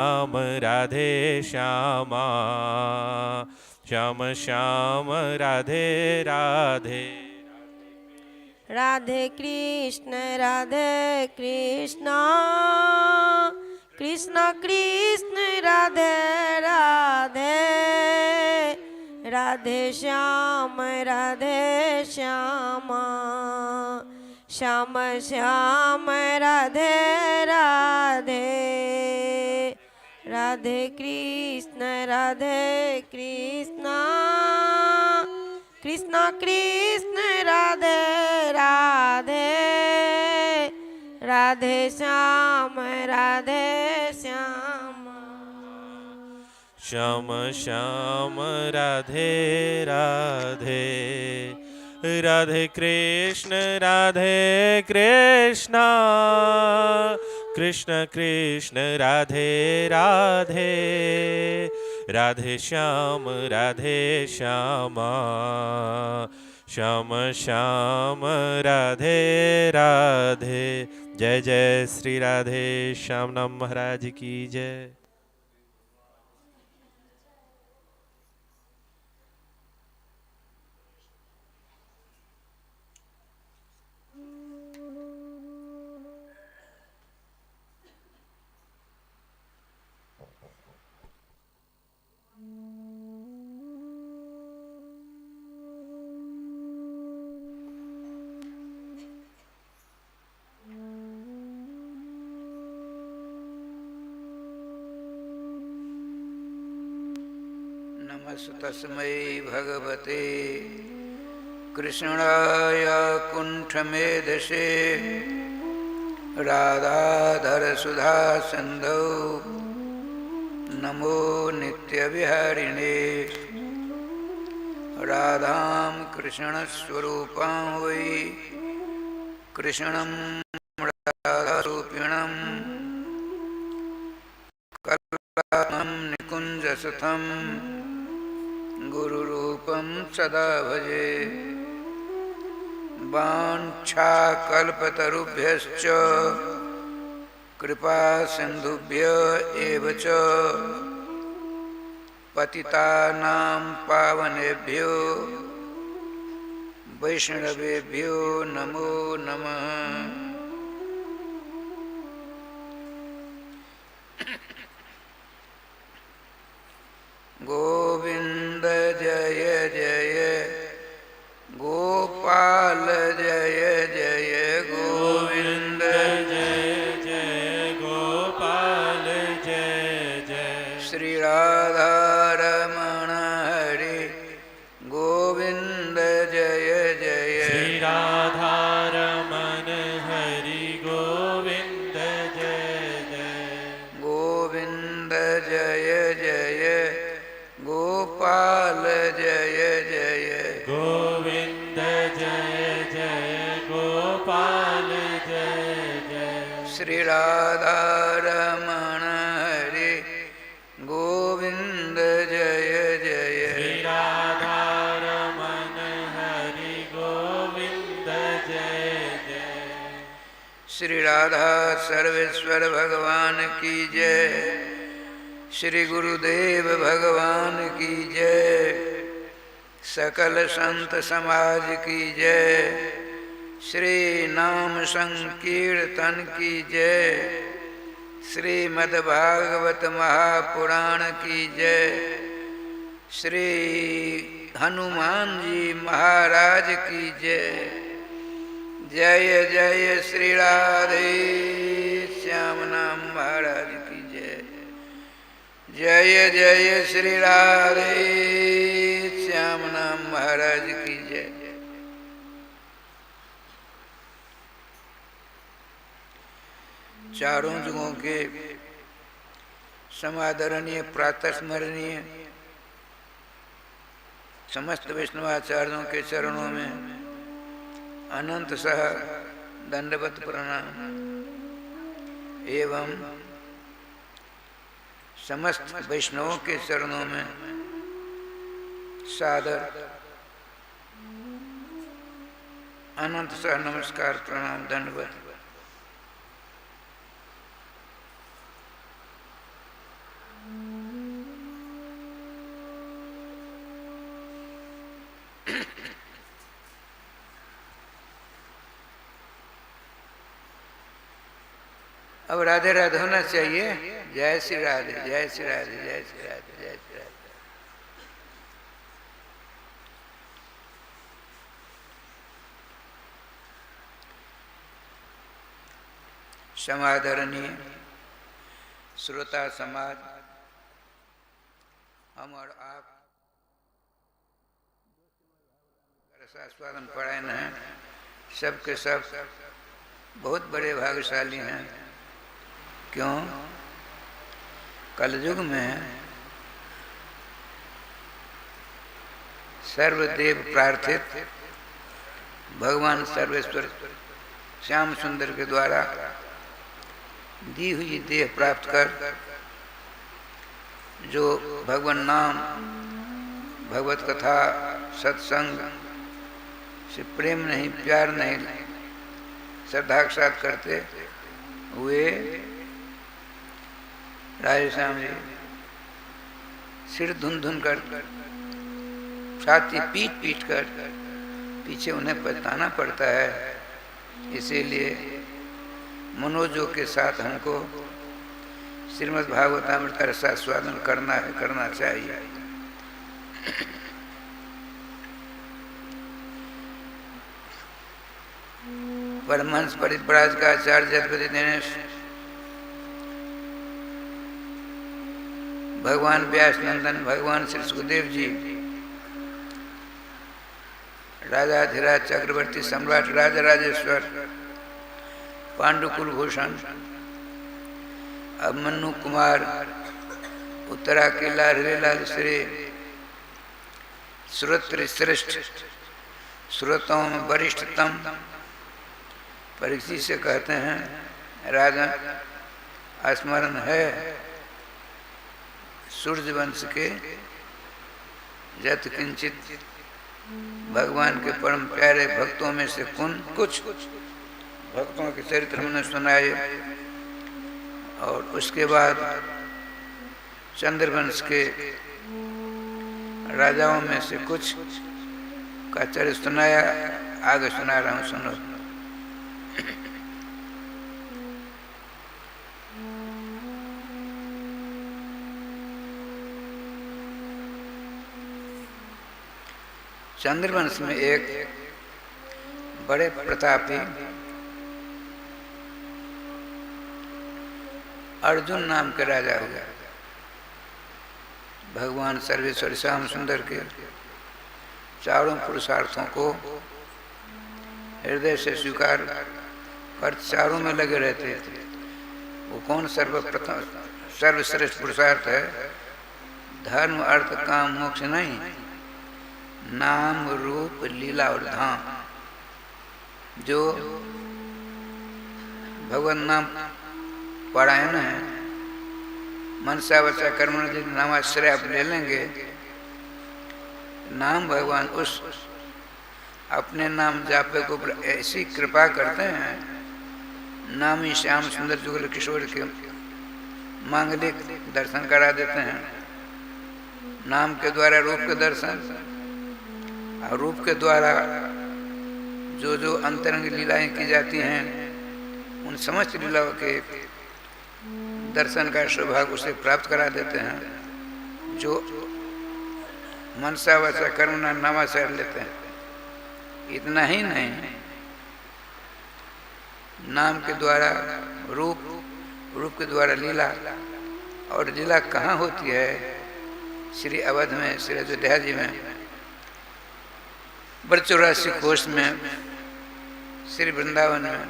श्याम राधे श्यामा, श्याम श्याम राधे राधे। राधे कृष्ण कृष्ण कृष्ण राधे राधे, राधे श्याम श्यामा, श्याम श्याम राधे राधे। राधे कृष्ण कृष्ण कृष्ण राधे राधे, राधे श्याम श्यामा, श्याम श्याम राधे राधे। राधे कृष्ण कृष्ण, कृष्ण कृष्ण राधे राधे, राधे श्याम श्यामा, श्याम श्याम राधे राधे। जय जय श्री राधे श्याम नाम महाराज की जय। तस्मै भगवते कृष्णाय कुण्ठमेधसे राधाधर सुधा सिन्धौ नमो नित्यविहारिणे। राधां कृष्णस्वरूपां वै कृष्णं राधारूपिणं कलां निकुञ्जसथं गुरुरूपं सदा भजे। वाञ्छाकल्पतरुभ्यश्च कृपा सिन्धुभ्य एव च पतितानां पावनेभ्यो वैष्णवेभ्यो नमो नमः। गोविंद जय जय गोपाल जय जय गोविंद जय जय गोपाल जय जय। श्री राधा रमण हरि गोविंद जय जय। श्री राधा रमण हरि गोविंद जय जय। गोविंद जय जय गोपाल जय जय गोविंद जय जय गोपाल जय जय। श्री राधा रमण हरि गोविंद जय जय। श्री राधा रमण हरि गोविंद जय जय। श्री राधा सर्वेश्वर भगवान की जय। श्री गुरुदेव भगवान की जय। सकल संत समाज की जय। श्री नाम संकीर्तन की जय। श्रीमद्भागवत महापुराण की जय। श्री हनुमान जी महाराज की जय। जय जय श्री राधे श्याम नाम महाराज की जय। जय जय श्री राधे श्याम नाम महाराज की जय। चारों जुगों के समादरणीय प्रातः स्मरणीय समस्त वैष्णवाचार्यों के चरणों में अनंत सह दंडवत प्रणाम एवं समस्त वैष्णवों के चरणों में सादर अनंत सह नमस्कार प्रणाम दंडवत। अब राधे राधे होना चाहिए। जय श्री राधे, जय श्री राधे, जय श्री राधे, जय श्री राधे। समादरणीय श्रोता समाज, हम और आप रसास्वादन परायण हैं, सब के सब बहुत बड़े भाग्यशाली हैं। क्यों? कलयुग में सर्वदेव प्रार्थित भगवान सर्वेश्वर श्याम सुंदर के द्वारा दी हुई देह प्राप्त कर जो भगवान नाम, भगवत कथा, सत्संग से प्रेम नहीं, प्यार नहीं, श्रद्धा के साथ करते हुए राधे श्याम जी सिर धुन धुन कर, छाती पीट पीट कर पीछे उन्हें पछताना पड़ता है। इसीलिए मनोजों के साथ हमको श्रीमद् भागवतामृत रसास्वादन करना चाहिए। परमहंस परिव्राज का आचार्य जगपति दिनेश भगवान व्यास नंदन, भगवान श्री सुखदेव जी, राजाधिराज चक्रवर्ती सम्राट राजा राजेश्वर, पांडुकुल भूषण, अभिमन्यु कुमार, उत्तरा के लाल श्री श्रोत्र श्रेष्ठ, श्रोताओं में वरिष्ठतम परीक्षित से कहते हैं राजन स्मरण है सूर्य वंश के यत किंचित भगवान के परम प्यारे भक्तों में से कुछ भक्तों के चरित्र हमने सुनाए, और उसके बाद चंद्रवंश के राजाओं में से कुछ का चरित्र सुनाया। आगे सुना रहा हूँ, सुनो। चंद्रवंश में एक बड़े प्रतापी अर्जुन नाम के राजा हुआ। भगवान सर्वेश्वर श्याम सुंदर के चारों पुरुषार्थों को हृदय से स्वीकार कर चारों में लगे रहते थे। वो कौन सर्वप्रथम सर्वश्रेष्ठ पुरुषार्थ है? धर्म अर्थ काम मोक्ष नहीं, नाम रूप लीला और धाम। जो भगवान नाम पारायण है, मनसा वचा कर्मण जी नामाश्रय आप ले लेंगे, नाम भगवान उस अपने नाम जापे को ऐसी कृपा करते हैं, नाम ही श्याम सुंदर जुगल किशोर के मांगलिक दर्शन करा देते हैं। नाम के द्वारा रूप के दर्शन, और रूप के द्वारा जो जो अंतरंग लीलाएं की जाती हैं, उन समस्त लीलाओं के दर्शन का सौभाग्य उसे प्राप्त करा देते हैं जो मनसा वचा कर्म नामाचार लेते हैं। इतना ही नहीं, नाम के द्वारा रूप, रूप के द्वारा लीला, और लीला कहाँ होती है? श्री अवध में, श्री अयोध्या जी में, बड़चौरासी कोष में, श्री वृंदावन में,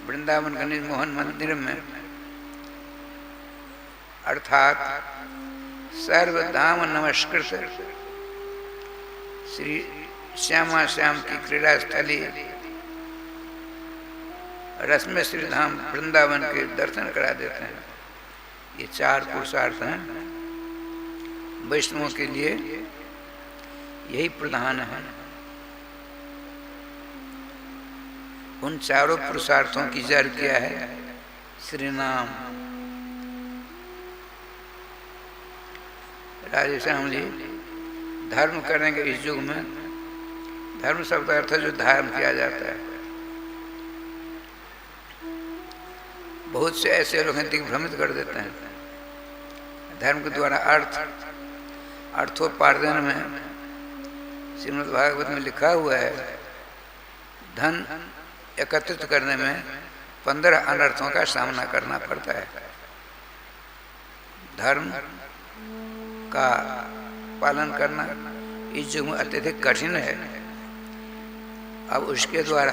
वृंदावन गणेश मोहन मंदिर में, अर्थात सर्वधाम नमस्कृत श्री श्यामा श्याम की क्रीड़ा स्थली रसमें श्री धाम वृंदावन के दर्शन करा देते हैं। ये चार पुरुषार्थ हैं वैष्णवों के लिए, यही प्रधान है। उन चारों पुरुषार्थों की जड़ किया है श्री नाम। राधे श्याम जी धर्म करेंगे इस युग में। धर्म शब्द का अर्थ है जो धारण किया जाता है। बहुत से ऐसे लोग हैं दिग्भ्रमित कर देते हैं। धर्म के द्वारा अर्थोपार्जन में श्रीमद् भागवत में लिखा हुआ है, धन एकत्रित करने में 15 अनर्थों का सामना करना पड़ता है। धर्म का पालन करना इस युग में अत्यधिक कठिन है। अब उसके द्वारा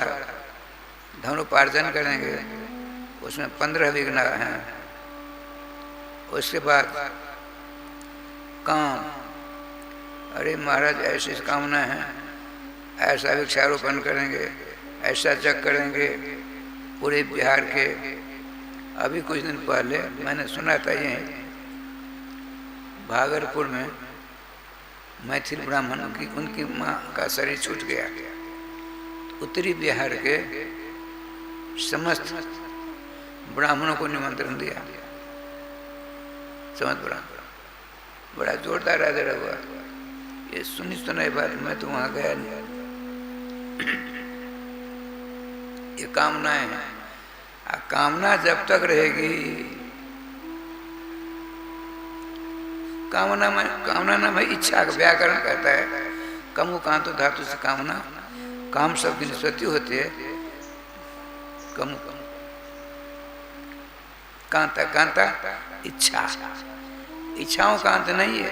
धनोपार्जन करेंगे, उसमें 15 विघ्न हैं। उसके बाद काम, अरे महाराज ऐसी कामना है, ऐसा वृक्षारोपण करेंगे, ऐसा जग करेंगे पूरे बिहार के। अभी कुछ दिन पहले मैंने सुना था यहीं भागलपुर में मैथिल ब्राह्मण उनकी माँ का शरीर छूट गया। तो उत्तरी बिहार के समस्त ब्राह्मणों को निमंत्रण दिया। समस्त ब्राह्मण बड़ा जोरदार आदर हुआ। ये सुनी सुनाई बात, मैं तो वहाँ गया नहीं। ये कामनाएं हैं। कामना जब तक रहेगी, कामना नाम है इच्छा का। व्याकरण कहता है कमु कांतो धातु से कामना, काम शब्द की निष्पत्ति होती है कमु कांता। कांता इच्छा, इच्छाओं का अंत नहीं है।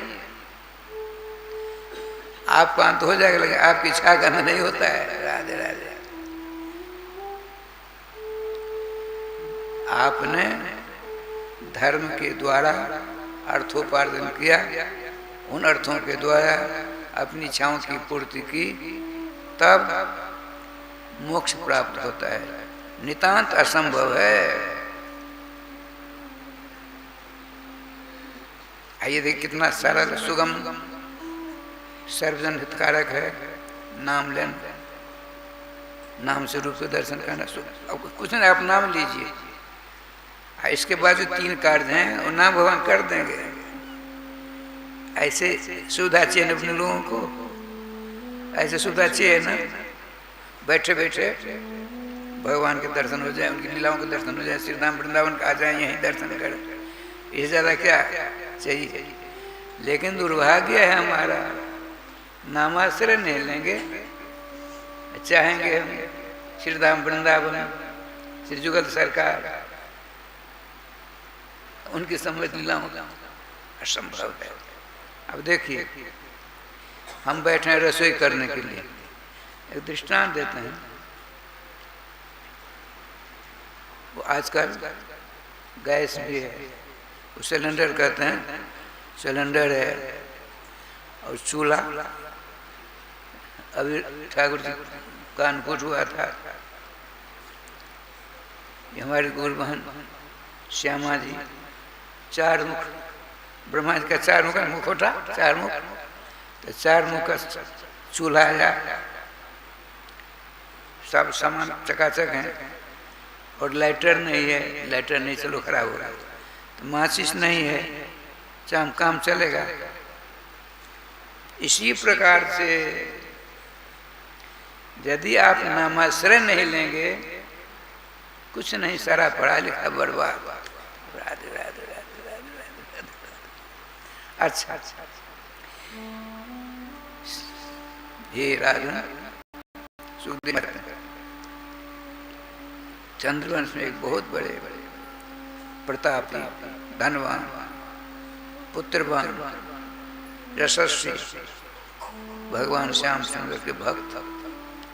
आपका अंत हो जाएगा लेकिन आपकी इच्छा का नहीं होता है। राधे राधे। आपने धर्म के द्वारा अर्थोपार्जन किया, उन अर्थों के द्वारा अपनी इच्छाओं की पूर्ति की, तब मोक्ष प्राप्त होता है। नितांत असंभव है। आइए देख कितना सरल सुगम सर्वजन हितकारक है नाम लेना, नाम से रूप से दर्शन करना। अब कुछ नहीं, आप नाम लीजिए। इसके बाद जो 3 कार्य हैं वो नाम भगवान कर देंगे। ऐसे सुविधा चाहिए अपने लोगों को, ऐसे सुविधा चाहिए ना, बैठे बैठे भगवान के दर्शन हो जाए, उनकी लीलाओं के दर्शन हो जाए, श्री राम वृंदावन आ जाए, यहीं दर्शन करें। इससे ज़्यादा क्या चाहिए? लेकिन दुर्भाग्य है हमारा, नामाश्रय नहीं लेंगे। चाहेंगे हम श्री राम वृंदावन, श्री जुगल सरकार, उनकी समझ लीलाओं असंभव है। अब देखिए, हम बैठे हैं रसोई करने के लिए। एक दृष्टांत देते हैं। वो आजकल गैस भी है, वो सिलेंडर कहते हैं, सिलेंडर है और चूल्हा। अभी ठाकुर जी का अनकूट हुआ था। ये हमारी गुरु बहन श्यामा जी, 4 मुख ब्रह्मा जी का 4 मुख है, मुखोटा 4 मुख, तो 4 मुख का चूल्हा आया। सब सामान चकाचक हैं और लाइटर नहीं है। लाइटर नहीं, चलो खराब हो रहा है। तो माचिस नहीं है, चाहे काम चलेगा। इसी प्रकार से यदि आप नामाश्रय नहीं लेंगे, कुछ नहीं, सारा पढ़ा लिखा बर्बाद। राधे राधे राधे राधे राधे। अच्छा, ये राजा सुखदेव चंद्रवंश में एक बहुत बड़े प्रतापी, धनवान, पुत्रवान, यशस्वी भगवान श्याम सुंदर के भक्त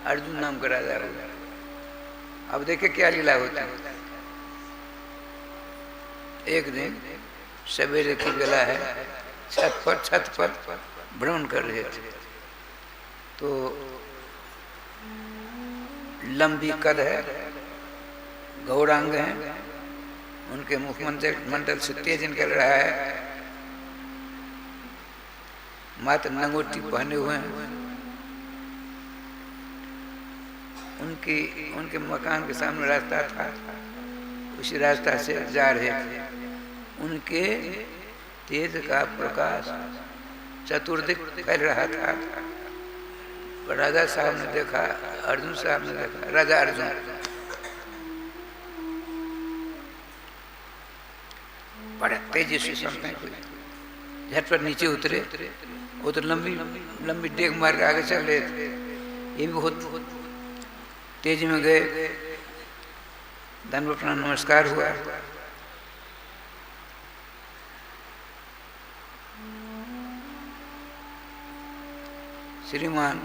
अर्जुन नाम का राजा रहा। अब देखिए क्या लीला होती है। एक दिन सवेरे की बेला है, छत पर भ्रमण कर रहे थे। तो लंबी कद है, गौरांग हैं, उनके मुखमंडल से तेज निकल रहा है। मात्र नंगोटी पहने हुए हैं। उनके मकान के सामने रास्ता था, उसी रास्ता से जा रहे थे। उनके तेज का प्रकाश चतुर्दिक फैल रहा था। राजा साहब ने देखा, अर्जुन साहब ने देखा, राजा अर्जुन बड़े तेजी से संत हैं, कोई झटपट नीचे उतरे, वो तो लंबी लंबी डेग मार के आगे चल रहे थे, ये भी बहुत तेजी में गए। धन अपना नमस्कार हुआ, श्रीमान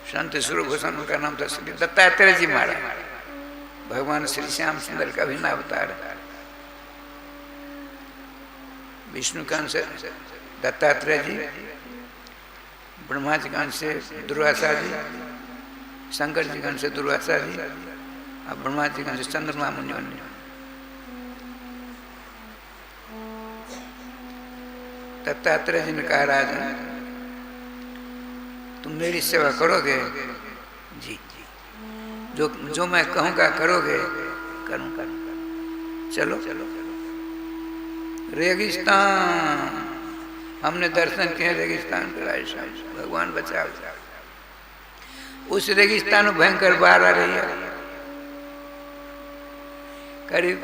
संत स्वरूप गोस्वामी, उनका नाम था श्री दत्तात्रेय जी महाराज, भगवान श्री श्याम सुंदर का अभिन्न अवतार है। विष्णु का अंश दत्तात्रेय जी, ब्रह्मा जी का अंश दुर्वासा जी, शंकर जी का अंश दुर्वासा जी, और ब्रह्मा जी का अंश चंद्रमा मुनि। दत्तात्रेय जी ने कहा, राजन तुम मेरी सेवा करोगे? जी जी, जो मैं कहूँगा करोगे? करूँगा। चलो चलो, रेगिस्तान हमने दर्शन किए, रेगिस्तान का भगवान बचाओ। उस रेगिस्तान में भयंकर बाढ़ आ रही है, करीब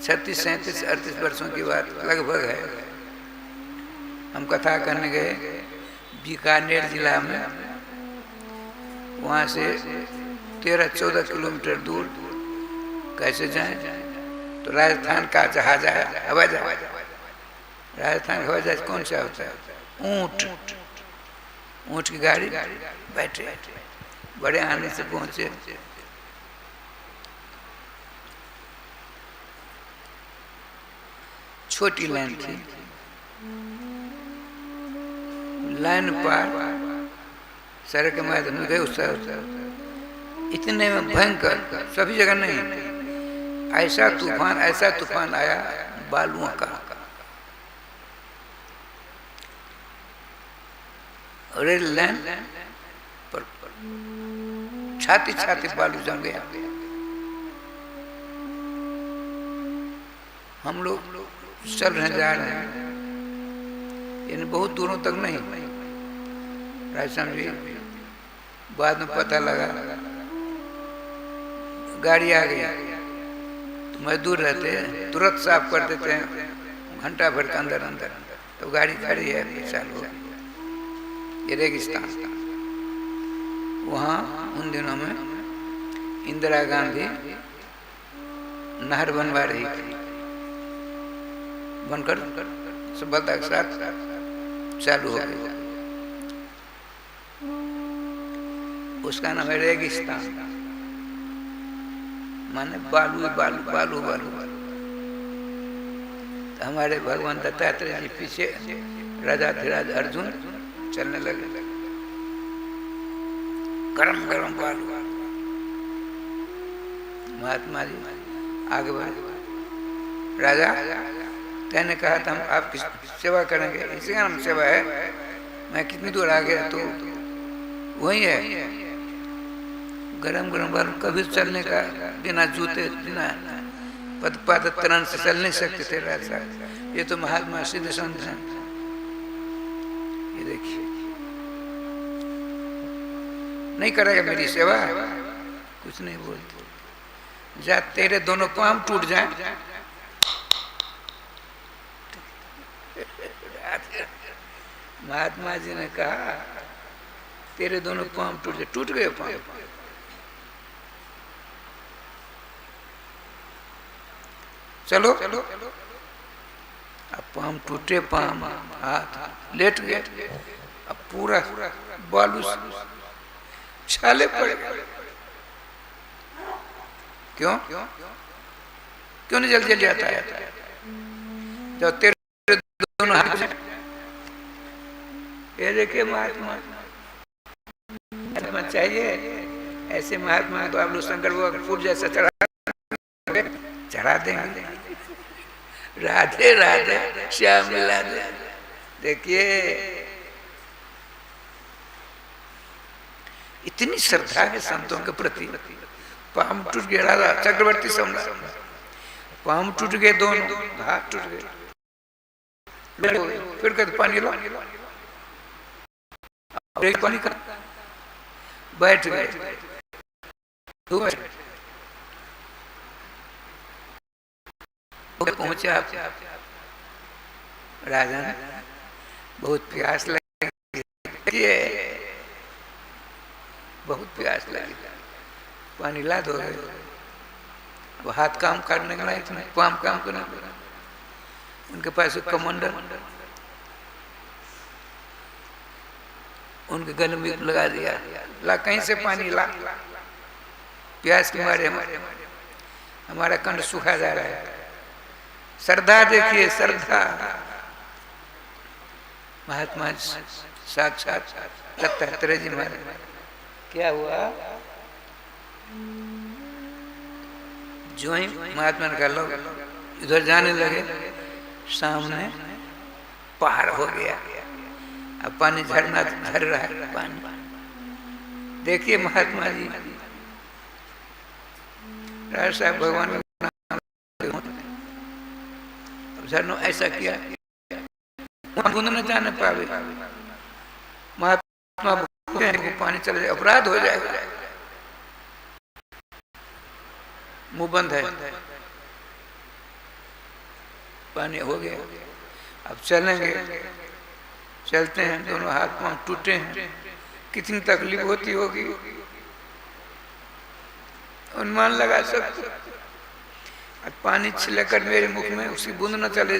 36, 37, 38 वर्षों की बात लगभग है। हम कथा करने गए बीकानेर जिला में, वहाँ से 13-14 किलोमीटर दूर कैसे जाएं? तो राजस्थान का जहाज आया, हवाई जहाज। राजस्थान हवाई जहाज कौन सा होता है? ऊँट की गाड़ी बैठे, बड़े आने से पहुँचे। छोटी लाइन थी, लाइन पार सड़क के माध्यम में गए। उस इतने में भयंकर, सभी जगह नहीं, ऐसा तूफान आया बालुओं का। रेल लाइन पर छाती छाती बालू जम गया। हम लोग चल रहे जा रहे हैं, यानी बहुत दूरों तक नहीं। राजस्थान जी बाद में पता लगा गाड़ी आ गई, तो मजदूर रहते तुरंत साफ कर देते हैं, घंटा भर के अंदर अंदर। तो गाड़ी खड़ी है, चालू है। ये रेगिस्तान, वहाँ उन दिनों में इंदिरा गांधी नहर बनवा रही थी, बनकर सफलता के साथ चालू हो गई। उसका नाम है रेगिस्तान, माने बालू बालू बालू बालू। तो हमारे भगवान दत्तात्रेय जी पीछे राजाधिराज अर्जुन चलने लगे, गरम गरम बालू। महात्मा जी आगे बढ़े, राजा तेने कहा था हम आपकी सेवा करेंगे, इसी का नाम सेवा है। मैं कितनी दूर आ गया तो वही है, गरम गरम बालू। कभी चलने का, बिना जूते बिना पादत्राण से चल नहीं सकते थे राजा। ये तो महात्मा सिद्ध संत हैं। ये देखिए, नहीं करेगा मेरी सेवा, कुछ नहीं बोलते। जा तेरे दोनों पांव टूट जाए। महात्मा जी ने कहा तेरे दोनों पांव टूट जाए। टूट गए पांव। चलो चलो, अब पांव टूटे, पांव हाथ लेट गए। अब पूरा बालू छाले पड़ गए। क्यों क्यों नहीं जल्दी जल्दी आता है? जब तेरे दोनों हाथ, ये देखिए महात्मा चाहिए ऐसे महात्मा तो आप लोग शंकर भगवान फूल जैसा चढ़ा देंगे। राधे राधे श्याम मिला दे। देखिए इतनी श्रद्धा है संतों के प्रति। पाम टूट गया, राजा चक्रवर्ती सम्राट, पाम टूट गए, दोनों हाथ टूट गए। फिर कहते पानी लो, पानी का बैठ गए। पहुंचे आप राजन, बहुत प्यास लगी, बहुत प्यास लगी, पानी ला दो। अब हाथ काम करने का नहीं, काम करने लगा। उनके पास एक कमांडर, उनके गले में लगा दिया, ला कहीं से पानी ला, प्यास के मारे हमारा कंठ सूखा जा रहा है। श्रद्धा देखिए, श्रद्धा। महात्मा साक्षात दत्तात्रेय जी महाराज, क्या हुआ? जो ही महात्मा ने कहा इधर जाने लगे, सामने पहाड़ हो गया, अब पानी झरना झर रहा है पानी। देखिए महात्मा जी, राज साहब भगवान झरनो ऐसा किया, बूंद न जाने पावे। महात्मा को पानी चले, अपराध हो जाएगा, मुंह बंद है, पानी हो गया। अब चलेंगे, चलते हैं, दोनों हाथ पांव टूटे हैं, कितनी तकलीफ होती होगी अनुमान लगा सकते। अब पानी छिलकर मेरे मुख में उसकी बूंद न चली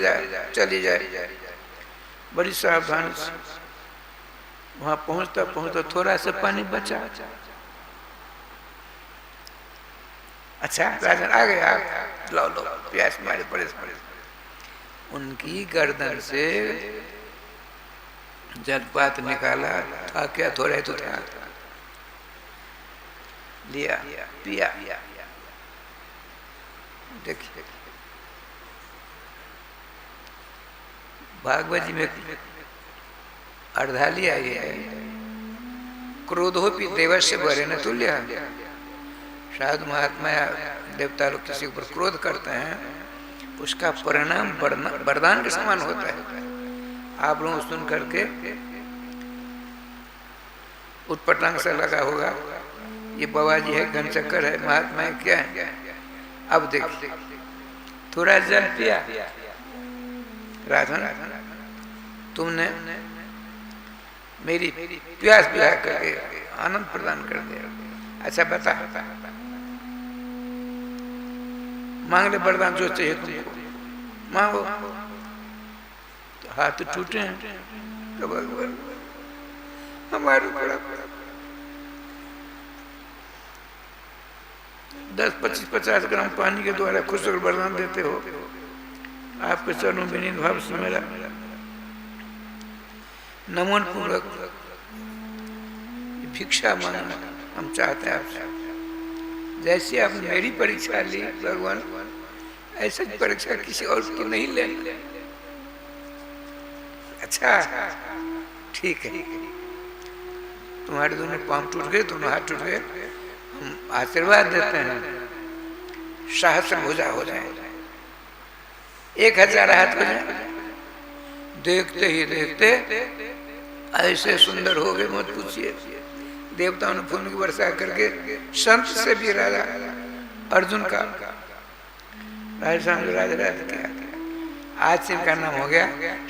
जाए। बड़ी सावधानी से वहां पहुंचता थोड़ा सा पानी बचा। अच्छा राजन आ गया, लो प्यास मारे पड़े। उनकी गर्दन से जलपात निकाला, था क्या थोड़ा तो था, लिया पिया। देखिए भागवत जी में अर्धाली आई है, क्रोधोपि देवस्य वरेण्य तुल्य। साधु महात्मा या देवता लोग किसी ऊपर क्रोध करते हैं, उसका परिणाम वरदान के समान होता है। आप लोग सुन करके उटपटांग से लगा होगा, ये बाबा जी है, घन चक्कर है, महात्मा है, क्या है। अब देखिए थोड़ा जल पिया, राधन तुमने मेरी प्यास बुझा करके आनंद प्रदान कर दिया। अच्छा बता, मांग ले वरदान जो चाहिए तुमको, मांगो। तो हाथ टूटे हैं, तो भगवान हमारे बड़ा 10-25-50 ग्राम पानी के द्वारा खुश होकर वरदान देते हो। आपके चरणों में विनीत भाव से मेरा नमन पूर्वक भिक्षा मांगना हम चाहते हैं आपसे। जैसे आपने मेरी परीक्षा ली भगवान, ऐसे परीक्षा किसी और की नहीं लेनी। अच्छा ठीक है, तुम्हारे दोनों पांव टूट गए, दोनों हाथ टूट गए, हम आशीर्वाद देते हैं सहस्र भुजा हो जाए, 1000 हाथ हो जाए। देखते ही देखते ऐसे सुंदर हो गए, मत पूछिए। देवताओं ने फूल की वर्षा करके संत से भी राजा अर्जुन का राजस्थान राजा किया। आज से इनका नाम हो गया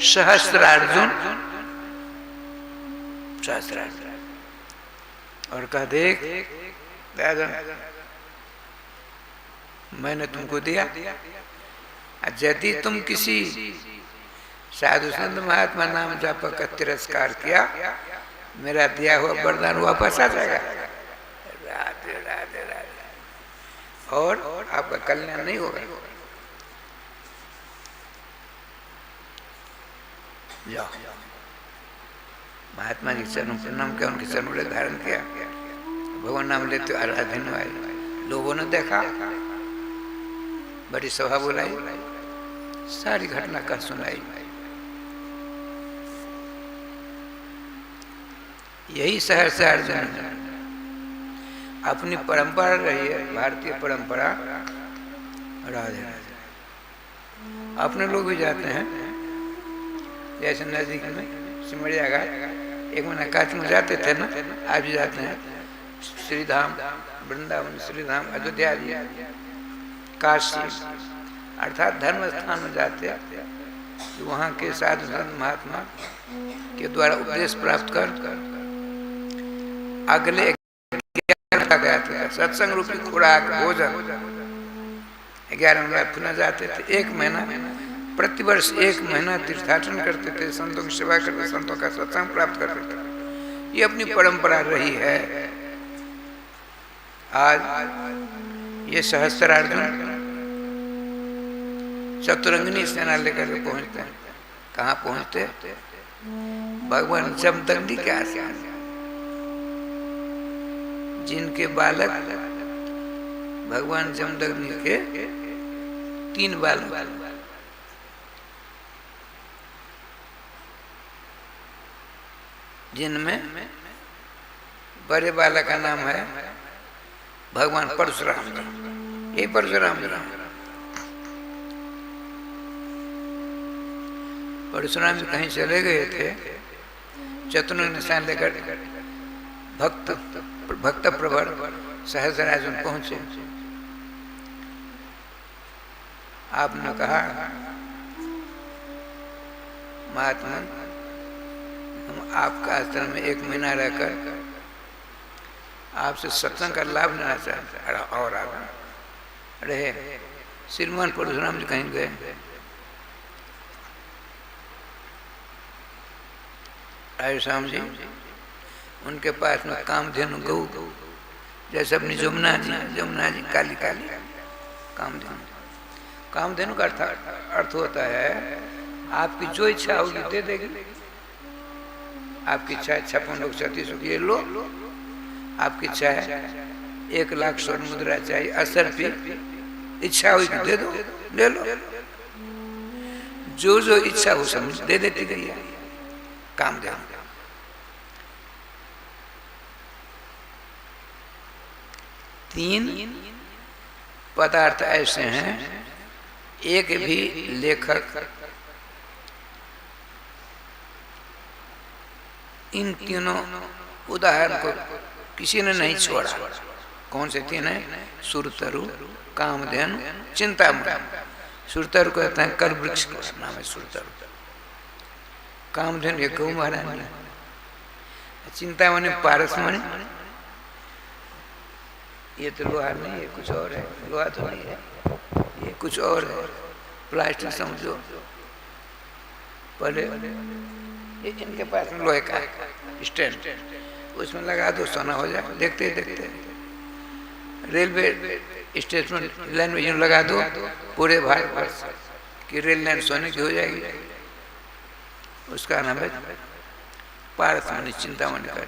सहस्त्रार्जुन, सहस्त्रार्जुन। और कहा देख राजा, मैंने तुमको दिया, यदि तुम किसी साधु संत महात्मा नाम जाप का तिरस्कार किया, मेरा दिया हुआ वरदान वापस आ जाएगा। राधे राधे राधे, और आपका कल्याण नहीं होगा। जाओ, महात्मा जी चरणों प्रणाम किया, उनके चरणों ने धारण किया, भगवान नाम लेते आराधन हुए। लोगों ने देखा, बड़ी सभा बुलाई, सारी घटना का सुनाई। यही सहस्त्र अर्जुन अपनी परंपरा रही है, भारतीय परंपरा। राधे राधे। अपने लोग भी जाते हैं, जैसे नजदीक में सिमरिया घाट, एक महीना काच में जाते थे ना, आज भी जाते हैं। श्रीधाम, वृंदावन, श्रीधाम, अयोध्या जी, काशी, अर्थात धर्म स्थान में जाते कि वहाँ के साधु संत महात्मा के द्वारा उपदेश प्राप्त कर अगले गया था सत्संग रूपी खुराक भोजन 11 में पुनः जाते थे। 1 महीना प्रतिवर्ष 1 महीना तीर्थाटन करते थे, संतों की सेवा करते, संतों का सत्संग प्राप्त करते थे। ये अपनी परंपरा रही है। आज ये सहस्त्रार्जुन चतुरंगिनी सेना लेकर के पहुंचते हैं। कहाँ पहुंचते? भगवान जमदग्नि के आश्रम, जिनके बालक भगवान जमदग्नि के 3 बालक, जिनमें बड़े बालक का नाम है भगवान परशुराम जी। ये परशुराम जी कहीं चले गए थे, चतुरंगिनी सेना लेकर भक्त प्रवर सहस्रार्जुन पहुंचे। आपने कहा महात्मा हम आपका आश्रम में 1 महीना रहकर आपसे सत्संग का लाभ लेना चाहते। और आप रहे श्रीमान परशुराम जी कहीं गए, राम जी उनके पास में कामधेनु गऊ, जैसे अपनी जमुना जी काली काली कामधेनु का अर्थ होता है आपकी जो इच्छा होगी दे देगी। आपकी इच्छा है 56 ये लो, आपकी इच्छा है 1 लाख स्वर्ण मुद्रा चाहिए असरफी, इच्छा हुई दे दो, ले लो। जो जो इच्छा हो सब दे देती गई है कामधेनु। 3 पदार्थ ऐसे हैं, एक भी लेखक इन तीनों उदाहरण को किसी ने नहीं छोड़ा। कौन से 3 हैं? सुरतरु, कामधेनु, चिंतामणि। सुरतरु कहते हैं कर वृक्ष का नाम है सुरतरु। कामधेनु ये गौ महारानी, चिंतामणि पारसमणि ये तो लोहा नहीं, ये कुछ और है। लोहा तो नहीं है, ये कुछ और है, प्लास्टिक समझो। पहले ये इनके पास में लोहे का स्टैंड, उसमें लगा दो सोना हो जाए। देखते देखते रेलवे स्टेशन लाइन में यूँ लगा दो, पूरे भारतवर्ष की रेल लाइन सोने की हो जाएगी। उसका नाम है पारसमणि, चिंतामणि का।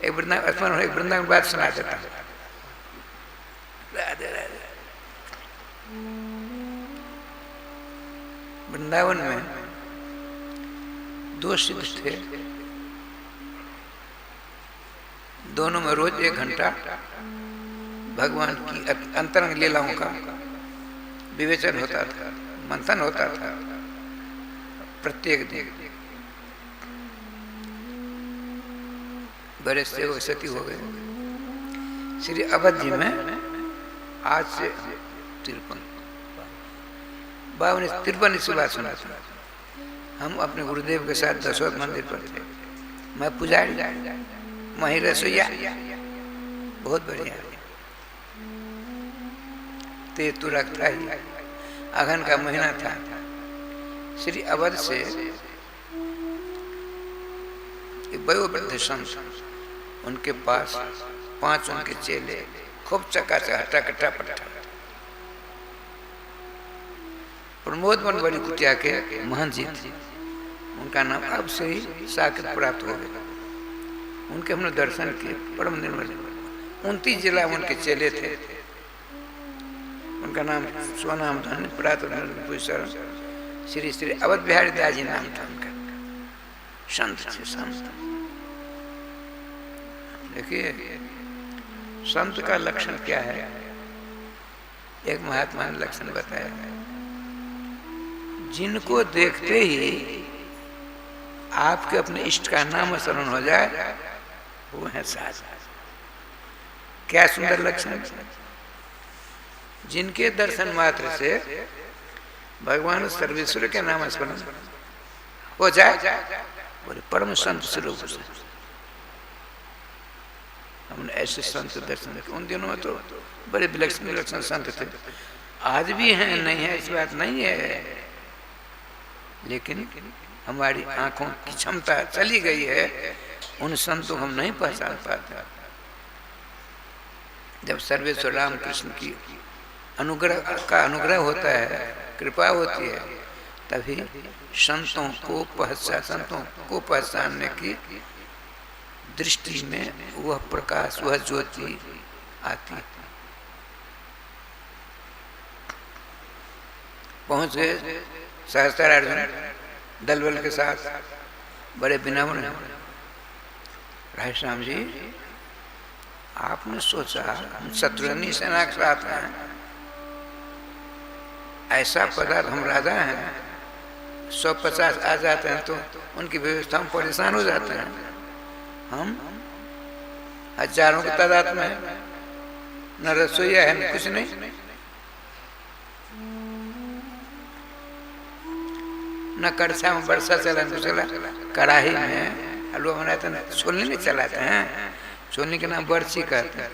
एक वृंदावन बात सुना देता हूँ। राधे राधे। वृंदावन में 2 सिद्ध थे, दोनों में रोज 1 घंटा भगवान की अंतरंग लीलाओं का विवेचन होता था, मंथन होता था प्रत्येक दिन। बड़े सेवक सती हो गए। श्री अवध जी में आज से 53 इसी बात सुना था। हम अपने गुरुदेव के साथ दशरथ मंदिर पर थे। मैं पुजारी, वहीं रसोईया, बहुत बढ़िया। तेज तो रखता ही, अगहन का महीना था। श्री अवध से वयोवृद्ध संत, उनके पास 5 उनके चेले, खूब चकाचक हट्टा कट्टा पट्टा। प्रमोद मन बड़ी कुटिया के महंत जी थे, उनका नाम अब से ही साकेत प्राप्त हो गया। उनके हमने दर्शन किए, परम निर्मल। 29 जिला उनके चेले थे। उनका नाम स्वनाम धन्य प्रातः श्री श्री अवध बिहारी दास जी नाम था उनका। संत थे, संत। देखिए संत का लक्षण क्या है। एक महात्मा ने लक्षण बताया, जिनको देखते ही आपके अपने इष्ट का नाम स्मरण हो जाए वो है साध। क्या सुंदर लक्षण। जिनके दर्शन मात्र से भगवान सर्वेश्वर के नाम स्मरण हो जाए, बोले परम संत स्वरूप से। हमने ऐसे संत दर्शन देखे। उन दिनों में तो बड़े विलक्षण विलक्षण संत थे, आज भी हैं, नहीं है इस बात नहीं है, लेकिन हमारी आंखों की क्षमता चली गई है, उन संतों को हम नहीं पहचान पाते। जब सर्वेश्वर राम कृष्ण की अनुग्रह होता है, कृपा होती है, तभी संतों को पहचानने की दृष्टि में वह प्रकाश, वह ज्योति आती है। पहुंच गए सहस्त्रार्जुन दलबल के साथ, बड़े विनम्र। राय श्याम जी, आपने सोचा हम शत्रुघ्न सेना के साथ हैं, ऐसा पदार्थ हम राजा हैं, 150 आ जाते हैं तो उनकी व्यवस्था में परेशान हो जाते हैं। हम हजारों की तादाद में, न रसोईया है न कुछ नहीं, न कड़छा में बरसा चला न चला, कढ़ाई में हलवा बनाते हैं, छोलनी नहीं चलाते हैं, छोलनी के नाम बर्ची कहते हैं,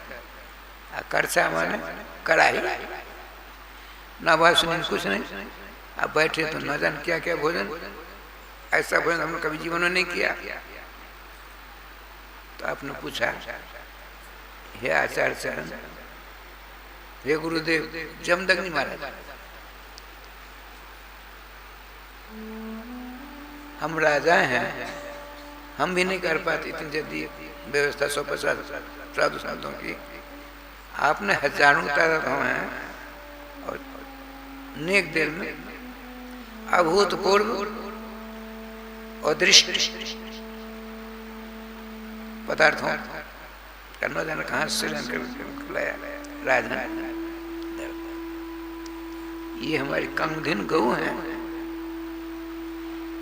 कड़छा माने कढ़ाई, ना बात सुनी कुछ नहीं। अब बैठे तो न जान क्या क्या भोजन, ऐसा भोजन हमने कभी जीवन में नहीं किया। तो आपने पूछा, हे आचार्य चरण, हे गुरुदेव, जमदग्नि महाराज, हम राजा हैं, हम भी नहीं कर पाते इतनी जल्दी व्यवस्था 150 साधु संतों की, आपने हजारों तादाद हैं और नेक देर में अभूतपूर्व और दृष्टि पदार्थों करना जाना कहाँ से लाया राजन। ये हमारी कंगधिन गऊ हैं,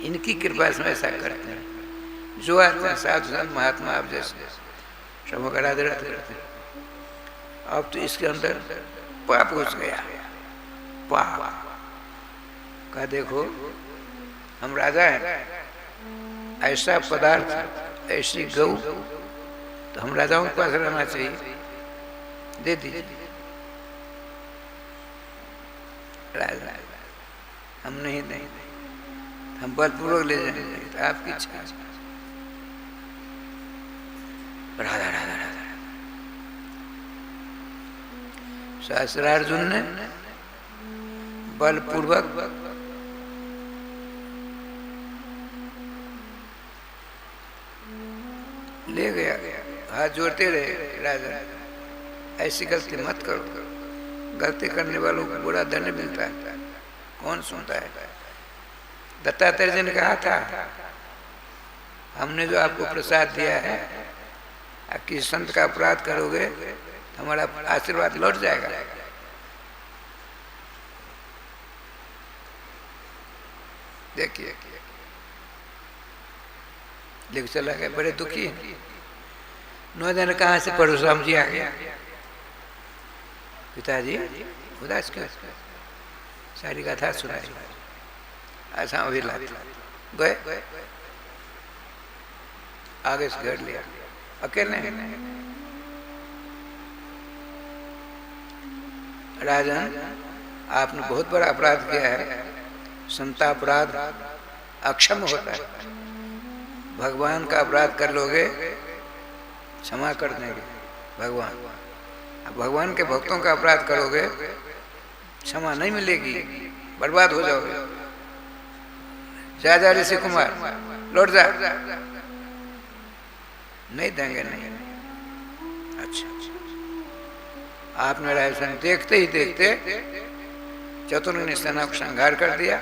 इनकी कृपा से ऐसा करते हैं। जो आते हैं साधु संत महात्मा आप जैसे सब आराधना करते हैं। अब तो इसके अंदर पाप घुस गया, पाप का देखो हम राजा हैं, ऐसा पदार्थ, ऐसी गऊ तो हम राजाओं के पास रहना चाहिए, दे दीजिए। राजा हम नहीं देंगे, हम बलपूर्वक ले जाएंगे, तो आपकी इच्छा। राधा राधा राधा सहस्त्रार्जुन ने बलपूर्वक ले गया, हाथ जोड़ते रहे, राजा ऐसी गलती मत करो, गलती करने वालों को बड़ा दंड मिलता है, कौन सुनता है। दत्तात्रेय जी ने कहा था, हमने जो आपको प्रसाद दिया है, किसी संत का अपराध करोगे तो हमारा आशीर्वाद लौट जाएगा। देखिए लेके चला गया, बड़े दुखी हैं। 9 दिन कहाँ से परशुराम जी आ गया, पिताजी उदास क्यों, सारी कथा सुनाई। ऐसा अभी गए, आगे से घर लिया, अकेले राजन, आपने बहुत बड़ा अपराध किया है, संतापराध अक्षम होता है। भगवान का अपराध कर लोगे, क्षमा कर देंगे भगवान। अब भगवान के भक्तों का अपराध करोगे, क्षमा नहीं मिलेगी, बर्बाद हो जाओगे। जा ऋषि कुमार, लौट जा, नहीं देंगे, नहीं। अच्छा, आपने राजस्थान देखते ही देखते चतुर्थ ने सेना को संहार कर दिया।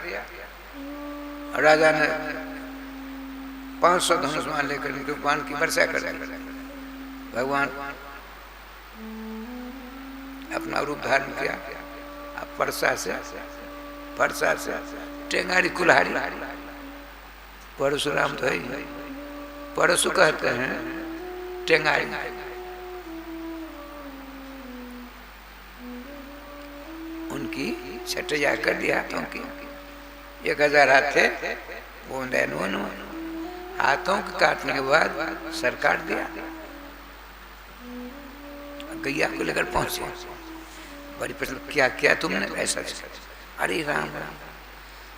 राजा ने 500 धनुष मान लेकर इनके बाण की वर्षा कर दी। भगवान अपना रूप धारण किया, परसा से टेंगारी कुल्हाड़ी, परशुराम तो है, परशु कहते हैं टेंगारी। की छठिया कर दी हाथों की। 1000 हाथ थे, वो हाथों के काटने के बाद सर काट दिया। गैया को लेकर पहुंचे, बड़ी प्रश्न, क्या किया तुमने? ऐसा अरे राम राम,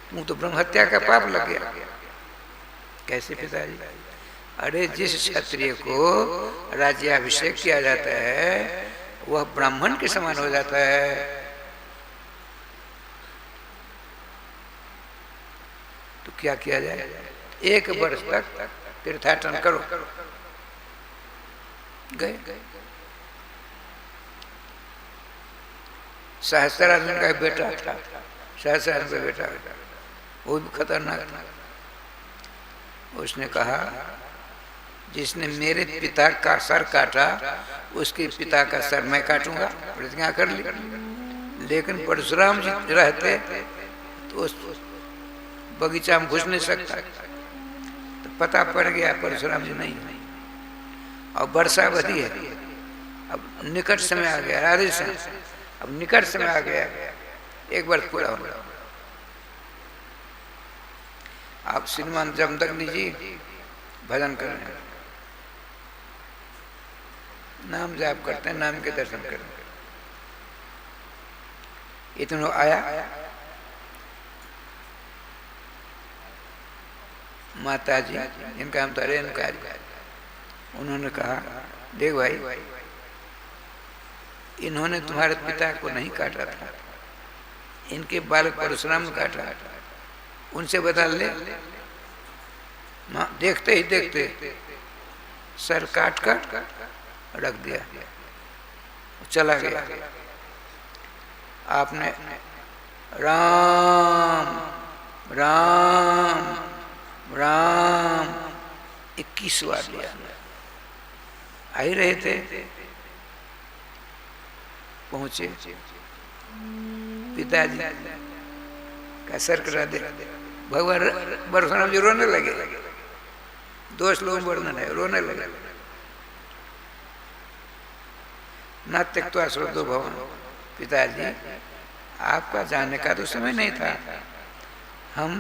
तुम तो ब्रह्म हत्या का पाप लग गया। कैसे पिताजी? अरे जिस क्षत्रिय को राज्याभिषेक किया जाता है वह ब्राह्मण के समान हो जाता है। तो क्या किया जाए? 1 वर्ष तक तीर्थाटन करो। गए। सहस्त्रार्जुन का बेटा था, सहस्त्रार्जुन का बेटा, वो भी खतरनाक था। उसने कहा जिसने मेरे पिता का सर काटा उसके पिता का सर मैं काटूंगा। प्रतिज्ञा कर ली। लेकिन परशुराम जी रहते तो उस बगीचा में घुस नहीं सकता। तो पता पड़ गया परशुराम जी नहीं। और वर्षावधि है, अब निकट समय आ गया, राधे से अब निकट समय आ गया, 1 वर्ष पूरा हो गया। आप श्रीमान जमदग्नि जी भजन कर रहे हैं, नाम जाप करते हैं, नाम के दर्शन करते हैं। इतना आया, माता जी इनका हम तो रेणुका जी, उन्होंने कहा देख भाई, इन्होंने तुम्हारे पिता को नहीं काटा था, इनके बालक परशुराम ने काटा, उनसे बदल ले। देखते ही देखते सर काट कर रख दिया, चला गया। आपने राम राम राम 21 बार लिया। आ ही रहे थे, पहुंचे, पिताजी का सर कटा दे। भगवान परशुराम जी रोने लगे, दोष लोग वर्णन है, रोने लगे। न त्यक्त्वा श्रद्धो भवन, पिताजी आपका जाने का तो समय नहीं था, हम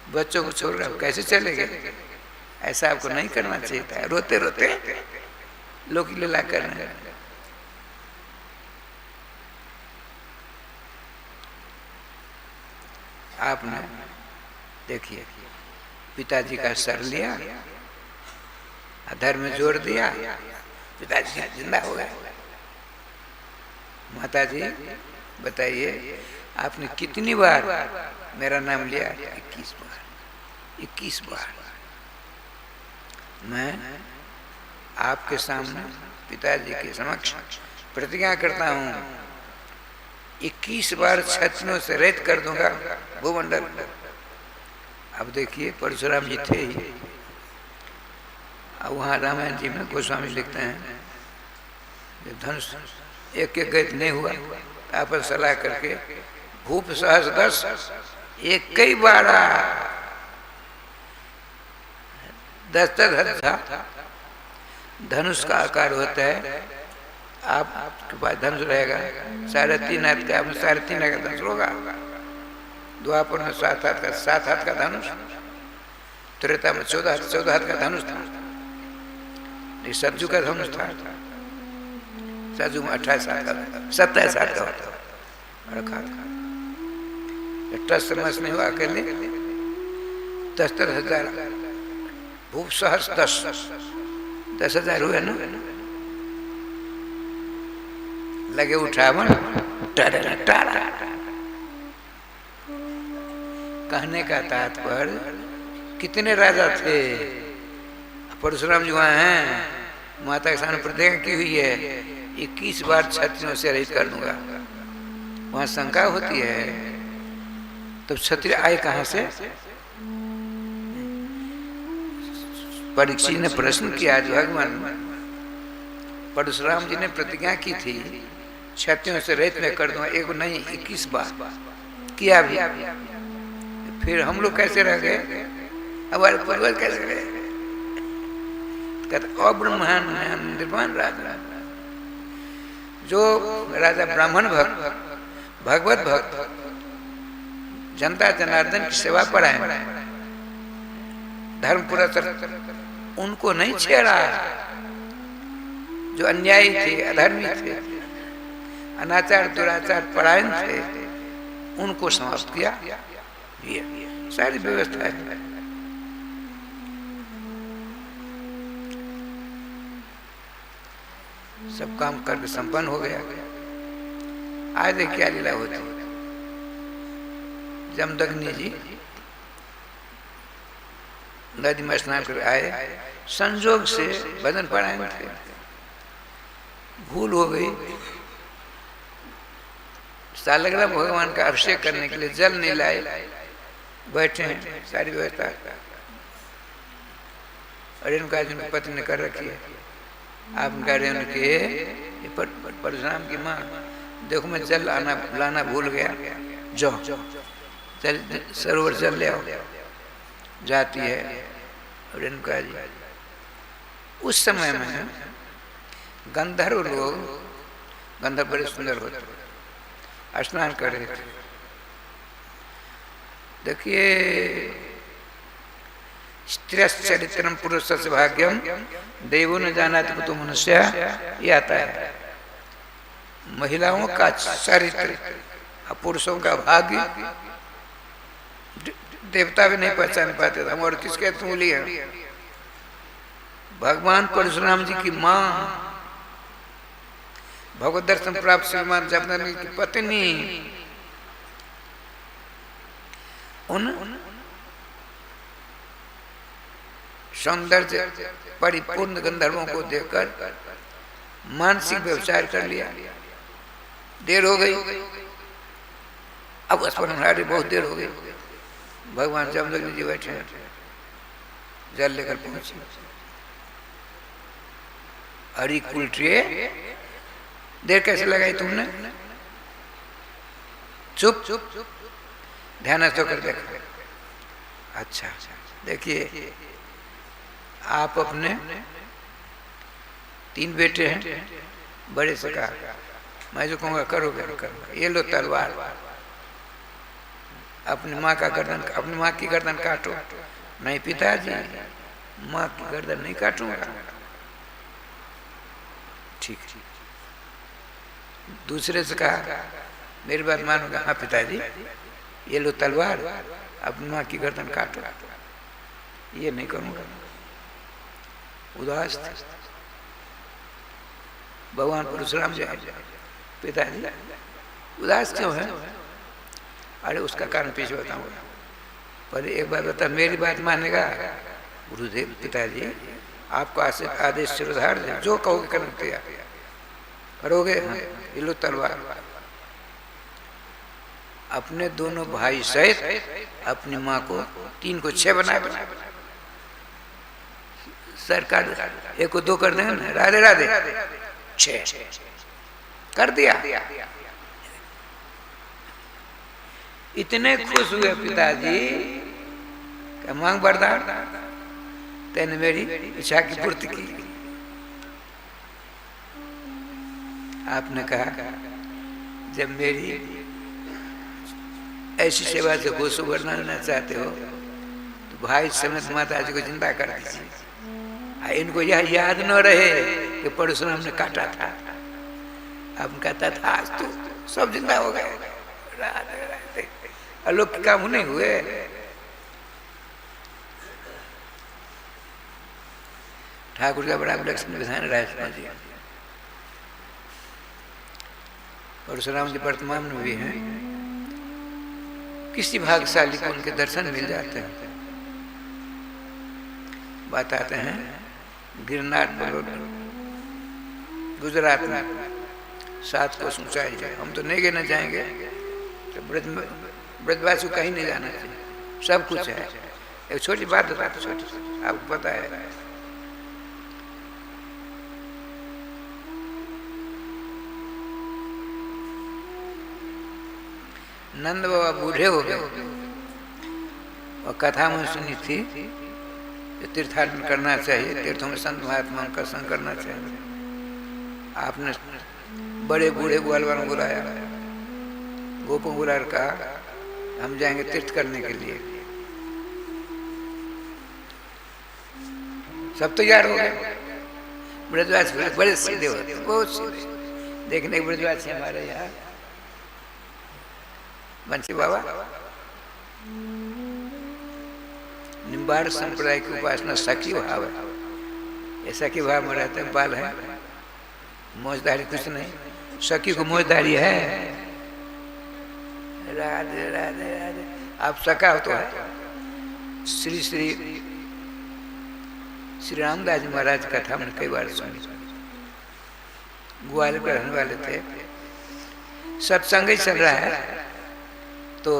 बच्चों को छोड़ रहे कैसे चले गए? ऐसा आपको नहीं करना चाहिए था। रोते रोते लोक लीला कर रहे हैं। आपने देखिए पिताजी का सर लिया, धर्म में जोड़ दिया, पिताजी जिंदा हो गए। माता जी बताइए आपने कितनी बार मेरा नाम लिया? 21 बार। 21 बार मैं आपके सामने पिताजी के समक्ष प्रतिज्ञा करता हूँ, 21 बार क्षत्रियों से रहित कर दूंगा भूमंडल। अब देखिए परशुराम जी थे ही। अब वहाँ रामायण जी में गोस्वामी लिखते हैं धनुष एक गैत नहीं हुआ, आपस सलाह करके भूप सहस 10 एक कई बारा 10 था। धनुष का आकार होता है, आपके पास धनुष रहेगा 3.5 हाथ का, 3.5 हाथ का धनुष होगा। द्वापर में 7 हाथ का धनुष, त्रेता में 14 हाथ का धनुष था। सरजू का धनुष था, सरजू में 28 हाथ का, 27 हाथ का होता रखा था। टस मस नहीं हुआ अकेले 10,000 भूप सहस 10,000 हुए ना। लगे उठावन टारा। कहने का तात्पर्य कितने राजा थे? परशुराम जी वहाँ हैं, माता के सामने प्रतिज्ञा की हुई है 21 बार क्षत्रियों से रहित कर दूंगा। वहाँ शंका होती है तो क्षत्रिय आए कहाँ से? परीक्षित ने प्रश्न किया, जो भगवान परशुराम जी ने प्रतिज्ञा की थी क्षत्रियों से रहित में कर दूंगा, एक नहीं 21 बार किया भी। फिर हम लोग कैसे रह गए? हमारे पूर्वज कैसे रहे? कहते अब्रह्मण निर्माण राजा, जो राजा भगवत भक्त जनता जनार्दन की सेवा परायण, धर्म पुरस्कार उनको नहीं छेड़ा। जो अन्यायी थे, अधर्मी थे, अनाचार दुराचार परायण थे, उनको समाप्त किया। ये सारी व्यवस्था है। सब काम करके संपन्न हो गया। आज देख क्या लीला होती। जमदग्नि जी नदी में स्नान कर आए, संजोग से भजन परायण थे, भूल हो गई। सालग्राम भगवान का अभिषेक करने के लिए जल नहीं लाए, बैठे हैं, सारी व्यवस्था रेणुका जी की पत्नी ने कर रखी है। आप कह रहे हैं कि परशुराम की माँ, देखो मैं जल लाना भूल गया, जाओ चल सरोवर जल ले आओ। जाती है रेणुका जी। उस समय में गंधर्व लोग, गंधर्व बड़े सुंदर होते, स्नान कर रहे थे। देखिए, स्त्रियश्चरित्रम पुरुषस्य भाग्यम देवो न जानाति कुतो मनुष्य, ये आता है। महिलाओं का चरित्र और पुरुषों का भाग्य देवता भी नहीं पहचान पाते थे। हम और किसके तुली है? भगवान परशुराम जी की माँ, भगवत दर्शन प्राप्त श्रीमान जमदग्नि की पत्नी, उन सौंदर्य परिपूर्ण गंधर्वों को देखकर मानसिक व्यवचार कर लिया। देर हो गई, अब स्मरण बहुत देर हो गई। भगवान जमदग्नि जी बैठे हैं, जल लेकर पहुंचे। अरे कुलट्रिये, देर कैसे लगाई तुमने? चुप चुप, ध्यान से होकर देखा। अच्छा, देखिए, आप अपने 3 बेटे हैं, बड़े से कहा, मैं जो कहूँगा करोगे, ये लो तलवार, अपनी माँ का गर्दन, अपनी माँ की गर्दन काटो। नहीं पिताजी, माँ की गर्दन नहीं काटूंगा। ठीक। दूसरे से कहा, मेरी बात मानोगा? हाँ पिताजी, ये लो तलवार, अपनी माँ की गर्दन काटो। ये नहीं करूँगा। उदास थे भगवान परशुराम जी। पिताजी उदास क्यों है? अरे उसका कारण पीछे बताऊंगा, पर एक बात बता, मेरी बात मानेगा? गुरुदेव, पिताजी आपको आदेश शिरोधार है, जो कहोगे करने तैयार। करोगे? हाँ, ये लो तलवार। अपने दोनों भाई सहित अपनी माँ को 3 को 6 बना सरकार, 1 को 2 कर देंगे ना, राधे राधे, 6 कर दिया। इतने खुश हुए पिताजी कि मांग वरदान, तेने मेरी इच्छा की पूर्ति की। आपने कहा, जब मेरी ऐसी सेवा से खुश बनना चाहते हो तो भाई समेत माता जी को जिंदा कर दीजिए। इनको यह याद न रहे कि परशुराम ने काटा था। अब कहता था आज तो सब जिंदा हो गए, अलौकिक काम नहीं हुए। ठाकुर का बड़ा लक्ष्मण विधान राजकुमार जी, परशुराम जी वर्तमान में भी हैं। किसी भाग्यशाली को उनके दर्शन मिल जाते हैं। बताते हैं गिरनार पर्वत गुजरात में 7 कोस ऊंचाई है। हम तो नहीं गिरना चाहेंगे, तो ब्रजवासी कहीं नहीं जाना चाहिए, सब कुछ है। एक छोटी बात बताते, छोटी, आपको पता है, नंद बाबा बूढ़े हो गए और कथा में सुनी थी तीर्थाटन करना चाहिए, तीर्थों में संत महात्माओं का संग करना चाहिए। आपने बड़े बूढ़े ग्वालवाल बुलाया, गोपों को बुला कहा हम जाएंगे तीर्थ करने के लिए। सब तैयार हो गए। ब्रजवास बड़े सीधे होते, बहुत सीधे। देखने ब्रजवासी हमारे यहाँ बंसी बाबा निम्बाड़ संप्रदाय की उपासना सखी भाव है। ये सखी भाव में रहते हैं, बाल है, मौजदारी कुछ नहीं, सखी को मौजदारी है। राधे राधे राधे। आप सखा हो तो है। श्री श्री श्री रामदास जी महाराज की कथा मैंने कई बार सुनी। ग्वालियर के रहने वाले थे, सत्संग ही चल रहा है तो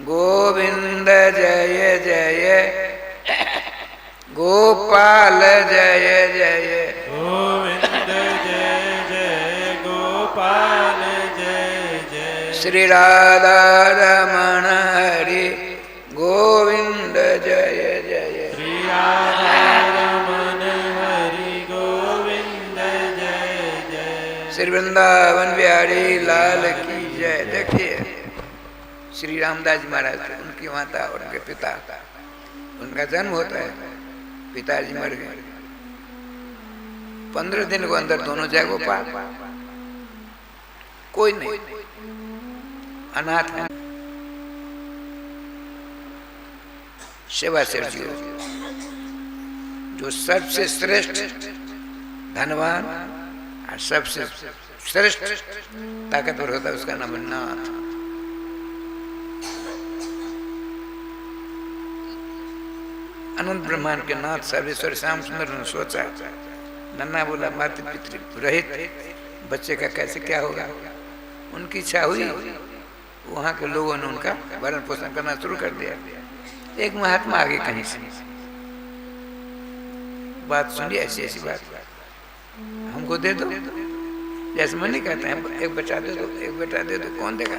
गोविंद जय जय गोपाल जय जय गोविंद जय जय गोपाल जय जय श्री राधा रमण हरि गोविंद जय जय श्री राधा रमण हरि गोविंद जय जय श्री वृंदावन बिहारी लाल की जय। देखिए श्री रामदास जी महाराज थे, उनकी माता और उनके पिता, उनका जन्म होता है, पिताजी मर गए, 15 दिन को अंदर दोनों जय गोपाल, कोई नहीं, अनाथ है। सेवा सेठ जी जो सबसे श्रेष्ठ धनवान और सबसे श्रेष्ठ ताकतवर होता है, उसका नाम है नाथ। अनंत ब्रह्मांड के नाथ सर्वेश्वर श्याम सुंदर ने सोचा, नन्ना बोला माता पितृ रहित बच्चे का कैसे क्या होगा। उनकी इच्छा हुई, वहाँ के लोगों ने उनका भरण पोषण करना शुरू कर दिया। एक महात्मा आगे कहीं से बात सुनी, ऐसी ऐसी बात हमको दे दो, जैसे मैं नहीं कहता है एक बेटा दे दो, एक बेटा दे दो, कौन देगा।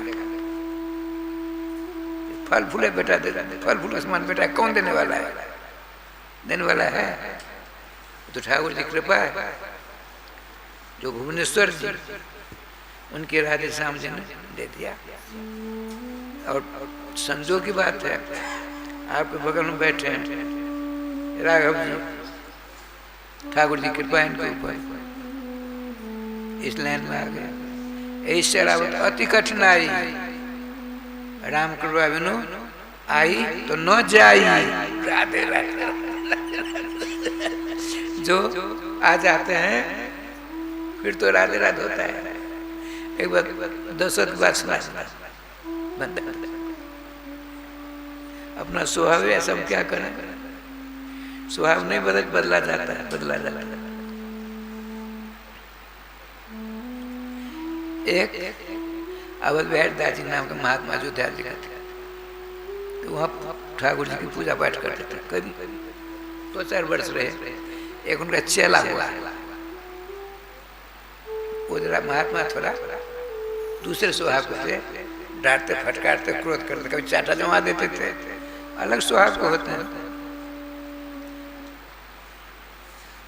फल फूले बेटा दे दो, फल फूल समान बेटा कौन देने वाला है, देने वाला है तो ठाकुर जी कृपा है। जो भुवनेश्वर जी उनके राधे श्याम जी ने दे दिया। और संजोग की बात है, आपके बगल में बैठे हैं राघव जी, ठाकुर जी कृपा इनके ऊपर, इस लाइन में आ गए। इस शरावत अति कठिनाई, राम कृपा बिनु आई तो न जाई। राधे राधे। जो आ जाते हैं फिर तो राधे राधे होता है। एक बार दशरथ की बात सुना, अपना स्वभाव है, सब क्या करें, स्वभाव नहीं बदला जाता है, बदला जाता है। एक अवध बिहारी दास जी नाम के महात्मा अयोध्या जी का थे, तो वहाँ ठाकुर जी की पूजा पाठ करते थे। कभी 2-4 वर्ष रहे। एक उनका चेला हुआ, वो जरा महात्मा थोड़ा दूसरे स्वभाव को थे, डांटते फटकारते क्रोध करते, कभी चाटा जमा देते थे, अलग स्वभाव को होते हैं।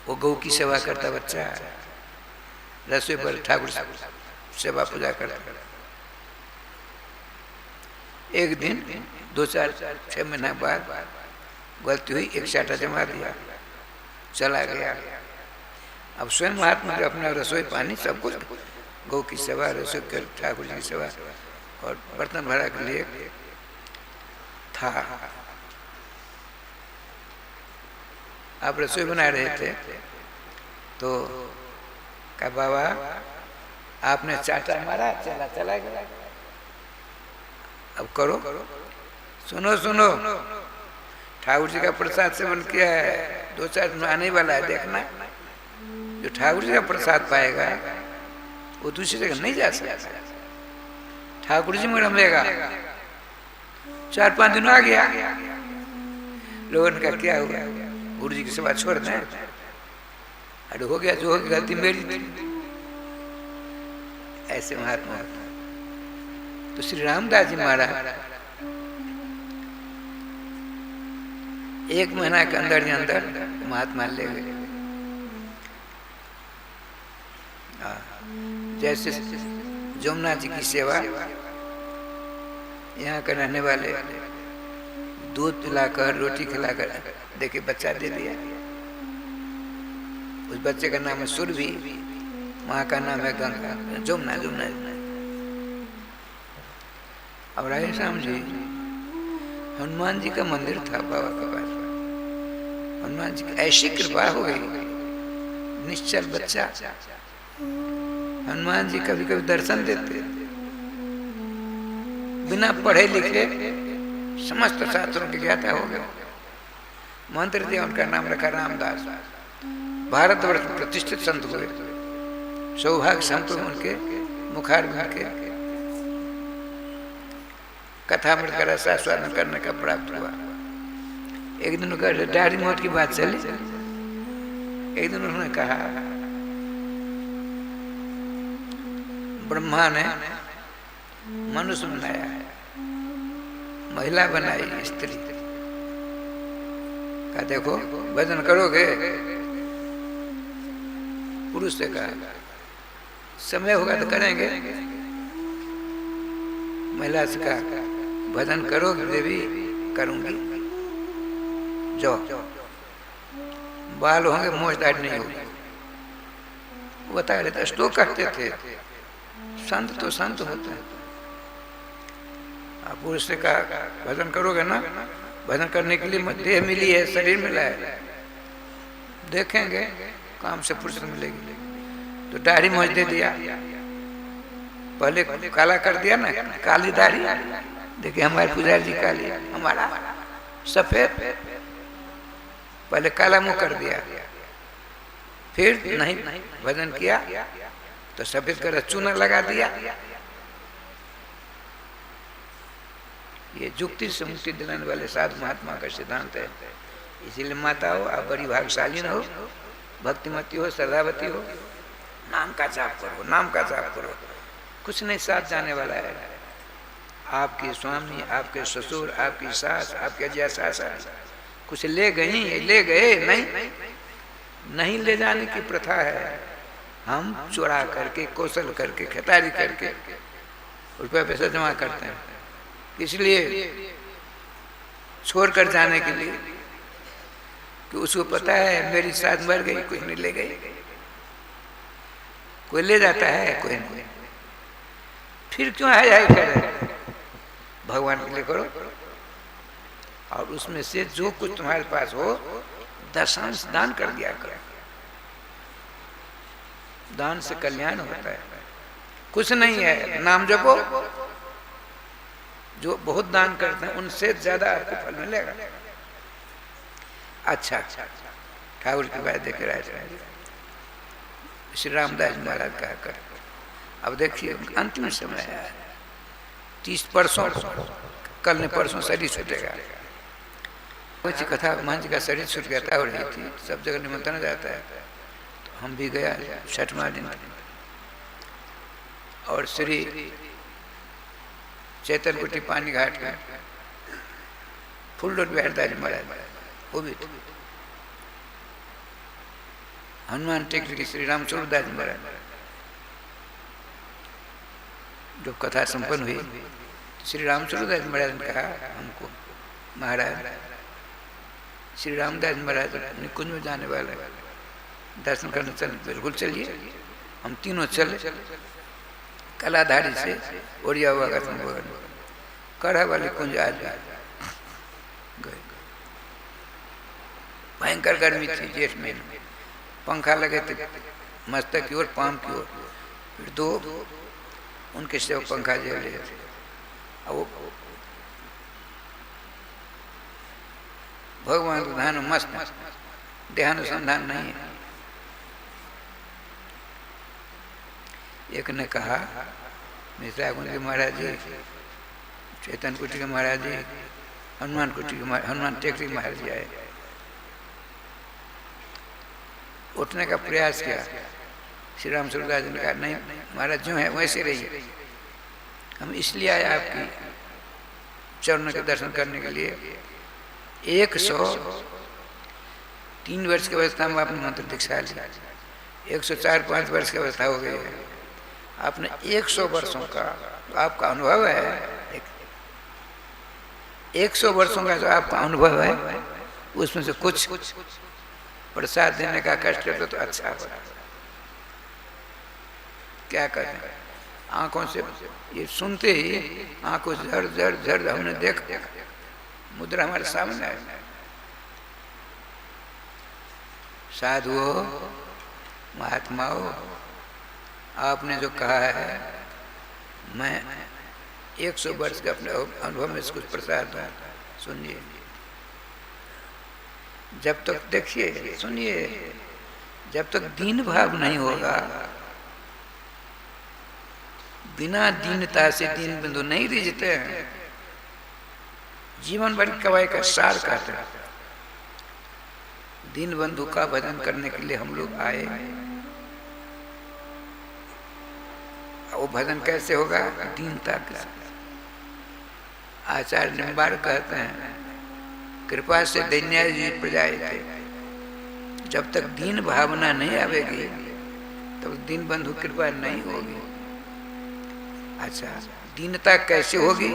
वो गौ की सेवा करता बच्चा, रसोई पर ठाकुर सेवा पूजा करता। एक दिन 2-4-6 महीना बाद गलती हुई, एक चाटा जमा दिया, चला गया। अब स्वयं महात्मा जो अपना रसोई पानी सब कुछ, गौ की सेवा, रसोई कर, ठाकुर जी की सेवा और बर्तन भरा के लिए था। आप रसोई बना रहे थे तो कहा बाबा आपने चाटा मारा, चला गया, अब करो। सुनो सुनो, ठाकुर जी का प्रसाद सेवन किया है, 2-4 दिन आने वाला है, देखना। जो ठाकुर जी का प्रसाद पाएगा वो दूसरी जगह नहीं जा सकता, ठाकुर जी में रमेगा। 4-5 दिन आ गया, लोगों ने कहा क्या हुआ, गुरु जी की सेवा छोड़ दें। अरे हो गया, जो हो गया गलती मेरी थी। ऐसे महात्मा होता। तो श्री रामदास जी महाराज 1 महीना के अंदर ही अंदर महात्मा ले गए। जैसे जमुना जी की सेवा, यहाँ के रहने वाले दूध पिलाकर रोटी खिलाकर देखिए बच्चा दे दिया। उस बच्चे का नाम है सुरभि, माँ का नाम है गंगा, जमुना जमुना। अब राधे श्याम जी, हनुमान जी का मंदिर था बाबा के पास। हनुमान जी की ऐसी कृपा हो गई, निश्चल बच्चा। हनुमान जी कभी कभी दर्शन देते, बिना पढ़े लिखे समस्त शास्त्रों के ज्ञाता हो गए। मंत्र दिया, उनका नाम रखा रामदास। भारतवर्ष में प्रतिष्ठित संत हुए। सौभाग्य संत उनके मुखार के कथा मृत का रस आस्वादन करने का प्राप्त हुआ। एक दिन उनका डायरी मोट की बात चली। एक दिन उन्होंने कहा, ब्रह्मा ने मनुष्य बनाया है, महिला बनाई स्त्री का, देखो भजन करोगे? पुरुष से कहा, समय होगा तो करेंगे। महिला से कहा, भजन करोगे देवी? करूंगी। जाओ, बाल होंगे, मोछ दाढ़ी नहीं होगी। बता रहे थे, स्टोक करते थे। संत तो संत होते हैं। आप पुरुष से कहा, भजन करोगे ना? भजन करने के लिए देह मिली है, शरीर मिला है, देखेंगे काम से फुर्सत मिलेगी। तो दाढ़ी मोछ दे दिया, पहले काला कर दिया ना, काली दाढ़ी। देखिए हमारे पुजारी जी काली, हमारा सफेद। पहले काला मुंह कर दिया, फिर नहीं भजन किया तो सफेद कर चूना लगा दिया। ये जुक्ति से मुक्ति दिलाने वाले साधु महात्मा का सिद्धांत है। इसीलिए माताओं, आप बड़ी भाग्यशाली हो, भक्तिमती हो, श्रद्धावती हो। नाम का जाप करो, नाम का जाप करो। कुछ नहीं साथ जाने वाला है। आपके स्वामी, आपके ससुर, आपकी सास, आपके जैसा कुछ ले गई, ले गए नहीं ले जाने की प्रथा है। हम चुरा करके, कौशल करके, खतारी करके रुपया पैसा जमा करते हैं। इसलिए छोड़कर जाने के लिए कि उसको पता है मेरी साथ मर गई, कुछ नहीं ले गई। कोई ले जाता है, कोई नहीं। फिर क्यों है करे? भगवान के लिए करो, और उसमें से जो कुछ तुम्हारे पास हो दशांश दान कर दिया करो। दान से कल्याण होता है। कुछ नहीं है, नाम जपो। जो बहुत दान करते हैं उनसे ज्यादा आपको फल मिलेगा। अच्छा, ठाकुर की बात देखे राज श्री रामदास महाराज कहा कर। अब देखिए अंतिम समय है, 30 परसों, कल ने परसों शरीर छूटेगा। कुछ कथा मान जी का शरीर छूट गया था, हो रही थी, सब जगह निमंत्रण जाता है। तो हम भी गया 6वां दिन। और श्री चैतन कुटी पानी घाट में फुल डोट बिहारदास महाराज वो भी थे। हनुमान टेकरी की श्री रामचंद्रदास महाराज जो कथा संपन्न हुई, तो श्री रामचंद्रदास महाराज ने कहा हमको, महाराज श्री रामदास महाराज निकुंज में जाने वाले, दर्शन करने चले। बिल्कुल चलिए। हम तीनों चले। कलाधारी से ओरिया हुआ का कड़ा वाले कुंज आज गए। भयंकर गर्मी थी, जेठ महीने। पंखा लगे थे मस्तक की ओर, पाम की ओर। फिर 2 उनके सेवक पंखा झेल रहे थे। अब वो भगवान को ध्यान मस्त, देहानुसंधान नहीं है। एक ने कहा, मिश्रा कुंज के महाराज जी, चैतन कुटी के महाराज जी, हनुमान कुटी के हनुमान टेकरी के महाराज जी आए। उठने का प्रयास किया। श्री राम सूरदास जी ने कहा, नहीं महाराज जो है वैसे रहिए, हम इसलिए आए आपकी चरणों के दर्शन करने के लिए। 103 वर्ष की अवस्था में आपने मंत्र दीक्षा ली, 104-5 वर्ष की अवस्था हो गई है। आपने 100 वर्षों का तो आपका अनुभव है, 100 वर्षों का जो आपका अनुभव है उसमें से कुछ प्रसाद देने का कष्ट करते तो अच्छा हो। क्या करें, आंखों से ये सुनते ही आंखों से झड़ झड़ झड़ हमने देख मुद्रा हमारे सामने है। साधुओं, महात्माओं, आपने जो कहा है मैं 100 वर्ष के अपने अनुभव में कुछ प्रसाद दूं, सुनिए। जब तक देखिए, सुनिए, जब तक दीन भाव नहीं होगा, बिना दीनता से दीन बंधु नहीं रिझते हैं। जीवन भर कवाई का सार कहते हैं। दीन बंधु का भजन करने के लिए हम लोग आए। वो भजन कैसे होगा? दीनता के साथ। आचार्य निम्बाड़ कहते हैं, कृपा से दैन्य जी प्रजाए थे। जब तक दीन भावना नहीं आवेगी तब तो दीन बंधु कृपा नहीं होगी। अच्छा, दीनता कैसे होगी?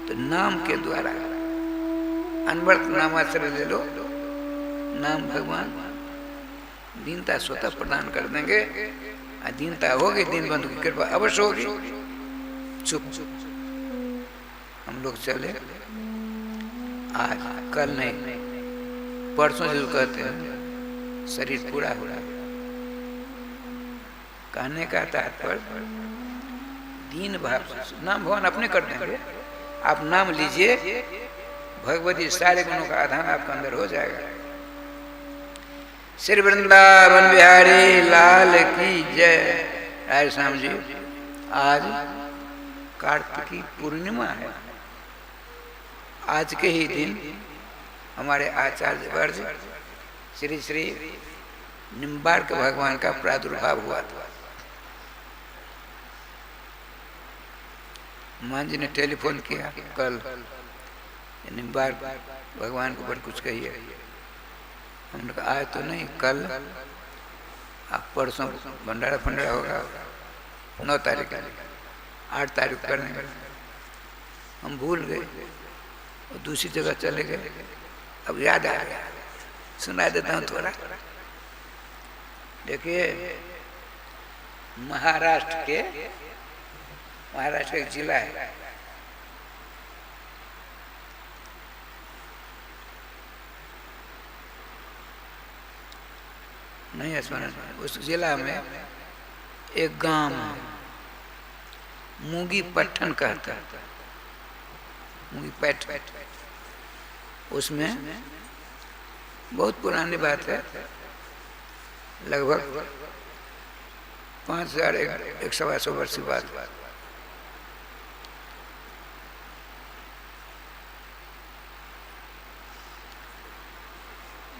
तो नाम के द्वारा, अनवर्त नामाश्रय ले लो, नाम भगवान दीनता स्वतः प्रदान कर देंगे। दीनता होगी, दीन बंधु की कृपा अवश्य होगी। चुप हम लोग चले, आज कल नहीं, परसों जो कहते हैं शरीर पूरा हो रहा है। कहने का तात्पर्य दीन भाव से नाम भगवान अपने कर देंगे। आप नाम लीजिए, भगवती सारे गुणों का आधान आपका अंदर हो जाएगा। श्री वृंदावन बिहारी लाल की जय। राय श्याम जी, आज कार्तिकी पूर्णिमा है। आज के ही दिन हमारे आचार्य वर्ज श्री श्री निम्बाड़ के भगवान का प्रादुर्भाव हुआ था। मां जी ने टेलीफोन किया कल, निम्बाड़ भगवान को बड़ कुछ कहिए। हमने कहा आज तो नहीं, कल, आप परसों भंडारा फंडारा होगा 9 तारीख, 8 तारीख करने। हम भूल गए और दूसरी जगह चले गए। अब याद आ गया, सुना देता हूँ थोड़ा। देखिए, महाराष्ट्र के एक जिला है, नहीं स्मरण, उस जिला में एक गांव है, मूंगी पट्टन कहता है, मूंगी पैठ। उसमें बहुत पुरानी बात है, लगभग 5100 वर्ष की बात।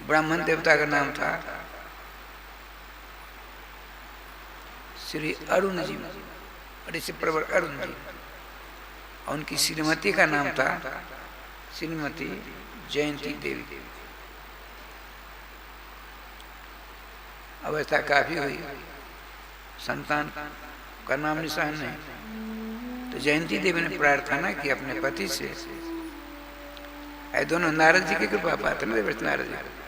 ब्राह्मण देवता का नाम था श्री अरुण जी, ऋषि प्रवर अरुण जी। उनकी श्रीमती का नाम था श्रीमती जयंती देवी। अवस्था काफी हुई, संतान का नाम निशान नहीं। तो जयंती देवी ने प्रार्थना की अपने पति से। ये दोनों नारद जी की कृपा पात्र ना, देवव्रत नारद जी।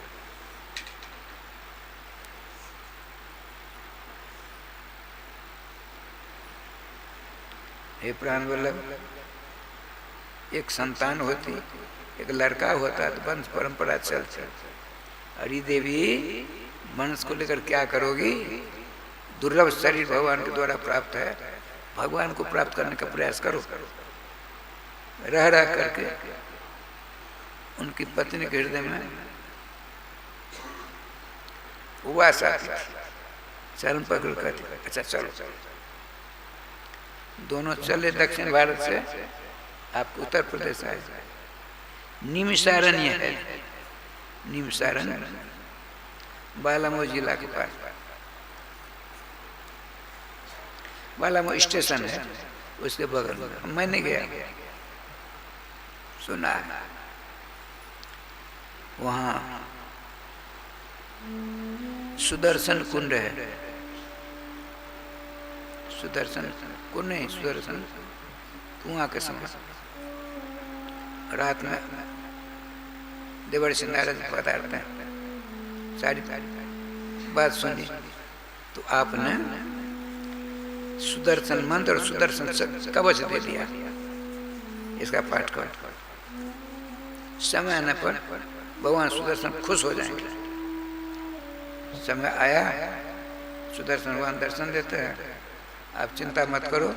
हे प्राण वल्लभ, एक संतान होती, एक लड़का होता तो वंश परंपरा चलती। अरे देवी, वंश को लेकर क्या करोगी? दुर्लभ शरीर भगवान के द्वारा प्राप्त है, भगवान को प्राप्त करने का प्रयास करो। रह रह करके उनकी पत्नी के हृदय में उवास आती, चरण पकड़ करती, अच्छा चलो। दोनों चले दक्षिण भारत से आपके उत्तर प्रदेश आए। निमसारण ये है, निमसारण बालामऊ जिला के पास। बालामऊ स्टेशन है, उसके बगल में। मैंने गया, सुना वहाँ सुदर्शन कुंड है। सुदर्शन को नहीं, सुदर्शन कुआं के समय रात में देवर्षि नारद पधारते हैं, सारी बात सुनी तो आपने सुदर्शन मंत्र और सुदर्शन कवच दे दिया, इसका पाठ कर। समय आने पर भगवान सुदर्शन खुश हो जाएंगे। समय आया, सुदर्शन भगवान दर्शन देते हैं, आप चिंता मत करो,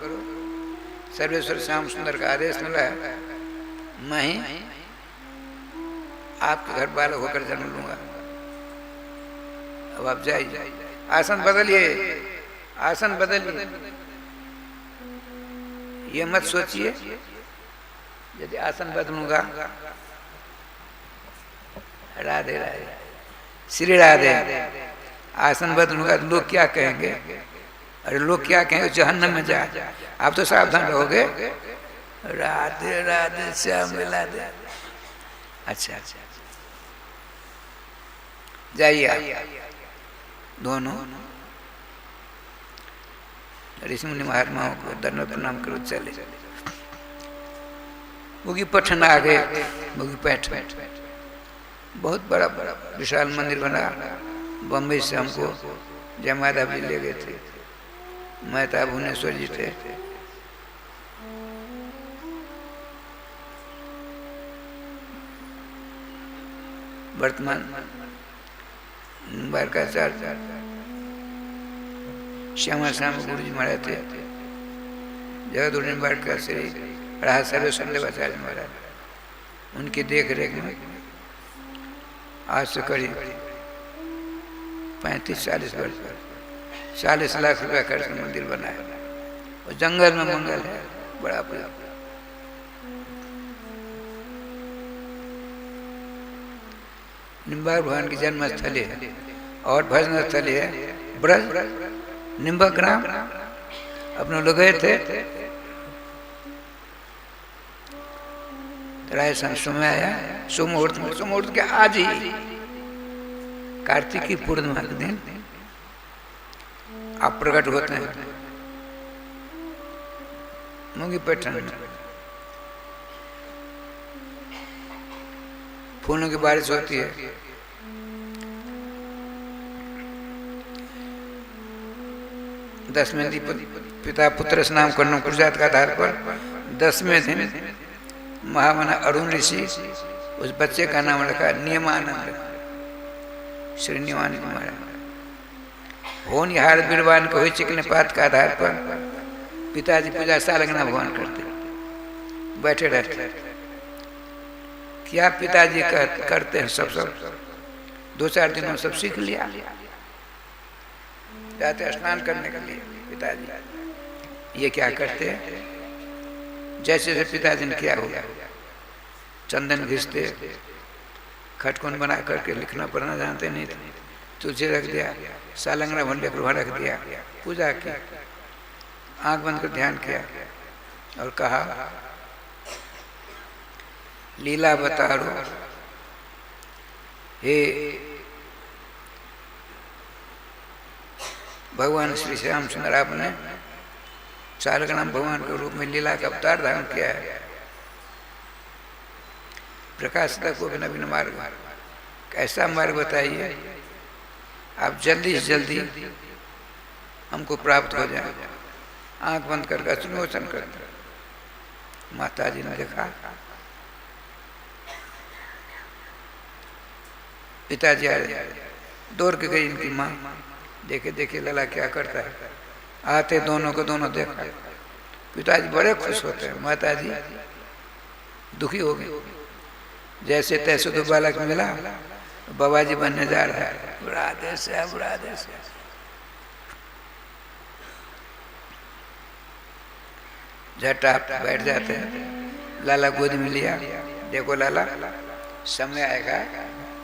सर्वेश्वर श्याम सुंदर का आदेश मिला है, मैं ही आपके घर बालक होकर जन्म लूंगा। अब आप जाइए, आसन बदलिए, आसन बदलिए। ये मत सोचिए यदि आसन बदलूंगा, राधे राधे, श्री राधे, आसन बदलूंगा तो लोग क्या कहेंगे? अरे लोग क्या कहेंगे? जहन्नम में जा। आप तो सावधान रहोगे, राधे राधे श्याम मिला दे। अच्छा अच्छा, जाइए दोनों ऋषि मुनि महात्माओं को दंडवत प्रणाम करो, चले। मुगी पठन आ गए, मुगी पैठ बहुत बड़ा बड़ा विशाल मंदिर बना। बम्बई से हमको जय माधव जी ले गए थे, मेहता भुवनेश्वर जी थे। वर्तमान द्वारकाचार्य श्यामा श्याम गुरु जी महाराज थे, जगत द्वारका श्री राहा सर्वेश्वर देवाचार्य महाराज, उनकी देख रेख में आज से करीब 35-40 वर्ष पर 40 लाख रुपया खर्च में मंदिर बनाया, और जंगल में मंगल है, बड़ा बड़ा। निम्बार भगवान की जन्म स्थली है और भजन स्थली है ब्रज निम्बा ग्राम। अपने लोग गए थे, राजस्थान समय आया सुमुहूर्त में, सुमुहूर्त के आज ही कार्तिक की पूर्णिमा के दिन आप प्रकट होते हैं मुंगी पैठन में। फूलों की बारिश होती है, दसवें दिन पिता पुत्र स्नान करना कुर्जात का आधार पर 10वें दिन महामना अरुण ऋषि उस बच्चे का नाम रखा नियमानंद, श्रीनिवान कुमार। होनहार बीरवान को हुई चिकनपात का आधार पर पिताजी पूजा सालगना भगवान करते, बैठे रहते। क्या पिताजी करते हैं सब 2-4 दिन में सब सीख लिया। जाते स्नान करने के लिए पिताजी, ये क्या करते हैं? जैसे जैसे पिताजी ने किया होगा, चंदन घिसते, खटकोन बना करके लिखना पढ़ना जानते नहीं थे, तुझे रख दिया, सालंगना भंडे पर रख दिया, पूजा की, आंख बंद कर ध्यान किया और कहा लीला बतारो हे भगवान श्री श्याम सुंदर, आपने सालग्राम भगवान के रूप में लीला का अवतार धारण किया है। प्रकाशता को बिना बिना मार्ग, कैसा मार्ग बताइए आप जल्दी से जल्दी हमको प्राप्त हो जाए। आंख बंद करके अश्रुमोचन करते। माता जी ने देखा, पिताजी दौड़ के गई इनकी माँ, देखे देखे लला क्या करता है। आते दोनों को दोनों देखा, पिताजी बड़े खुश होते हैं, माता जी दुखी हो गई। जैसे तैसे तो बालक मिला, बाबा जी बनने जा रहा है, बुरा देश है, बुरा देश है। झट आप बैठ जाते हैं, लाला गोद में लिया, देखो लाला समय आएगा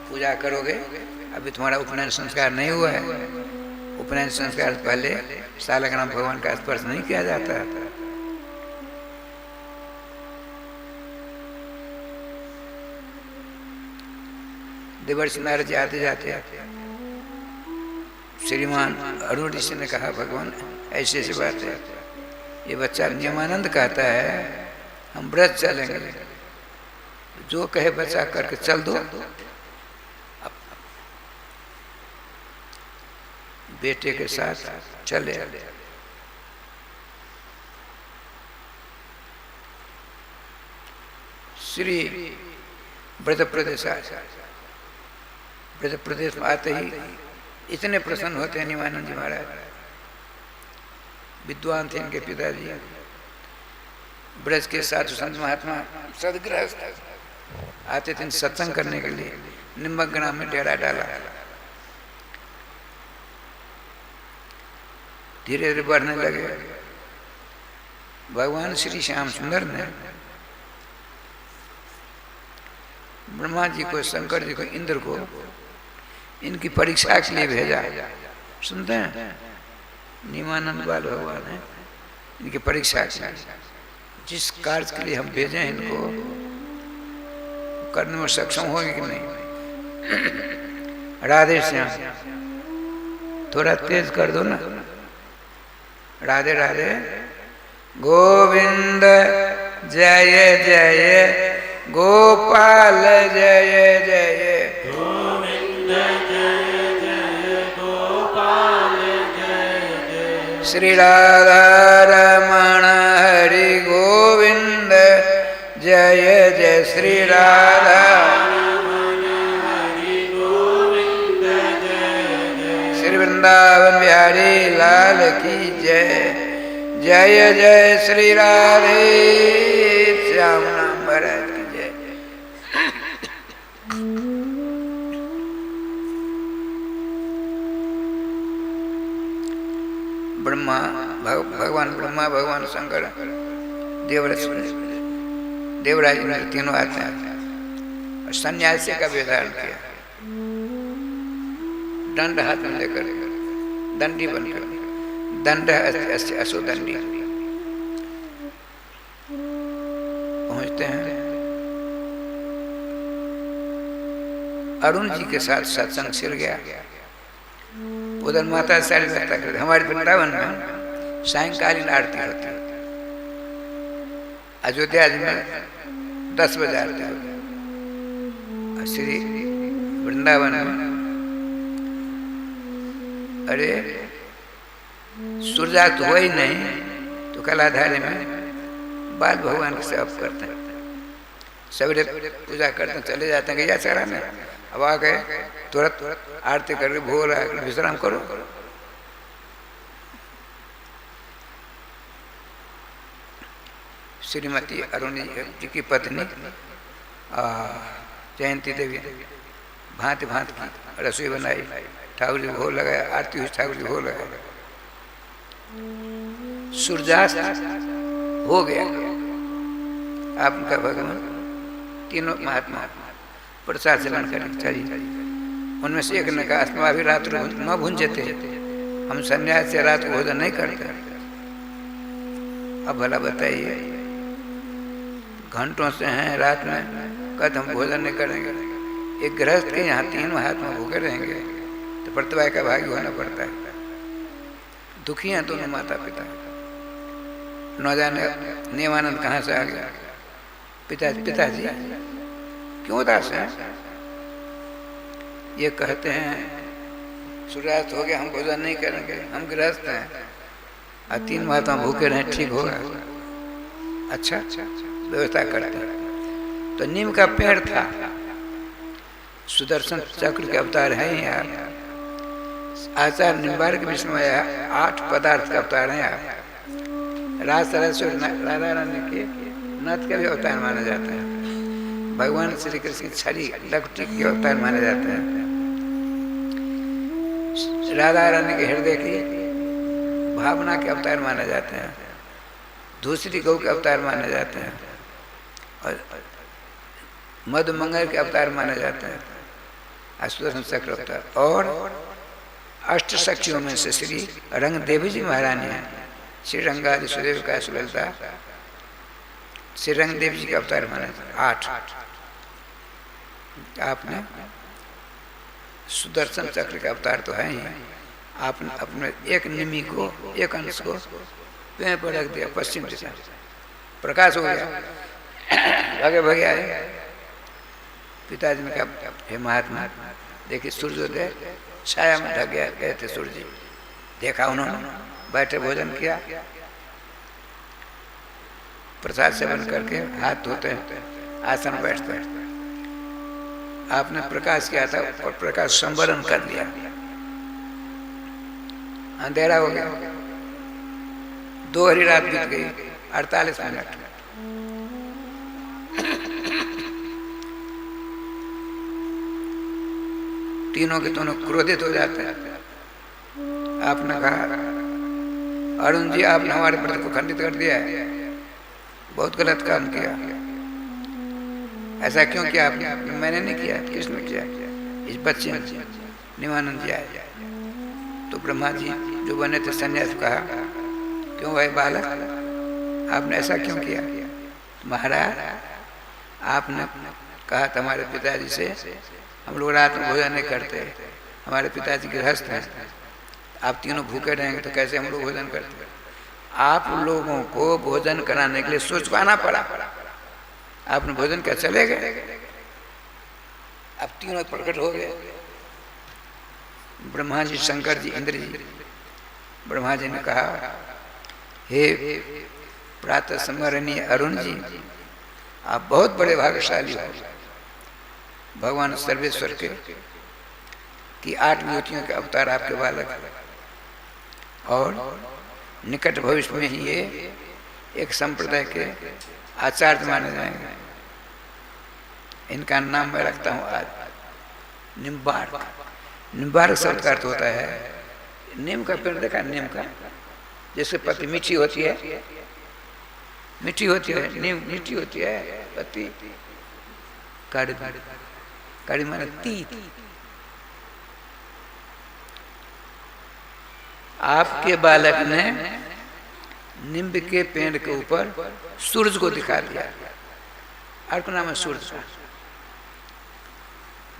पूजा करोगे, अभी तुम्हारा उपनयन संस्कार नहीं हुआ है। उपनयन संस्कार पहले सालग्राम भगवान का स्पर्श नहीं किया जाता। देवर्षि नारद जी आते जाते श्रीमान अरुण ऋषि ने कहा, भगवान ऐसी ऐसी बात है। ये बच्चा नियमानंद कहता है हम व्रत चलेंगे, जो कहे बच्चा करके चल दो। बेटे के साथ चले। श्री ब्रज प्रदेश ब्रज प्रदेश में आते ही इतने प्रसन्न होते हैं निमानंद जी महाराज। विद्वान थे इनके पिताजी, ब्रज के साधु संत महात्मा सदगृहस्थ आते थे सत्संग करने के लिए। निम्बक ग्राम में डेरा डाला, धीरे धीरे बढ़ने लगे। भगवान श्री श्याम सुंदर ने ब्रह्मा जी को, शंकर जी को, इंद्र को इनकी परीक्षा के लिए भेजा। सुनते हैं निमानंद बाल भगवान है, इनकी परीक्षा के लिए जिस कार्य के लिए हम भेजे इनको करने में सक्षम होंगे कि नहीं। राधे श्याम थोड़ा तेज कर दो ना। राधे राधे। गोविंद जय जय गोपाल जय जय। गोविंद जय जय गोपाल जय जय। श्री राधा रमण हरि गोविंद जय जय। श्री राधा रमण हरि गोविंद जय जय। श्री वृंदावन बिहारी लाल की जय। जय जय श्री राधे श्याम नाम महाराज की जय। ब्रह्मा भगवान ब्रह्मा, भगवान शंकर, देवराज तीनों आते हैं और सन्यासी का विधान किया। दंड हाथ में लेकर दंडी बनकर, दंड असुदंडी पहुंचते हैं। अरुण जी के साथ सत्संग छिड़ गया। उधर माता सारी व्यवस्था करते। हमारे वृंदावन में सायंकालीन आरती होती है। अयोध्या में 10 बजे आरती होती है। श्री वृंदावन में अरे सूर्यास्त हो ही नहीं तो कलाधारे में बाल भगवान की सेवा करते हैं। सवेरे पूजा करते हैं, चले जाते हैं गैया चराने। अब आ गए तुरंत आरती करके भोग लगा विश्राम करो। श्रीमती अरुण जी की पत्नी जयंती देवी भांति भांति की रसोई बनाई, ठाकुर जी भोग लगाया, आरती हुई, ठाकुर जी भोग लगाया। सूर्यास्त हो गया। आपका भगवान तीनों महात्मा प्रसाद सेवन करना चाहिए। उनमें से एक ने कहा आत्मा भी रात न भूंजते, हम सन्यास से रात को भोजन नहीं करते। अब भला बताइए, घंटों से हैं रात में कहते हम भोजन नहीं करेंगे। एक गृहस्थ के यहाँ 3 महात्मा भूखे रहेंगे तो प्रतिभा का भागी होना पड़ता है। दुखी हैं दोनों माता पिता। न जाने नियमानंद कहाँ से आ गया। पिताजी क्यों उदास हैं? ये कहते हैं सूर्यास्त हो गया, हम भोजन नहीं करेंगे, हम गृहस्थ हैं और 3 महात्मा भूखे रहे, ठीक होगा। अच्छा व्यवस्था करते हैं। तो नीम का पेड़ था, सुदर्शन चक्र के अवतार हैं यहाँ। आचार्य निम्बार के विष्णु में 8 पदार्थ का अवतार है यहाँ। राज सरस्वती राधा रानी के नथ का भी अवतार माना जाता है। भगवान श्री कृष्ण की छड़ी लकटी के अवतार माने जाते हैं। राधा रानी के हृदय की भावना के अवतार माने जाते हैं। दूसरी गौ के अवतार माने जाते हैं और मधुमंगल के अवतार माने जाते हैं। सुदर्शन चक्र अवतार। और अष्ट शक्तियों में से श्री रंग देवी जी महारानी है। श्री रंगादि सुदेव का सुललता श्री रंग देव जी के अवतार माने 8। आपने सुदर्शन चक्र का अवतार तो है ही, आपने अपने एक निमी को, एक अंश को पेड़ पर रख दिया पश्चिम दिशा, प्रकाश हो गया, भागे भागे आए। पिताजी ने कहा, हे महात्मा देखिए सूर्योदय छाया में ढक गया, गए थे सूर्य जी। देखा उन्होंने, बैठे भोजन किया, प्रसाद सेवन करके हाथ धोते हैं, आसन बैठते हैं। आपने प्रकाश किया था और प्रकाश संवरण कर लिया, अंधेरा हो गया। दोहरी रात बीत गई, 48 मिनट। तीनों के दोनों क्रोधित हो जाते हैं। आपने कहा, अरुण जी आपने हमारे व्रत को खंडित कर दिया है, बहुत गलत काम किया। ऐसा क्यों किया आपने? मैंने नहीं किया, किसने किया? इस बच्चे ने, निमानंद जी आए। तो ब्रह्मा जी जो बने थे संन्यास, कहा, क्यों भाई बालक आपने ऐसा क्यों किया? महाराज आपने कहा था हमारे पिताजी से हम लोग रात में भोजन नहीं करते, हमारे पिताजी गृहस्थ हैं, आप तीनों भूखे रहेंगे तो कैसे हम लोग भोजन करते? आप लोगों को भोजन कराने के लिए सोचवाना पड़ा, आपने भोजन क्या चले गए? अब तीनों प्रकट हो गए, ब्रह्मा जी, शंकर जी, इंद्र जी। ब्रह्मा जी ने कहा, हे प्रातः स्मरणीय अरुण जी, आप बहुत बड़े भाग्यशाली हो। भगवान सर्वेश्वर के की 8 युतियों के अवतार आपके बालक, और निकट भविष्य में ही ये एक संप्रदाय के आचार्य माने जाएंगे। इनका नाम मैं रखता हूँ आज निम्बार्क। निम्बार्क शब्द का अर्थ होता है, नीम का पेड़ देखा, नीम का जैसे पत्ती मीठी होती है, मीठी होती है, नीम मीठी होती है, पत्ती कड़ी, कड़ी माने तीत। आपके बालक ने निम्ब के पेड़ के ऊपर सूरज को दिखा दिया, अर्क नाम है सूरज का।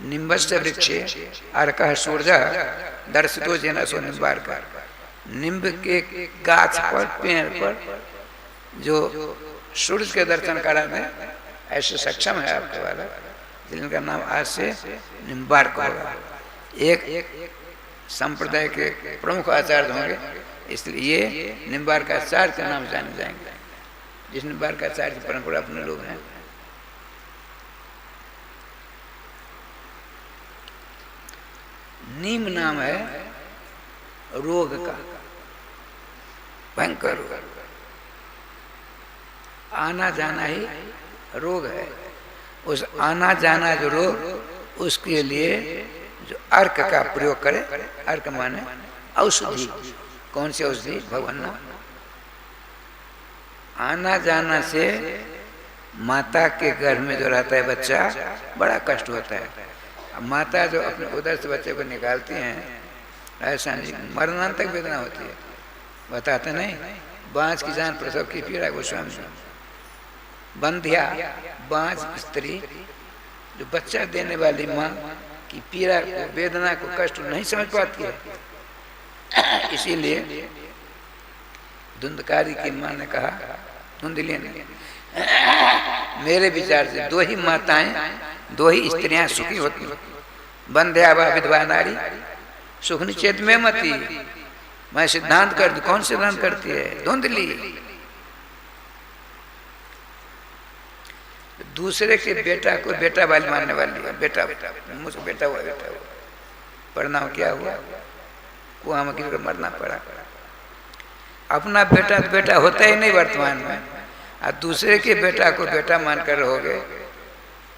निम्बस्य वृक्षे अर्कः सूर्यः दर्शितो जेन सो निम्बार्क। निम्ब के गाछ पर, पेड़ पर जो सूरज के दर्शन कराने ऐसे सक्षम है आपके बालक, जिनका नाम आज से निम्बार्क होगा। एक संप्रदाय के प्रमुख आचार्य होंगे, इसलिए ये निम्बार्क आचार्य के नाम जाने जाएंगे। जिस निम्बार्क आचार्य की परंपरा अपने लोग हैं। नीम नाम है रोग का, भयंकर रोग, आना जाना ही रोग है। उस आना जाना जो रोग, उसके लिए जो अर्क का प्रयोग करे, अर्क माने औषधि। कौन सी औषधि? भगवान नाम। आना जाना से माता के गर्भ में जो रहता है बच्चा, बड़ा कष्ट होता है। माता जो अपने उदर से बच्चे को निकालती हैं, ऐसा नहीं, मरणांत तक वेदना होती है। बताते नहीं, बाँझ की जान प्रसव की पीड़ा गोस्वामी। बंध्या बाँझ स्त्री जो बच्चा देने वाली माँ की पीड़ा को, वेदना को, कष्ट नहीं समझ पाती है। इसीलिए धुंधकारी की माँ ने कहा, धुंधली ने, मेरे विचार से 2 ही माताएं, 2 ही स्त्रियां सुखी होती, बंध्या व विधवा नारी सुखनी चेत में मती। मैं सिद्धांत कर दूं, कौन सिद्धांत करती है? धुंधली। दूसरे के बेटा को बेटा वाली मानने वाली है। बेटा मुझे बेटा हुआ, बेटा हुआ, परिणाम क्या हुआ? कुआं में गिरकर मरना पड़ा। अपना बेटा तो बेटा होता ही नहीं वर्तमान में, और दूसरे के बेटा को बेटा मानकर रहोगे,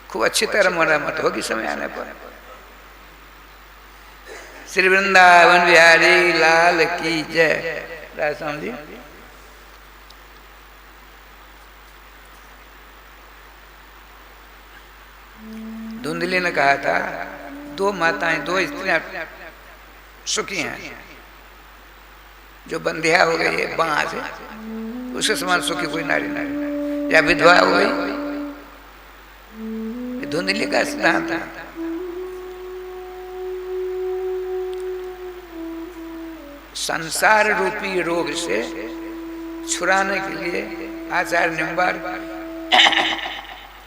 खूब अच्छी तरह मरम्मत होगी समय आने पर। श्री वृंदावन बिहारी लाल की जय। राजस्थान जी धुंधली ने कहा था, 2 माताएं, 2 स्त्रियां सुखी हैं। जो बंधिया हो गई है, बाँझ है, उसके समान सुखी कोई नारी नहीं। या विधवा हो गई, धुंधली का सिद्धांत है। संसार रूपी रोग से छुड़ाने के लिए आचार्य निम्बार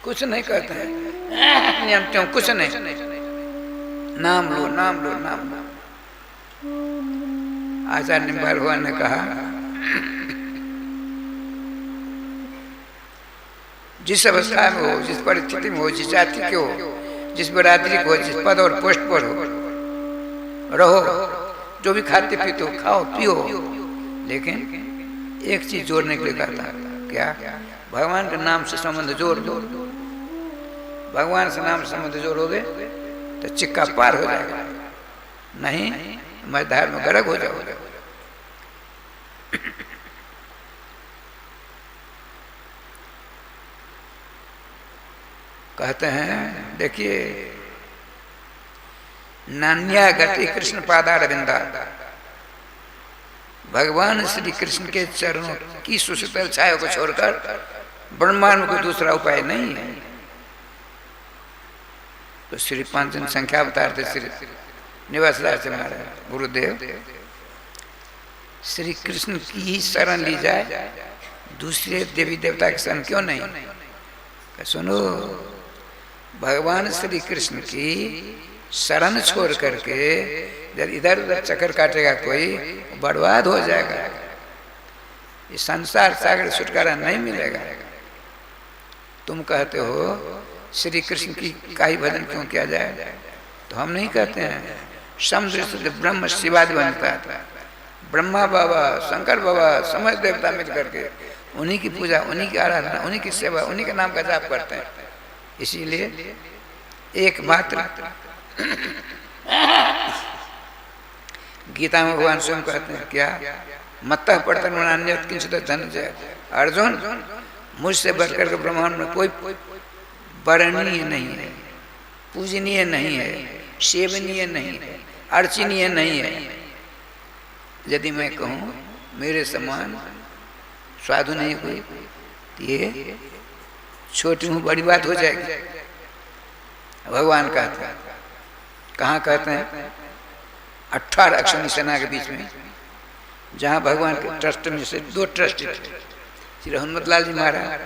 कुछ नहीं कहते हैं, नियम क्यों कुछ नहीं, नाम लो नाम लो नाम लो। आचार्य निम्बार भगवान ने कहा जिस अवस्था में हो, जिस परिस्थिति में हो, जिस जाति के हो, जिस बरादरी को हो, जिस पद और पोस्ट पर हो रहो, जो भी खाते पीते हो खाओ पियो, लेकिन एक चीज जोड़ने के लिए कहता है, क्या? भगवान के नाम से संबंध जोड़ दो। भगवान से नाम से संबंध जोड़ोगे तो चिक्का पार हो जाएगा, नहीं मझधार में गर्क हो जाओगे। कहते हैं देखिए, नान्या गति कृष्ण पादारविंदा, भगवान श्री कृष्ण के चरणों की सुशीतल छाया को छोड़कर ब्रह्मांड में कोई दूसरा उपाय नहीं है। तो श्री पांचन संख्या अवतार थे श्री निवास दास से महाराज गुरुदेव, श्री कृष्ण की ही शरण ली जाए, दूसरे देवी देवता की शरण क्यों नहीं? सुनो, भगवान श्री कृष्ण की शरण छोड़ करके जब इधर उधर चक्कर काटेगा कोई, बर्बाद हो जाएगा। इस संसार सागर छुटकारा नहीं मिलेगा। तुम कहते हो श्री कृष्ण की का ही भजन क्यों किया जाए, तो हम नहीं कहते हैं। समुद्र ब्रह्म शिवादि बनता है, ब्रह्मा बाबा शंकर बाबा समस्त देवता मिल करके उन्हीं की पूजा, उन्हीं की आराधना, उन्हीं की सेवा, उन्हीं के नाम का जाप करते हैं। इसीलिए एकमात्र गीता में भगवान स्वयं कहते हैं क्या? मत्तः पड़तन अन्य किंचित धनंजय, अर्जुन मुझसे बढ़कर के ब्रह्मांड में कोई वर्णनीय नहीं है, पूजनीय नहीं है, सेवनीय नहीं है, अर्चनीय नहीं है। यदि मैं कहूँ मेरे समान साधु नहीं कोई, ये छोटी हूँ बड़ी बात हो जाएगी। भगवान कहते हैं, कहाँ कहते हैं? 18 अक्षौणी सेना के बीच में, जहाँ भगवान के ट्रस्ट में से 2 ट्रस्ट थे, श्री हनुमत लाल जी महाराज,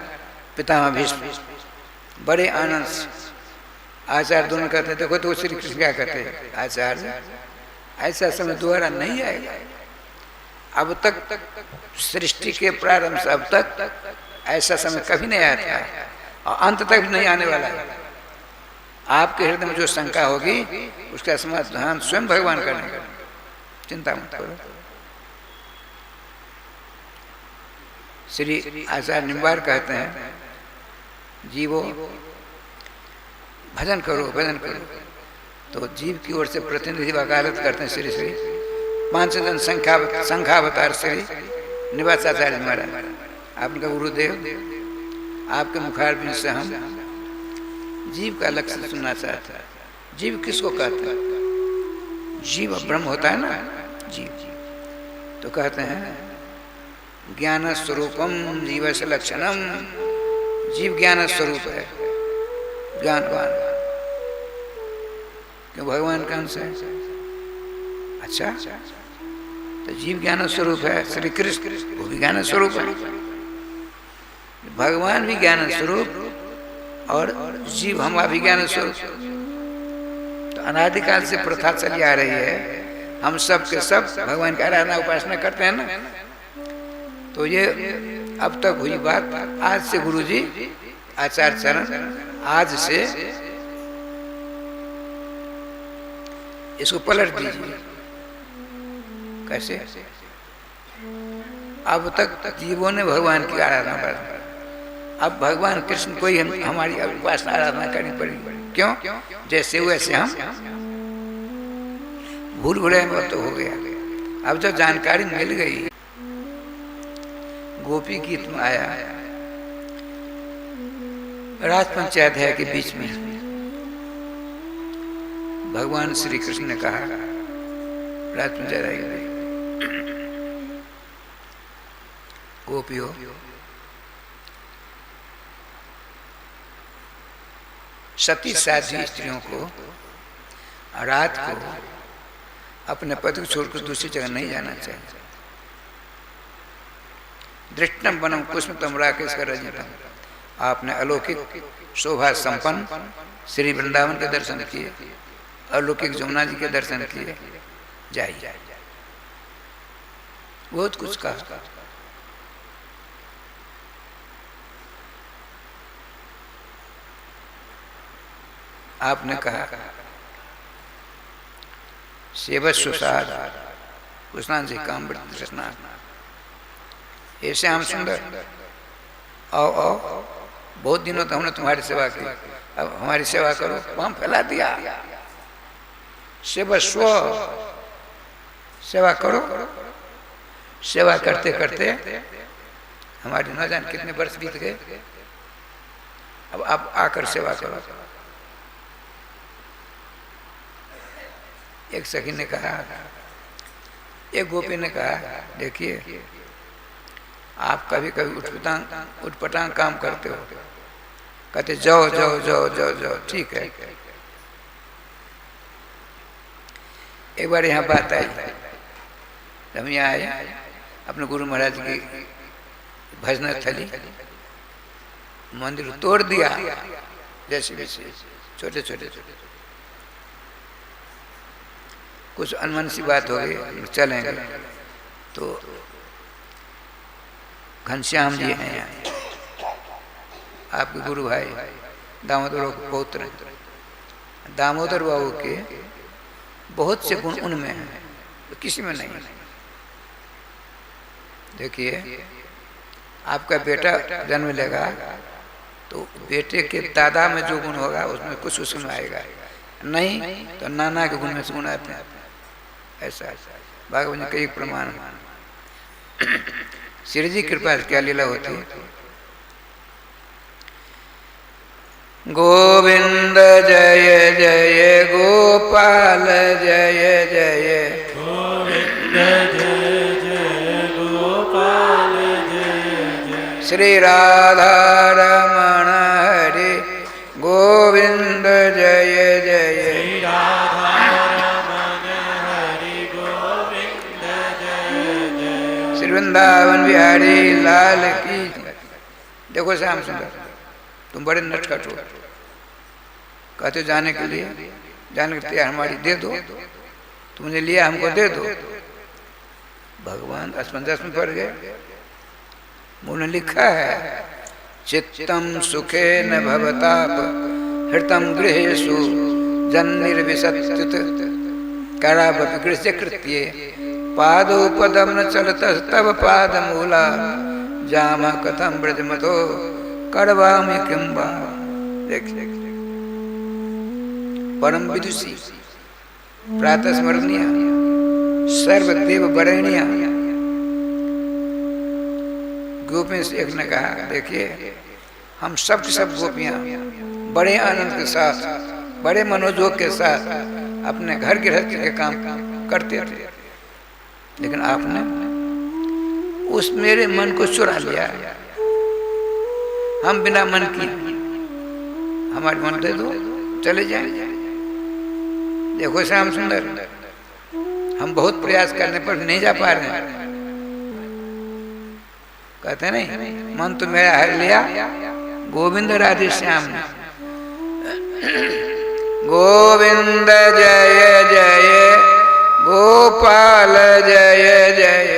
पितामह भीष्म, बड़े आनंद से आचार्य दोनों कहते हैं, देखो तो श्री कृष्ण क्या कहते हैं, आचार्य ऐसा समय दोबारा नहीं आएगा। अब तक सृष्टि के प्रारंभ से अब तक ऐसा समय कभी नहीं आया था और अंत तक भी नहीं आने वाला है। आपके हृदय में जो शंका होगी उसका समाधान स्वयं भगवान करेंगे, चिंता मत करो। श्री आचार्य निम्बार कहते हैं, जीवो भजन करो भजन करो। तो जीव की ओर से प्रतिनिधि वकालत करते हैं श्री श्री पांचजन संख्यावतार श्री निवासाचार्य महाराज। आपका गुरुदेव, आपके मुखारबिंद से हम जीव का लक्ष्य सुनना चाहते हैं। जीव किसको कहते हैं? जीव ब्रह्म होता है ना, जीव। तो कहते हैं ज्ञान स्वरूपम जीवस्य लक्षणम, जीव ज्ञान स्वरूप है, ज्ञानवान। क्यों? भगवान का अंश है। अच्छा, तो जीव ज्ञान स्वरूप है, श्री कृष्ण वो भी ज्ञान स्वरूप है, भगवान भी ज्ञान स्वरूप और जीव हम अभिज्ञान स्वरूप। तो अनादिकाल से प्रथा चली आ रही है, हम सब के सब भगवान की आराधना उपासना करते हैं ना। तो ये अब तक हुई बात, आज से गुरुजी आचार्य चरण आज से इसको पलट दीजिए। कैसे? अब तक जीवों ने भगवान की आराधना कर, अब भगवान कृष्ण को ही हमारी उपासना आराधना करनी पड़ेगी। क्यों? जैसे वैसे हम भूल भुलैया में तो हो गया। अब जब जानकारी मिल गई, गोपी गीत में आया राजपंचाध्याय के बीच में भगवान श्री कृष्ण ने कहा, राजपंचाध्याय गोपियों, सती साध्वी स्त्रियों को रात को अपने पति को छोड़कर दूसरी जगह नहीं जाना चाहिए। दृष्टम वनम कुसुमतम राकेश का रजतम। आपने अलौकिक शोभा संपन्न श्री वृंदावन के दर्शन किए, अलौकिक जमुना जी के दर्शन किए, जाइए। बहुत कुछ कहा। आपने कहा सेवत सुसाद कृष्णा जी काम कृष्णा, ऐसे हम सुंदर आओ आओ, बहुत दिनों तक हमने तुम्हारी सेवा की, अब हमारी सेवा करो। पाँव फैला दिया, सेवा स्व सेवा करो। सेवा करते करते हमारे न जाने कितने वर्ष बीत गए, अब आप आकर सेवा करो। एक सखी ने कहा, एक गोपी ने कहा, देखिए आप कभी कभी उठपटांग काम करते हो। कहते जाओ जाओ जाओ जाओ जाओ, ठीक है। एक बार यहाँ बात आई, हम यहाँ आए, अपने गुरु महाराज की भजन स्थली मंदिर तोड़ दिया, जैसे जैसे छोटे छोटे छोटे। कुछ अनमन सी बात हो गई, चलेंगे तो घनश्याम जी हैं यहाँ, आपके गुरु भाई दामोदर के पौत्र। दामोदर बाबू के बहुत से गुण उनमें हैं, तो किसी में नहीं। देखिए आपका बेटा जन्म लेगा तो बेटे के दादा में जो गुण होगा उसमें कुछ उसमें आएगा, नहीं तो नाना के गुण में से गुण आते हैं। ऐसा भागवत में कई प्रमाण। श्री जी कृपा क्या लीला होती है। गोविंद जय जय गोपाल जय जय, गोविंद जय जय गोपाल जय जय, श्री राधा रमण हरि गोविंद जय जय, श्री राधा रमण हरि गोविंद जय जय, श्री वृंदावन बिहारी लाल की। देखो श्याम सुंदर तुम बड़े नटखट हो, कहते जाने के लिए, जाने के तैयार हमारी दे दो, तुमने लिया हमको दे दो। भगवान असमंजस में पड़ गए। उन्होंने लिखा है चित्तम सुखे न भवताप हृतम गृहेषु जन्निर्विशत्युत करावपि कृत्ये पादोपदम न चलतस्तव पादमूला जाम कथम ब्रजमतो करवामि किंबा। देख परम विदुषी प्रातः स्मरणीय सर्वदेव वरेण्य गोपियों से एक ने कहा, देखिए हम सब की सब गोपियां बड़े आनंद के साथ, बड़े मनोजोग के साथ अपने घर गृहस्थी के काम करते थे, लेकिन आपने उस मेरे मन को चुरा लिया। हम बिना मन की, हमारे मन दे दो चले जाए। देखो श्याम सुंदर, हम बहुत प्रयास करने पर नहीं जा पा रहे हैं। कहते नहीं मन तो मेरा हर लिया गोविंद राधे श्याम ने। गोविंद जय जय गोपाल जय जय,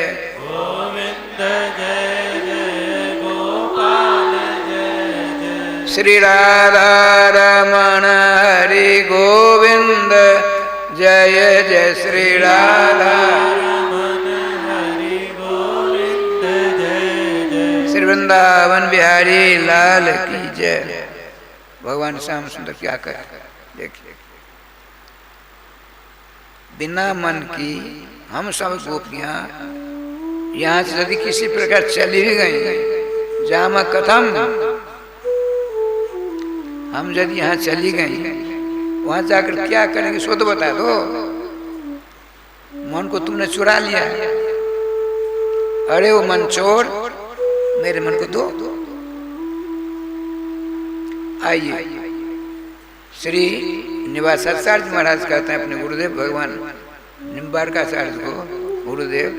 गोविंद जय जय गोपाल जय जय, श्री राधा रमण हरि गोविंद जय जय, श्री राधा रमण हरि गोविंद जय जय, श्री वृंदावन बिहारी लाल की जय। भगवान श्याम सुंदर क्या कहे, देखिए बिना मन की हम सब गोपियां यहाँ से यदि किसी प्रकार चली भी गई, जामा कथम, हम यदि यहाँ चली गई वहां जाकर क्या करेंगे सो तो बता दो। मन को तुमने चुरा लिया, अरे वो मन छोड़, मेरे मन को दो। आइए श्री निवासाचार्य महाराज कहते हैं अपने गुरुदेव भगवान निम्बारकाचार्य को गुरुदेव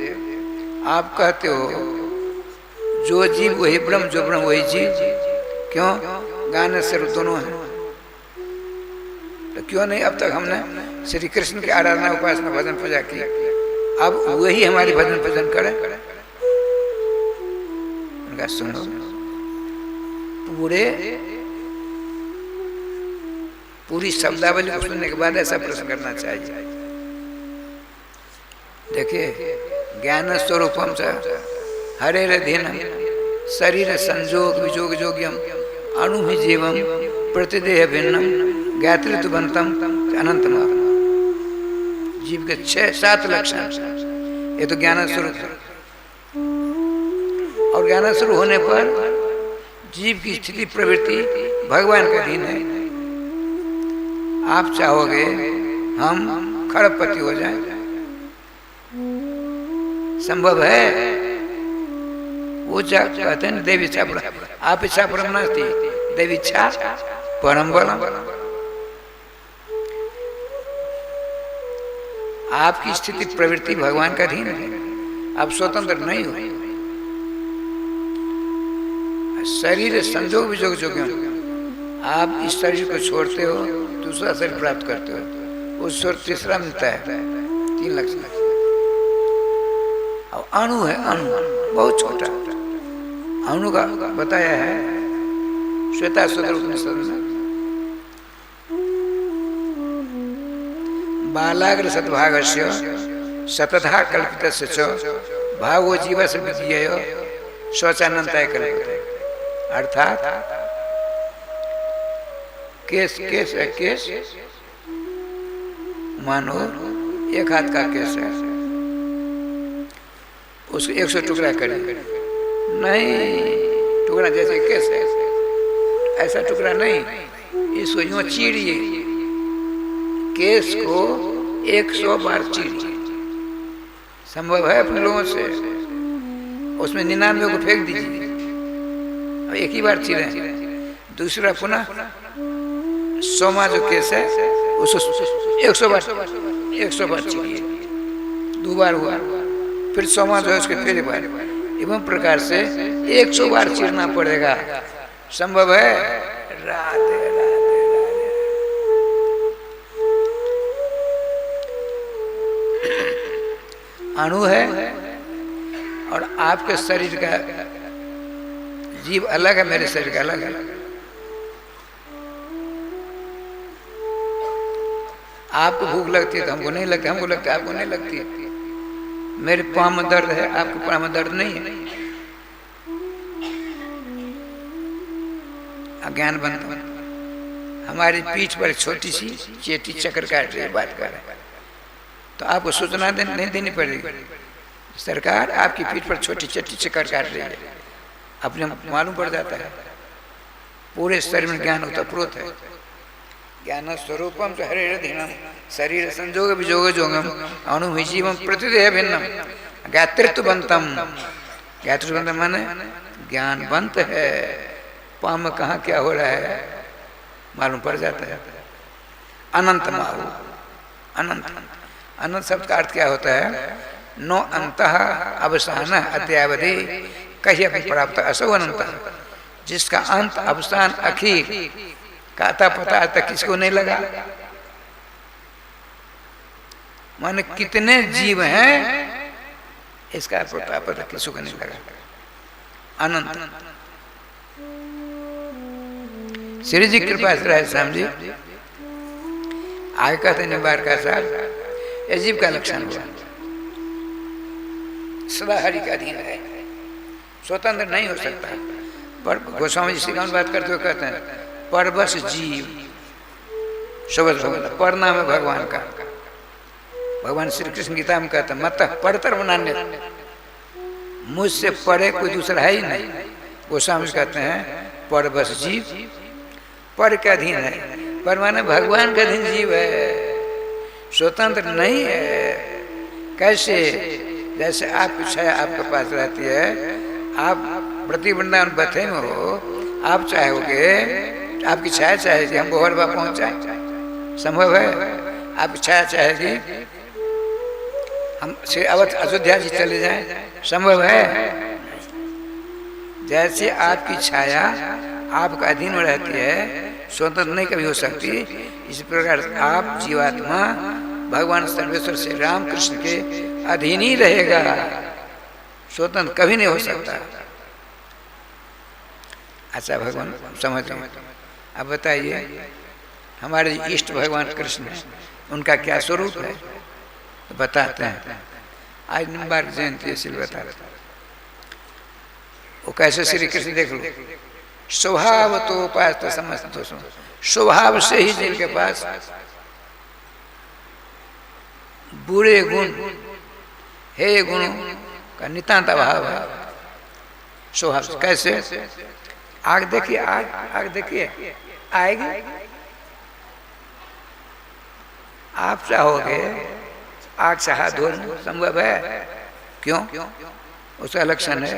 आप कहते हो जो जीव वही ब्रह्म, जो ब्रह्म वही जीव, क्यों गाने स्वरूप दोनों हैं, तो क्यों नहीं अब तक हमने श्री कृष्ण की आराधना उपासना भजन पूजा की, अब वही हमारी भजन पूजन करें। उनका सुनो, पूरी शब्दावली को सुनने के बाद ऐसा प्रश्न करना चाहिए। देखिए, ज्ञान स्वरूपम च हरेरधीनम शरीर संजोग विजोग जोग्यम अणु ही जीवम प्रतिदेह भिन्नम ज्ञातृत्वबंतम अनंतम। जीव के 6-7 लक्षण, ये तो ज्ञान स्वरूप है। और ज्ञान स्वरूप होने पर जीव की स्थिति प्रवृत्ति भगवान का अधीन है। आप चाहोगे हम खरबपति हो जाएं, संभव है? वो कहते हैं देवी इच्छा परम, आप इच्छा परम नास्ति, देवी इच्छा परम बलम। आपकी स्थिति प्रवृत्ति भगवान का अधीन है, आप स्वतंत्र नहीं हो। शरीर संजोग विजोग जोग्यम, आप इस शरीर को छोड़ते हो, दूसरा शरीर प्राप्त करते हो, उस स्वर तीसरा मिलता है, 3 लक्षण। और अणु है, अणु बहुत छोटा, अणु का बताया है श्वेताश्वतर उपनिषद में। बालाग्र सद्भागस्य सततः कल्पितस्य च भावो जीवस्य विधीय शौचानंताय कल्पते। अर्थात केस है, केस मानो एक हाथ का केस है, उसको 100 टुकड़ा करें, नहीं टुकड़ा जैसे केस है ऐसा टुकड़ा नहीं, इसको यूं चीरिए, केस को 100 बार चीरिए। संभव है अपने लोगों से? उसमें 99 को फेंक दीजिए, अब एक ही बार चीरें। दूसरा पुनः 100वां जो केस है उसको 100 बार चीरिए, 2 बार हुआ, फिर 100वां जो है उसके फिर बार, एवं प्रकार से 100 बार चीरना पड़ेगा। संभव है? राधे राधे राधे। अणु है और आपके शरीर का जीव अलग है, मेरे शरीर का अलग है। आपको भूख लगती है तो हमको नहीं लगती, हमको लगता है आपको नहीं लगती है। मेरे पाँव में दर्द है, आपके पाँव में दर्द नहीं है। अज्ञान बनता, हमारी पीठ पर छोटी सी चेटी चक्कर काट रही है, बात कर रहे हैं, तो आपको सूचना नहीं देनी पड़ेगी, सरकार आपकी पीठ पर छोटी चेटी चक्कर काट रही है, अपने मालूम पड़ जाता है। पूरे शरीर में ज्ञान होता प्रोत है। ज्ञान स्वरूपम तो हरेरधीनम शरीर संजोग विजोग जोगम अणु ही जीवम प्रतिदेह भिन्नम ज्ञातृत्वबंतम। ज्ञातृत्वबंतम माने ज्ञानवंत है, पाँव में कहाँ क्या हो रहा है मालूम पड़ जाता है। अनंत माहु, अनंत, अनंत शब्द का अर्थ क्या होता है? नो अंतः अवसान अत्यावधि कहीं प्राप्त असो अनंत, जिसका अंत अवसान अखीर का अता पता तक किसको नहीं लगा। माने कितने जीव हैं इसका पता किसी को नहीं लगा। अनंत। श्री जी कृपा से राय श्याम जी आगे कहते निबार का सार अजीब का लक्षण हुआ, सदा हरि का अधीन है, स्वतंत्र नहीं हो सकता। पर गोस्वामी जी श्री बात करते हुए कहते हैं परबस जीव शब्द पर नाम है भगवान का। भगवान श्री कृष्ण गीता में कहते हैं मत परतर बनाने, मुझसे परे कोई दूसरा है ही नहीं। गोस्वामी कहते हैं परबस जीव, पर के अधीन है, पर माने भगवान का अधीन जीव है, स्वतंत्र नहीं है। कैसे? जैसे आपकी छाया आपके पास रहती है, आप प्रति वृंदावन बथे में हो, आप चाहोगे आपकी छाया चाहेगी हम गोहरबा पहुंच जाए, संभव है? आपकी छाया चाहेगी हम श्री अयोध्या जी चले जाएं, संभव है? जैसे आपकी छाया आपका अधीन में रहती है, स्वतंत्र नहीं कभी हो सकती, इस प्रकार आप जीवात्मा भगवान सर्वेश्वर श्री राम कृष्ण के अधीन ही रहेगा, स्वतंत्र कभी नहीं हो सकता। अच्छा भगवान समझ रहे, अब बताइए हमारे इष्ट भगवान कृष्ण है, उनका क्या स्वरूप है? तो बताते हैं। आज निम्बार्क जयंती इसलिए बताते हैं। वो कैसे श्री कृष्ण देख लो, स्वभाव तो पास तो समस्त दोषों, स्वभाव से ही जिनके पास बुरे गुण हे गुणों का नितांत अभाव है, स्वभाव कैसे? आग देखिए, आग देखिए, आएगी। आप चाहोगे आग से हाथ धोना संभव है? क्यों? उसका लक्षण है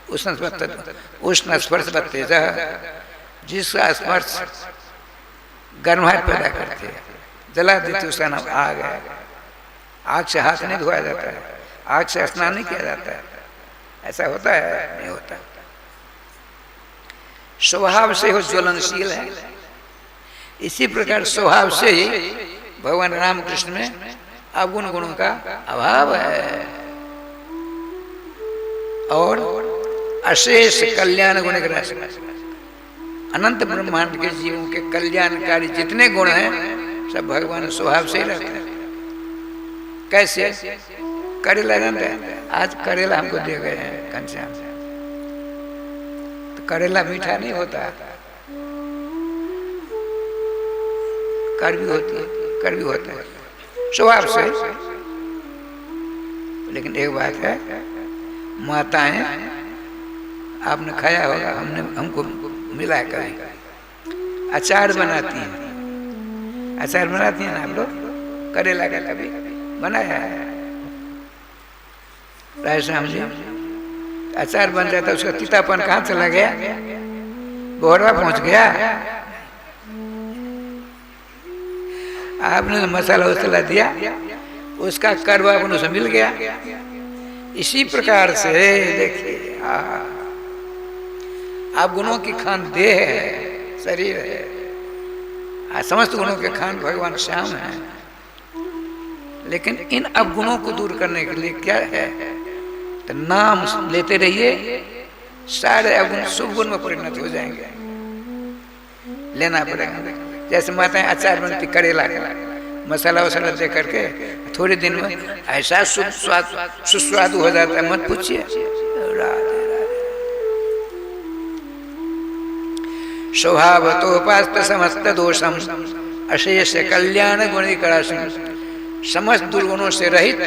उष्ण स्पर्श तेज, जिसका स्पर्श गर्माहट पैदा करती है, जला देती, उसका नाम आग है। आग से हाथ नहीं धोया जाता है, आग से स्नान नहीं किया जाता है, ऐसा होता है? नहीं होता। स्वभाव से वो ज्वलनशील है, इसी प्रकार स्वभाव से ही भगवान रामकृष्ण में अवगुण गुणों का अभाव है और अशेष कल्याण गुण ग्रास, अनंत ब्रह्मांड के जीवों के कल्याणकारी जितने गुण हैं सब भगवान स्वभाव से ही रहते हैं। कैसे? करेला जानते हैं? आज करेला हमको दे गए हैं घनश्याम, तो करेला मीठा नहीं होता, कड़वी होती है, कड़वी होता है स्वभाव से। लेकिन एक बात है, माताएं, आपने खाया होगा, हमको मिला है कभी, अचार बनाती हैं, अचार बनाती हैं ना आप लोग, करेला का कभी बनाया है? राजश्याम जी, अचार बन जाता, उसका तीतापन कहाँ चला गया? बोहरा पहुंच गया। आपने मसाला वसाला दिया, उसका करवापन उसे मिल गया। इसी प्रकार से देखिए, आप गुणों की खान देह है, शरीर है, समस्त गुणों के खान भगवान श्याम है। लेकिन इन अवगुणों को दूर करने के लिए क्या है? तो नाम लेते रहिए, सारे अवगुण शुभ गुण में परिणत हो जाएंगे। लेना पड़ेगा। जैसे माताएं अचार बनती करेला का, मसाला वसाला दे करके थोड़े दिन में ऐसा सुस्वादु हो जाता है, मत पूछिए। स्वभावतोपास्त समस्त दोषम अशेष कल्याण गुणिकरा, समस्त दुर्गुणों से रहित,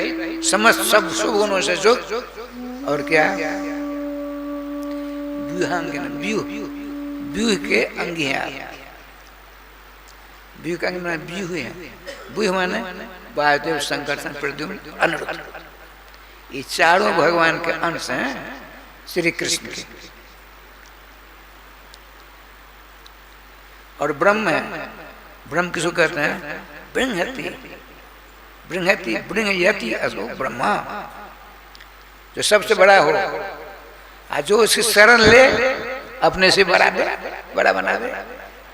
समस्त सब शुभ गुणों से युक्त, और क्या? व्यूहांगिन, व्यूह के अंगी हैं आप। व्यूह का अंग माने व्यूह है, व्यूह माने वायुदेव, संकर्षण, प्रद्युम्न, अनिरुद्ध, ये चारों भगवान के अंश हैं श्री कृष्ण के। और ब्रह्म है, ब्रह्म किसको कहते हैं? बृंहति, बृंहति, बृंहयति असो ब्रह्मा, जो सबसे बड़ा हो, जो उसकी शरण ले अपने से बड़ा दे, बड़ा बना दे,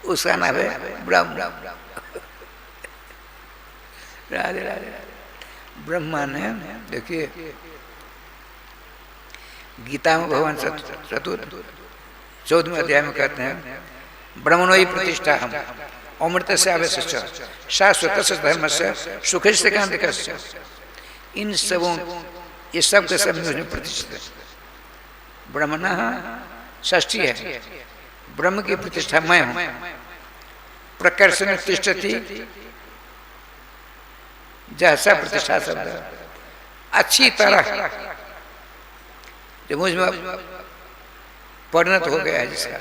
उसका नाम है ब्रह्म। राधे राधे। ब्रह्मा ने, देखिए गीता में भगवान चतुर्थ 14वें अध्याय में कहते हैं, ब्रह्मणो ही प्रतिष्ठा हम अमृत से आवश्य शाश्वत धर्म से सुख से कांतिक, इन सबों, ये सब के सब में प्रतिष्ठित है। ब्रह्मण षष्ठी है, ब्रह्म की प्रतिष्ठा मैं हूं। प्रकर्षण तिष्ठति जैसा प्रतिष्ठा शब्द अच्छी तरह जो मुझ में परिणत हो गया है जिसका,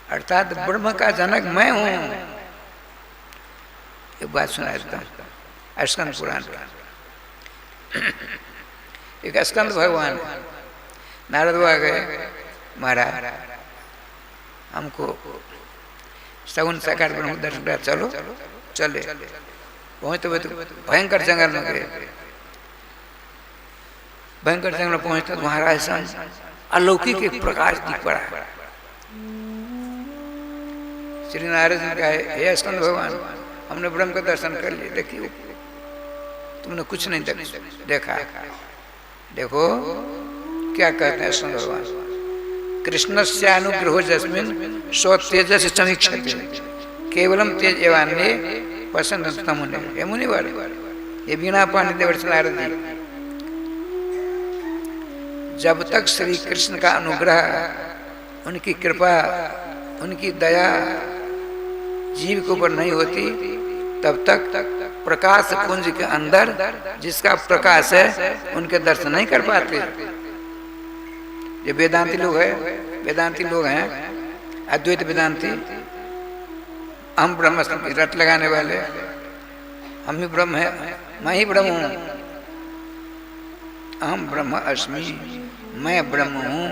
अर्थात ब्रह्म का जनक मैं हूं। एक बात सुना देता हूं, स्कंद पुराण का। एक स्कंद भगवान नारद आ गए, महाराज हमको सगुन साकार ब्रह्म दर्शन करा, चलो। चले, पहुंचते हुए तो भयंकर जंगल में गए, भयंकर जंगल में पहुंचते तो महाराज सन अलौकिक एक प्रकाश दिख पड़ा। श्री नारद ने कहा, हे स्कंद भगवान, हमने ब्रह्म का दर्शन कर लिया, देखिए तुमने कुछ नहीं देखा। देखो क्या कहते हैं स्कंद भगवान, कृष्णस्य अनुग्रहो जस्मिन् स्व तेजस समीक्षते केवलम तेज एवान्ये पसंद मुनि। ये मुनिवर, ये बिना पानी देवर्षि नारद जी, जब तक श्री कृष्ण का अनुग्रह, उनकी कृपा, उनकी दया जीव के ऊपर नहीं होती, तब तक प्रकाश पुंज के अंदर जिसका प्रकाश है उनके दर्शन नहीं कर पाते। ये वेदांती लोग हैं, अद्वैत वेदांती, हम ब्रह्म रट लगाने वाले, हम ही ब्रह्म है, मैं ही ब्रह्म हूँ, अहम ब्रह्म अस्मि, मैं ब्रह्म हूँ,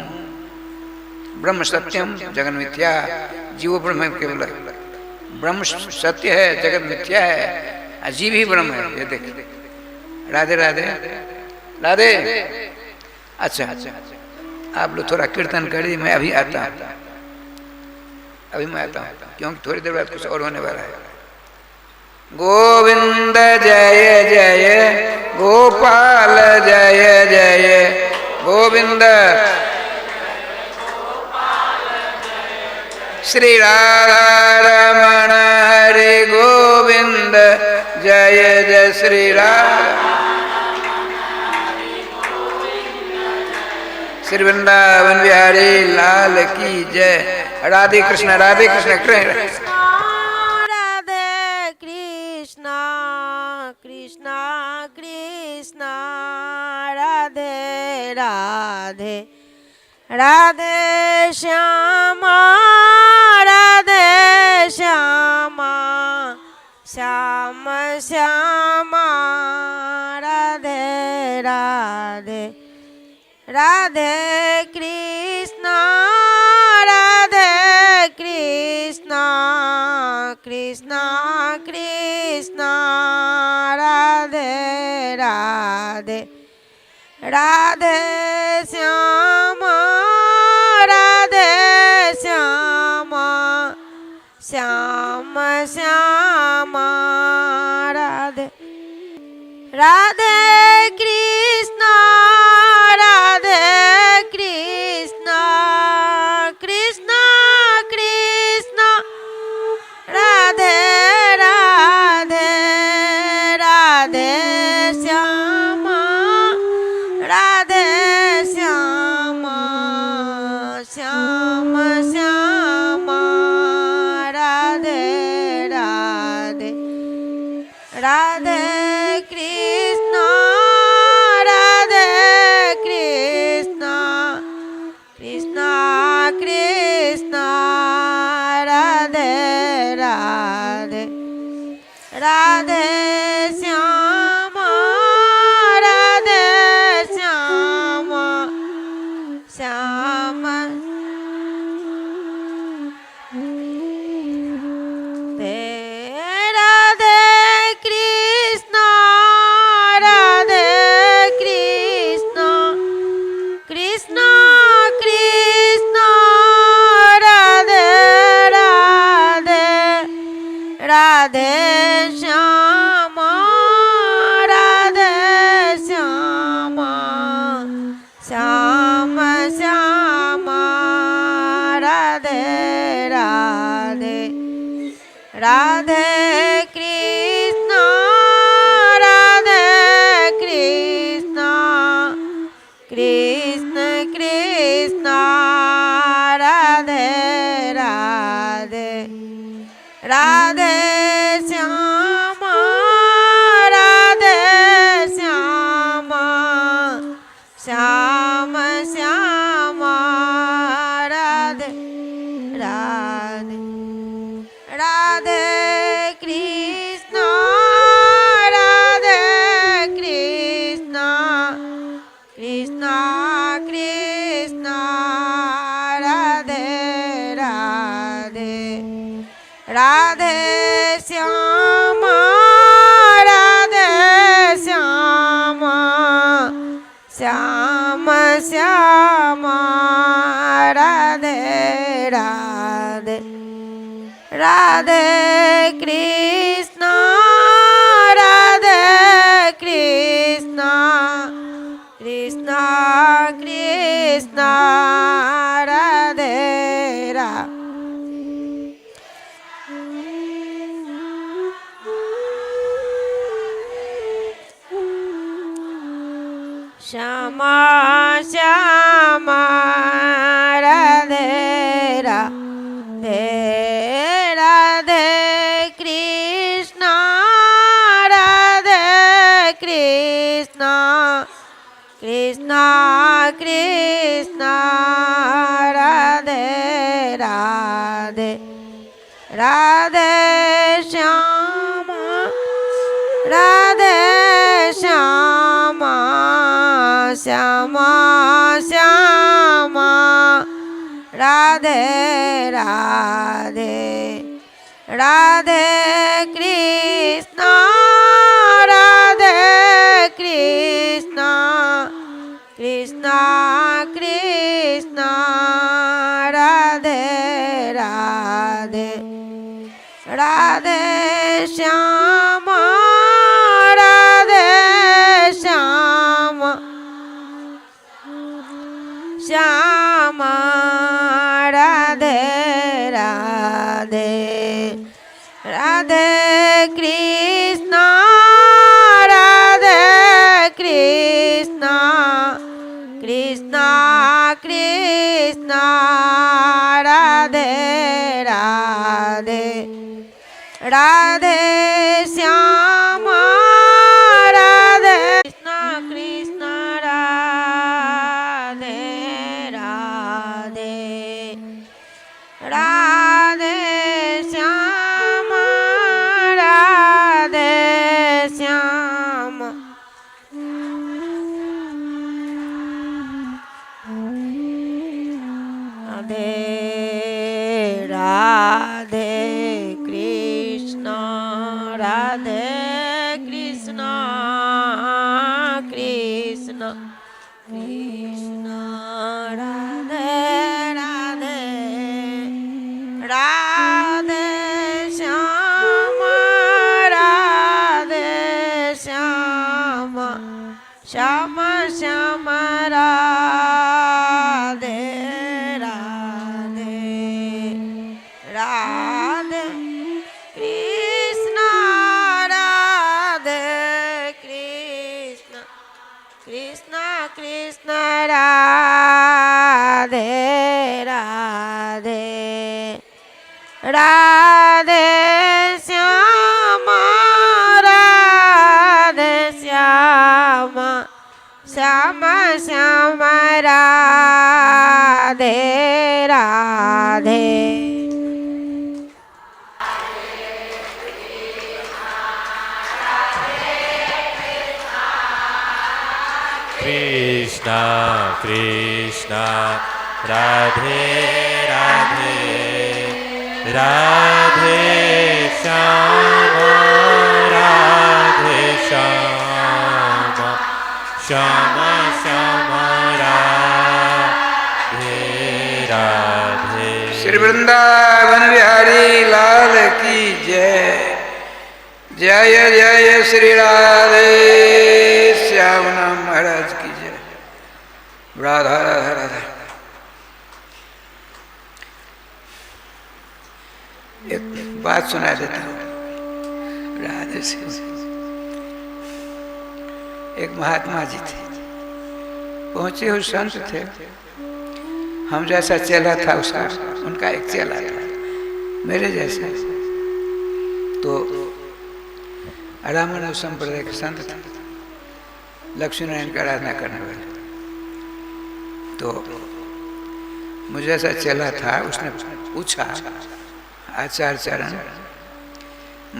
ब्रह्म सत्यम जगन मिथ्या, जीव ब्रह्म है, केवल ब्रह्म सत्य है, जगत मिथ्या है, अजीब ही ब्रह्म है। ये देखिए, राधे राधे राधे। अच्छा, आप लोग थोड़ा कीर्तन करिए, मैं अभी आता हूँ, क्योंकि थोड़ी देर बाद कुछ और होने वाला है। गोविंद जय जय गोपाल जय जय गोविंद, श्री राधा रमण हरे गोविंद जय जय श्री राधा, श्री वृंदावन बिहारी लाल की जय। राधे कृष्ण राधे कृष्ण कृष्ण राधे कृष्ण कृष्ण कृष्ण राधे राधे, राधे श्यामा राधे श्यामा, श्याम श्यामा राधे राधे, राधे कृष्ण राधे कृष्ण कृष्ण कृष्ण राधे राधे, राधे श्यामा राधे श्यामा, श्याम श्यामा राधे, राधे कृष्ण राधे कृष्ण कृष्ण कृष्ण राधे राधे, राधे श्यामा राधे श्यामा, श्याम श्यामा राधे राधे, राधे कृष्ण राधे कृष्ण कृष्ण कृष्ण राधे राधे, राधे श्यामा राधे श्यामा, श्याम राधे कृष्ण राधे कृष्ण कृष्ण कृष्ण राधे राधे, राधे श्यामा राधे श्यामा, श्याम श्यामा राधे राधे, राधे कृष्ण राधे कृष्ण कृष्ण कृष्ण राधे राधे, राधे श्यामा राधे श्यामा, श्याम श्यामा राधे राधे, राधे कृष्ण राधे कृष्ण कृष्ण कृष्ण राधे राधे, राधे श्यामा राधे राधे राधे कृष्ण राधे कृष्ण कृष्ण कृष्ण राधे राधे श्यामा श्यामा राधे राधे राधे कृष्ण राधे कृष्ण कृष्ण कृष्ण राधे राधे राधे श्यामा राधे श्यामा श्यामा श्यामा राधे राधे राधे कृष्ण राधे कृष्ण कृष्ण कृष्ण राधे राधे राधे श्यामा राधे श्यामा श्यामा राधे राधे राधे कृष्ण राधे कृष्ण कृष्ण कृष्ण राधे राधे राधे श्यामा राधे कृष्ण कृष्ण राधे राधे राधे श्यामा राधे श्यामा राधे राधे कृष्ण राधे कृष्ण कृष्ण कृष्ण राधे राधे राधे श्यामा राधे श्यामा श्यामा श्यामा राधे राधे राधे कृष्ण राधे कृष्ण कृष्ण कृष्ण राधे राधे राधे श्यामा राधे श्यामा श्यामा श्यामा राधे राधे कृष्णा कृष्णा राधे राधे राधे श्यामा राधे श्यामा श्यामा श्यामा राधे राधे। श्री वृंदावन बिहारी लाल की जय। जय जय श्री राधे श्याम नाम महाराज की जय। राधा राधा राधा। एक बात सुना देता हूँ राधे से। एक महात्मा जी थे, पहुंचे हुए संत थे। हम जैसा चेला था उसका, उनका एक चेला था मेरे जैसा। तो रामानुज संप्रदाय के संत थे, लक्ष्मी नारायण की आराधना करने वाले। तो मुझे ऐसा चेला था, उसने पूछा आचार्य चरण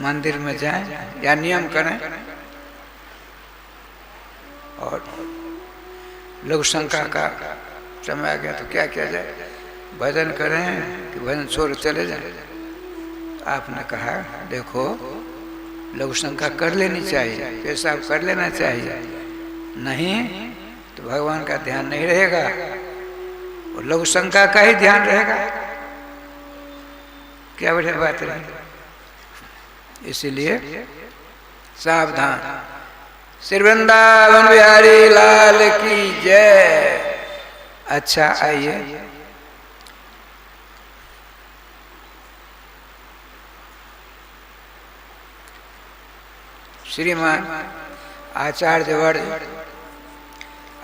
मंदिर में जाएं या नियम करें और लघु शंका का समय आ गया तो क्या किया जाए, भजन करें कि भजन छोड़ चले जाए। तो आपने कहा देखो लघु शंका कर लेनी चाहिए, पेशाब कर लेना चाहिए, नहीं तो भगवान का ध्यान नहीं रहेगा और लघु शंका का ही ध्यान रहेगा। क्या बढ़िया बात है। इसीलिए सावधान। श्री वृंदावन बिहारी लाल की जय। अच्छा आइए, श्रीमान आचार्य वर्ग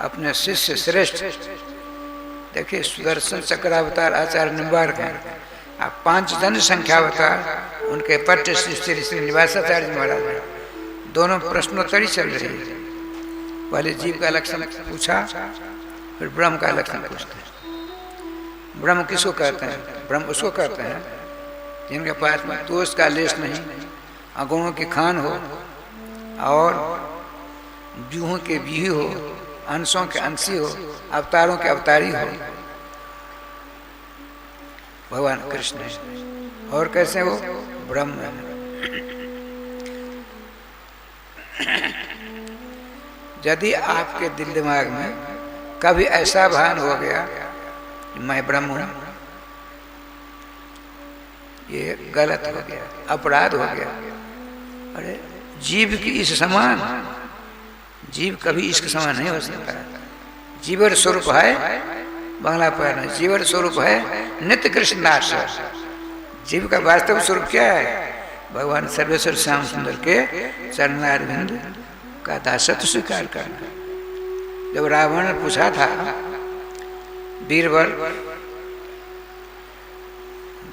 अपने शिष्य श्रेष्ठ, देखिए सुदर्शन चक्रावतार आचार्य निम्बार्क हैं, आप 5 जन संख्या अवतार उनके पट्ट श्री श्रीनिवासाचार्य महाराज हैं। दोनों प्रश्नोत्तरी चल रही है। पहले जीव का लक्षण पूछा, फिर ब्रह्म का लक्षण पूछते हैं। ब्रह्म किसको कहते हैं? ब्रह्म उसको कहते हैं जिनके पास में दोष का लेश नहीं, अगुणों की खान हो और व्यूहों के व्यूही हो, अंशों के अंशी हो, अवतारों के अवतारी हो। भगवान कृष्ण है। और कैसे हो? ब्रह्म है। यदि आपके दिल दिमाग में कभी ऐसा भान हो गया कि मैं ब्रह्म हूं, ये गलत हो गया, अपराध हो गया। अरे जीव की इस समान, जीव कभी इसके समान नहीं हो सकता। जीवर स्वरूप है, बांग्ला पर जीवर स्वरूप है नित्य कृष्ण दास। जीव का वास्तव स्वरूप क्या है? भगवान सर्वेश्वर श्याम सुंदर के चरणारविंद का दासत्व स्वीकार करना। जब रावण ने पूछा था बीरबल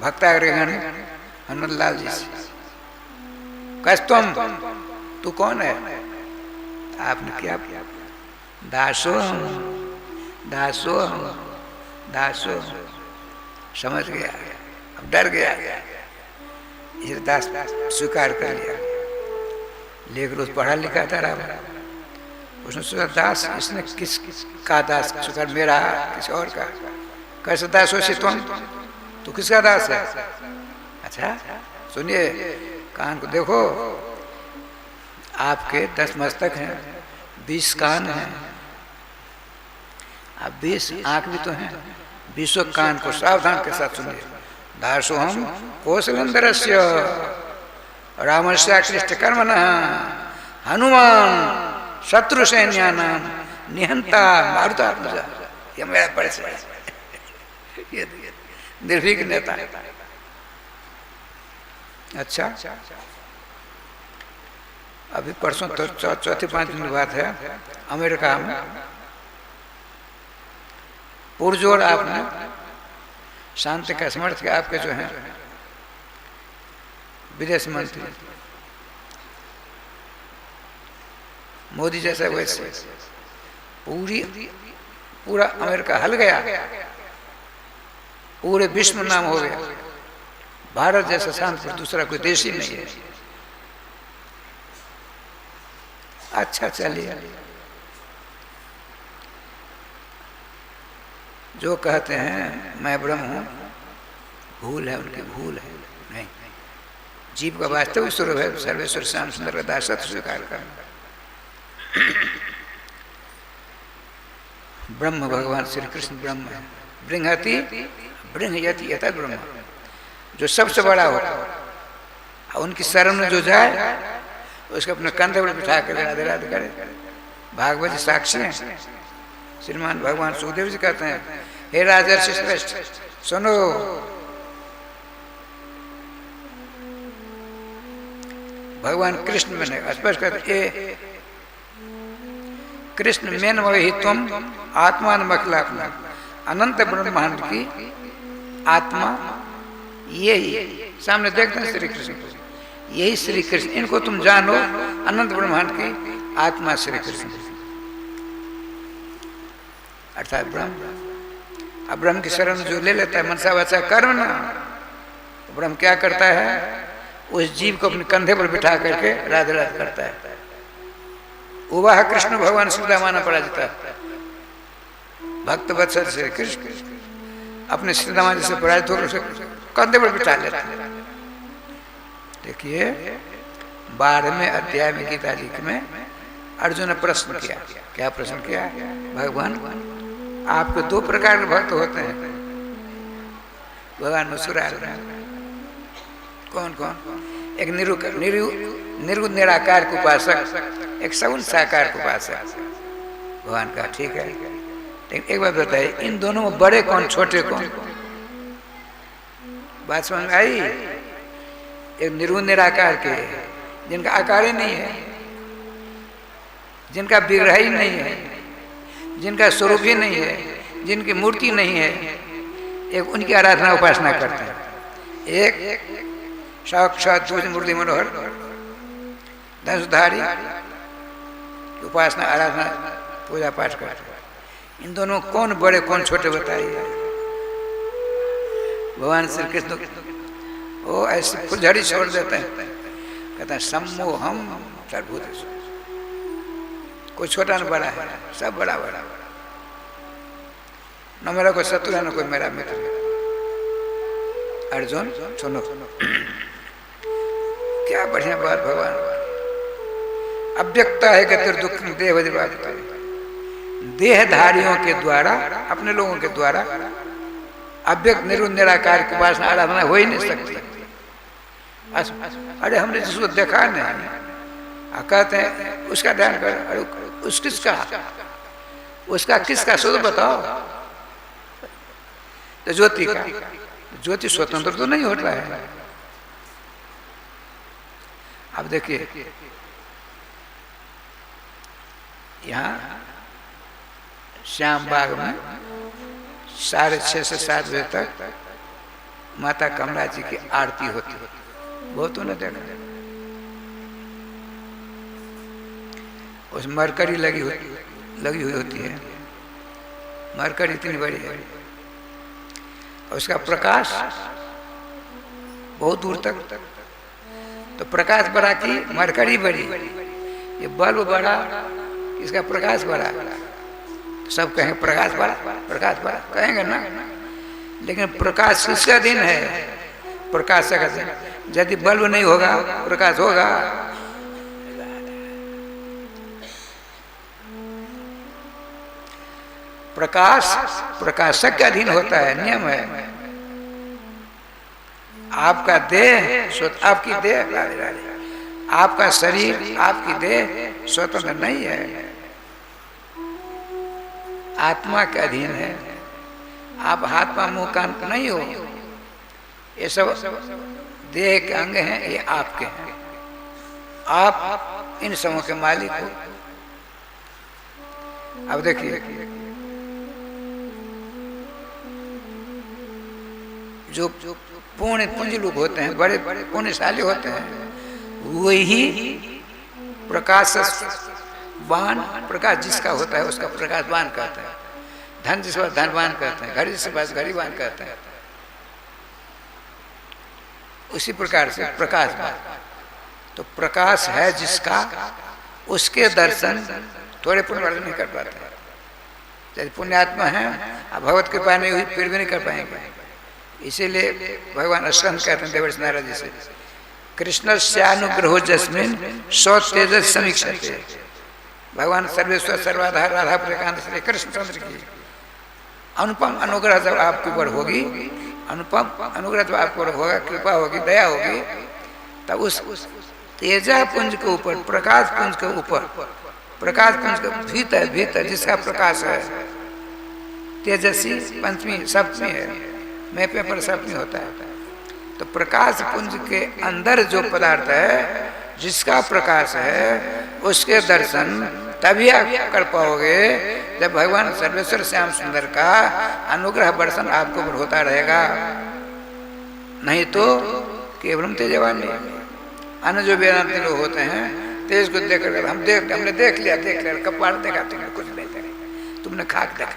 भक्ताग्रगण हनुमतलाल जी से, कस्तम तू कौन है? आपने क्या? दासो दासो दासो। समझ गया, अब डर गया, इसे दास स्वीकार कर लिया। लेकिन उस पढ़ा लिखा था रावण, उसने सोचा दास इसने किस का दास स्वीकार? मेरा, किसी और का? कैसे दास हो से तू किसका दास है? अच्छा सुनिए, कान को देखो, आपके 10 मस्तक हैं, 20 कान हैं, आप 20 आंख भी तो हैं, 20 कान को सावधान के साथ सुनिए। दासो हम कौशलेन्द्रस्य रामस्य कृष्ण कर्मण हनुमान शत्रु सैन्यानाम निहंता मारुतात्मजा। ये मेरा परिचय है, ये निर्भीक नेता। अच्छा, अभी परसों तो 4-5 दिन की बात है, अमेरिका में पुरजोर आपने शांति का समर्थ के आपके जो हैं विदेश मंत्री मोदी जैसा, वैसे पूरा अमेरिका हल गया, पूरे विश्व में नाम हो गया। भारत जैसा शांत पर दूसरा कोई देश ही नहीं है। अच्छा चलिए, जो कहते हैं मैं ब्रह्म हूं, भूल है, उनकी भूल है। नहीं, जीव का वास्तविक स्वरूप है सर्वेश्वर श्याम सुंदर का दासत्व स्वीकार करना। ब्रह्म भगवान श्री कृष्ण ब्रह्म है। बृहति बृहयति यथा ब्रह्म, जो सबसे बड़ा होता, उनकी शरण में जो जाए उसको अपने कंधे पर बिठा कर राधे राधे करे। भागवत साक्षी हैं। श्रीमान भगवान सुखदेव जी कहते हैं, हे राजर्षि श्रेष्ठ सुनो, भगवान कृष्ण मैंने स्पष्ट कहते, कृष्ण मेन वही तुम आत्मान मखलात्मा, अनंत ब्रह्मांड की आत्मा यही। सामने देखते हैं श्री कृष्ण को, यही श्री कृष्ण, इनको तुम जानो, अनंत ब्रह्मांड की आत्मा श्री कृष्ण अर्थात ब्रह्म। अब ब्रह्म की शरण जो ले लेता है मनसा वाचा कर्म ना, ब्रह्म क्या करता है? उस जीव को अपने कंधे पर बिठा करके राधे राधे करता है। उवाह कृष्ण भगवान सुदामाना पराजिता, भक्त वत्सल श्री कृष्ण अपने सुदामा जी से पराजित होकर उसे कंधे पर बिठा लेता है। देखिए 12वें अध्याय में गीता जी में अर्जुन ने प्रश्न किया। क्या प्रश्न किया? भगवान आपके दो प्रकार के भक्त होते हैं। भगवान मुस्कुरा रहे हैं। कौन कौन? एक निर्गुण निराकार के उपासक, एक सगुण साकार के उपासक। भगवान कहा ठीक है, लेकिन एक बात बताइए, इन दोनों में बड़े कौन छोटे कौन? बात समझ में आई? एक निर्गुण निराकार के, जिनका आकार ही नहीं है, जिनका विग्रह ही नहीं है, जिनका स्वरूप ही नहीं है, जिनकी मूर्ति नहीं है, एक उनकी आराधना उपासना करते हैं। एक साक्षात मूर्ति मनोहर धनुषधारी उपासना आराधना पूजा पाठ करते हैं। इन दोनों कौन बड़े कौन छोटे बताइए? भगवान श्री कृष्ण वो ऐसे फुलझड़ी छोड़ देते हैं, कहते हैं सम्मोहम सर्वभूतेषु। कोई छोटा न बड़ा है, सब बड़ा बड़ा। न मेरा कोई शत्रु है, न कोई मेरा मित्र। अर्जुन सुनो, क्या बढ़िया बात भगवान। अव्यक्ता है गतिर दुख देह देहधारियों के द्वारा, अपने लोगों के द्वारा अव्यक्त निर्गुण निराकार की उपासना आराधना हो ही नहीं सकती। अरे हमने जिसको देखा नहीं, कहते हैं उसका ध्यान कर। अरे उसका किसका शुद्ध बताओ? तो ज्योति का। ज्योति स्वतंत्र तो नहीं होता है। अब देखिए यहाँ श्याम बाग में 6:30 से 7 बजे तक माता कमला जी की आरती होती। बहुतों ने देखा। उस मरकरी लगी हुई होती है। मरकरी इतनी बड़ी है, उसका प्रकाश बहुत दूर तक। तो प्रकाश बड़ा की मरकरी बड़ी, ये बल्ब बड़ा, इसका प्रकाश बड़ा। तो सब कहेंगे प्रकाश बड़ा, प्रकाश बड़ा कहेंगे ना। लेकिन प्रकाश किसका दिन है? प्रकाश का दिन। यदि बल्ब नहीं होगा प्रकाश होगा? प्रकाश प्रकाशक का अधीन होता है, नियम है। आपका देह, आपकी देह, आपका शरीर, आपकी देह स्वतंत्र नहीं है, आत्मा के अधीन है। आप हाथ पांव मुंह कान नहीं हो, ये सब देह के अंग हैं, ये आपके हैं। आप इन सबों के मालिक हो। अब देखिए जो पूर्ण पुंज लोग होते हैं, बड़े बड़े पुण्यशाली होते हैं, वही प्रकाशवान, प्रकाश जिसका होता है उसका प्रकाशवान कहते हैं। धन जिसका धनवान कहते हैं, घड़ी जिसके पास घड़ीवान कहते हैं। उसी प्रकार से प्रकाशवान। तो प्रकाश है जिसका, उसके दर्शन थोड़े पुण्य वाले नहीं कर पाते। यदि पुण्यात्मा है, भगवत कृपा नहीं हुई फिर भी नहीं कर पाएंगे। इसीलिए भगवान स्कंद कहते हैं देवर्षि नारद जी से, कृष्ण श्यानुग्रहो जस्मिन सौ तेजस समीक्षते। भगवान सर्वेश्वर सर्वाधार राधा प्रकांत श्री कृष्णचंद्र की अनुपम अनुग्रह जब आपके ऊपर होगी, अनुपम अनुग्रह जब आपके ऊपर होगा, कृपा होगी, दया होगी, तब उस तेजा पुंज के ऊपर, प्रकाश पुंज के ऊपर, प्रकाश पुंज के भीतर भीतर जिसका प्रकाश है, तेजस्वी पंचमी सप्तमी है, मैपे पर सप्तमी होता है। तो प्रकाश पुंज के अंदर जो पदार्थ है, जिसका प्रकाश है, उसके दर्शन तभी आप कर पाओगे जब भगवान सर्वेश्वर श्याम सुंदर का अनुग्रह वर्षन आपको ऊपर होता रहेगा। नहीं तो केवलम तेजवानी। अन्य जो वेदांती लोग होते हैं, तेज को देख कर हमने देख लिया कपाड़ देखा, तुमने कुछ नहीं देखा, तुमने खाक देखा,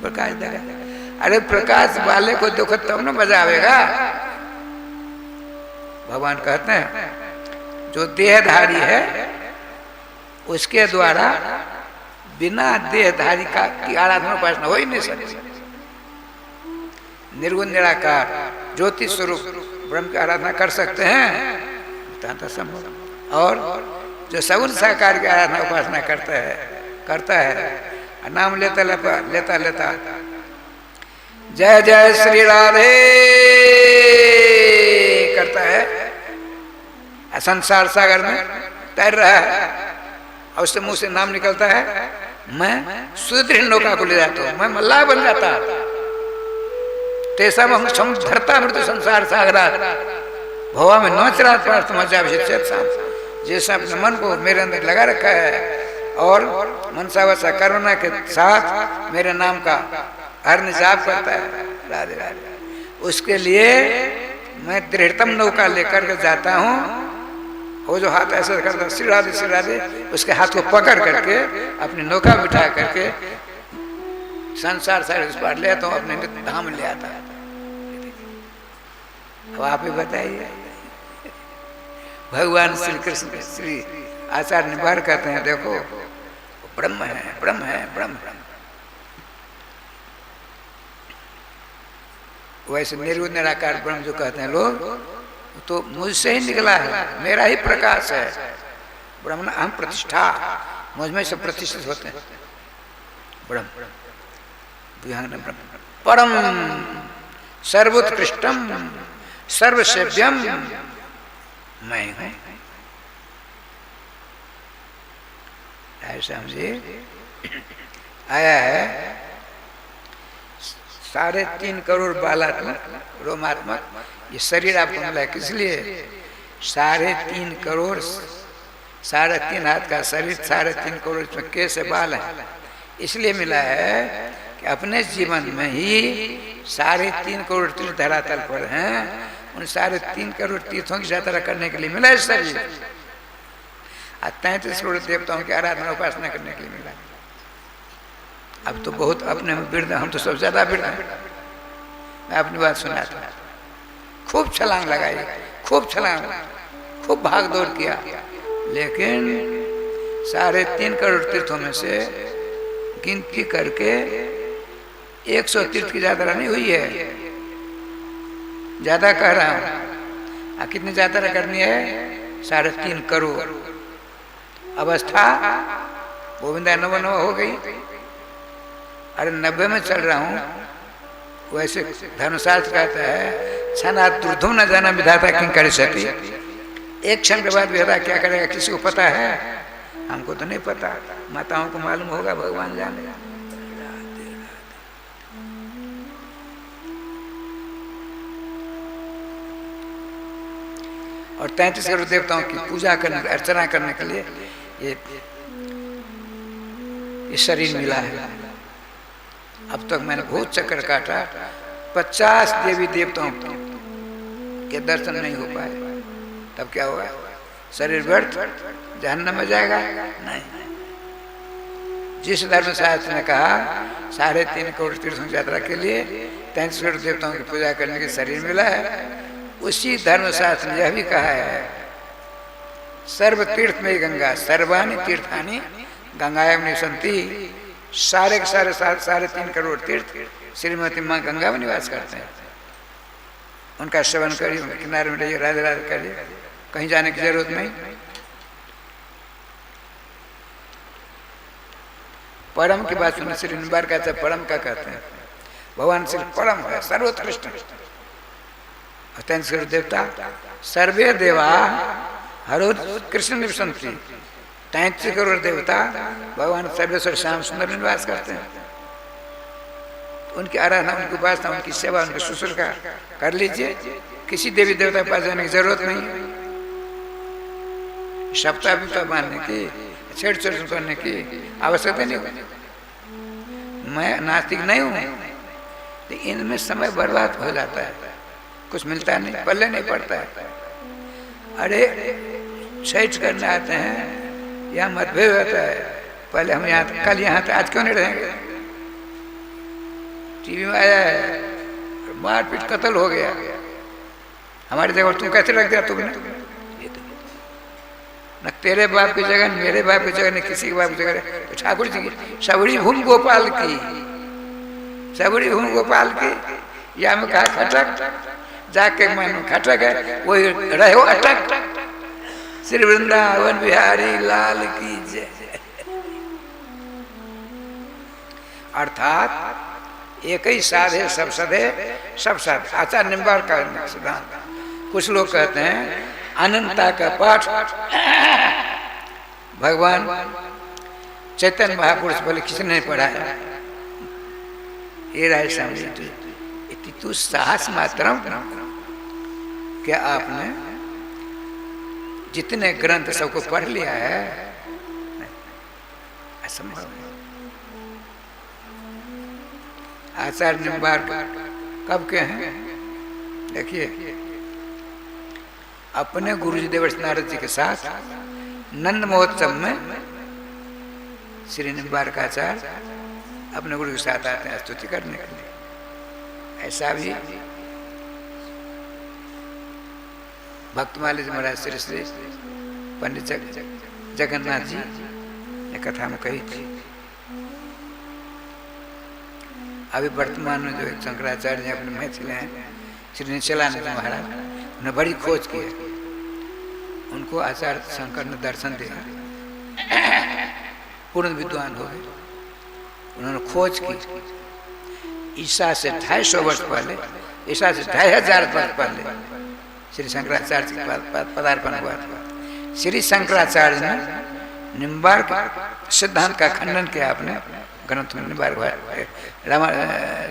प्रकाश देखा। अरे प्रकाश वाले को देखो तब न मजा आवेगा। भगवान कहते हैं जो देहधारी है उसके द्वारा बिना देहधारी का की आराधना उपासना हो ही नहीं सकती। निर्गुण निराकार ज्योति स्वरूप ब्रह्म की आराधना कर सकते हैं, संभव। और जो सगुण साकार की आराधना उपासना करता है नाम लेता लेता जय जय श्री राधे करता है, संसार सागर में तैर रहा है और उससे मुंह से नाम निकलता है, मैं सुदृढ़ नौका को ले जाता हूं, मैं मल्लाह बन जाता। तेसा धरता मृत्यु संसार सागरा भवा में नौचरा पार्थ मजा जैसा अपने मन को मेरे अंदर लगा रखा है और मनसा वसा करुणा के साथ मेरे नाम का हर जाप करता है राधे राधे, उसके लिए मैं दृढ़तम नौका लेकर के जाता हूँ। वो जो हाथ ऐसा करता श्री राधे उसके हाथ को पकड़ करके अपनी नौका बिठा करके संसार सारे उस पार ले आता हूँ, अपने धाम ले आता। अब आप ही बताइए, भगवान श्री कृष्ण श्री आचार्य निबार कहते हैं देखो ब्रह्म है ब्रह्म है ब्रह्म है। वैसे निर्गुण निराकार ब्रह्म जो कहते हैं लोग तो मुझसे ही निकला है, मेरा ही प्रकाश है। ब्रह्म हम प्रतिष्ठा मुझ में से प्रतिष्ठित होते हैं। ब्रह्म परम सर्वोत्कृष्टम सर्वसेव्यम मैं हूं। ऐसा समझे आया है 3.5 करोड़ बालात्मक रोमात्मक ये शरीर आपको मिला है, किस लिए? 3.5 करोड़ 3.5 हाथ का शरीर 3.5 करोड़ इसमें केस से बाल है, इसलिए मिला है कि अपने जीवन में ही 3.5 करोड़ तीर्थ धरातल पर हैं, उन 3.5 करोड़ तीर्थों की यात्रा करने के लिए मिला है शरीर। 33 करोड़ देवताओं की आराधना उपासना करने के लिए मिला। अब तो बहुत अपने में वृद्ध, हम तो सब ज्यादा वृद्ध हैं। मैं अपनी बात सुनाता हूँ, खूब छलांग लगाई, खूब छलांग, खूब भाग दौड़ किया, लेकिन 3.5 करोड़ तीर्थों में से गिनती करके 100 तीर्थ की यात्रा नहीं हुई है। ज्यादा कह रहा हूँ, कितनी यात्रा करनी है? 3.5 करोड़। अवस्था गोविंदा 99 हो गई, अरे 90 में चल रहा हूँ। वैसे धर्मशास्त्र कहता है क्षणा दुर्धुम न जाना विधाता किंग कर सती, एक क्षण के बाद विधाता क्या करेगा किसी को पता है? हमको तो नहीं पता, माताओं को मालूम होगा, भगवान जानेगा। और 33 करोड़ देवताओं की पूजा करने अर्चना करने के लिए ये शरीर मिला है। अब तक मैंने बहुत चक्कर काटा, 50 देवी देवताओं के दर्शन नहीं हो पाए, तब क्या होगा? शरीर व्यर्थ, जहन्नम में जाएगा? नहीं। जिस धर्म शास्त्र ने कहा 3.5 करोड़ तीर्थों की यात्रा के लिए 33 करोड़ देवताओं की पूजा करने के शरीर मिला है, उसी धर्म शास्त्र ने यह भी कहा है सर्व तीर्थ में गंगा सर्वाणी तीर्थानी गंगायाम निवसंती। सारे के सारे 3.5 करोड़ तीर्थ श्रीमती माँ गंगा में निवास करते हैं। उनका सेवन करिए, किनारे में रहिए, राधे राधे करिए, कहीं जाने की जरूरत नहीं। परम की बात सुनिए, श्री निबार कहते हैं परम का कहते हैं, भगवान श्री परम है, सर्वोत्कृष्ट। 33 करोड़ देवता सर्वे देवा हरो कृष्ण निवसंति। 33 करोड़ देवता भगवान सर्वेश्वर श्याम सुंदर निवास करते हैं। उनकी आराधना, उनकी उपासना, उनकी सेवा, उनकी शुश्रूषा कर लीजिए, किसी देवी देवता के पास जाने की जरूरत नहीं। सप्ताह विप्ताह मानने की, छेड़छाड़ करने की आवश्यकता नहीं होती। मैं नास्तिक नहीं हूँ, लेकिन इनमें समय बर्बाद हो जाता है, कुछ मिलता नहीं, पल्ले नहीं पड़ता है। अरे छठ करने आते हैं, यहाँ मतभेद होता है, पहले हम यहाँ कल यहाँ थे, आज क्यों नहीं रहेंगे? टीवी में आया है मारपीट कत्ल हो गया, हमारी जगह तुम कैसे रख दिया तुमने? न तेरे बाप की जगह, मेरे बाप की जगह, न किसी के बाप की जगह, तो ठाकुर जी की सबड़ी भूम गोपाल की, सबड़ी भूम गोपाल की। या में कहा खटक, जाके मन खटक है, वही रहे हो अटक। श्री वृंदावन बिहारी लाल की जय। अर्थात एक ही साधे सब सधे सब साधे। आचार्य निम्बार्क का सिद्धांत। कुछ लोग कहते हैं अनंतता का पाठ भगवान चैतन्य महापुरुष बोले किसने नहीं पढ़ा है? ये राय समझे तू साहस मात्रम। क्या आपने जितने ग्रंथ सबको पढ़ लिया है? असंभव है। आचार्य निम्बार्क कब के हैं? देखिए अपने गुरु जी देवर्षि नारद जी के साथ नंद महोत्सव में श्री निम्बार्क आचार्य अपने गुरु के साथ आते हैं स्तुति करने के लिए। ऐसा भी भक्तमाली महाराज श्री श्री पंडित जगन्नाथ जी ने कथा में कही थी। अभी वर्तमान में जो एक शंकराचार्य अपने मैथिल हैं श्री निचलानंद महाराज, उन्हें बड़ी खोज की है। उनको आचार्य शंकर ने दर्शन दिया, पूर्ण विद्वान हो गए। उन्होंने खोज की ईसा से 250 वर्ष पहले, ईसा से 2500 वर्ष पहले श्री शंकराचार्य के पदार्पण हुआ था। श्री शंकराचार्य ने निम्बार्क सिद्धांत का खंडन किया अपने ग्रंथ में, निम्बार्क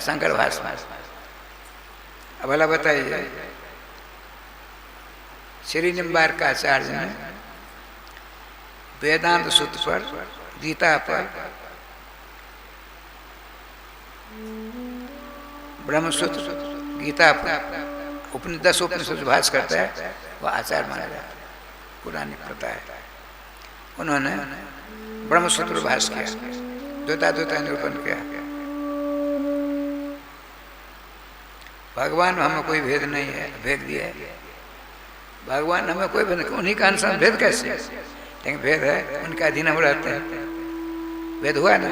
शंकर भाष्य में। अब भला बताइए, श्री निम्बार्क आचार्य ने वेदांत सूत्र पर, गीता पर, ब्रह्मसूत्र, गीता पर, 10 उपनिषद भाष्य करता है, वह आचार्य माना जाता है। पुरानी प्रथा है। उन्होंने ब्रह्मसूत्र भाष्य किया, द्वैता निरूपण किया। भगवान में हमें कोई भेद नहीं है, भेद दिया है। भगवान हमें कोई भेद नहीं, उन्हीं का अनुसार भेद कैसे? लेकिन भेद है, उनका अधीन हम रहते हैं। भेद हुआ ना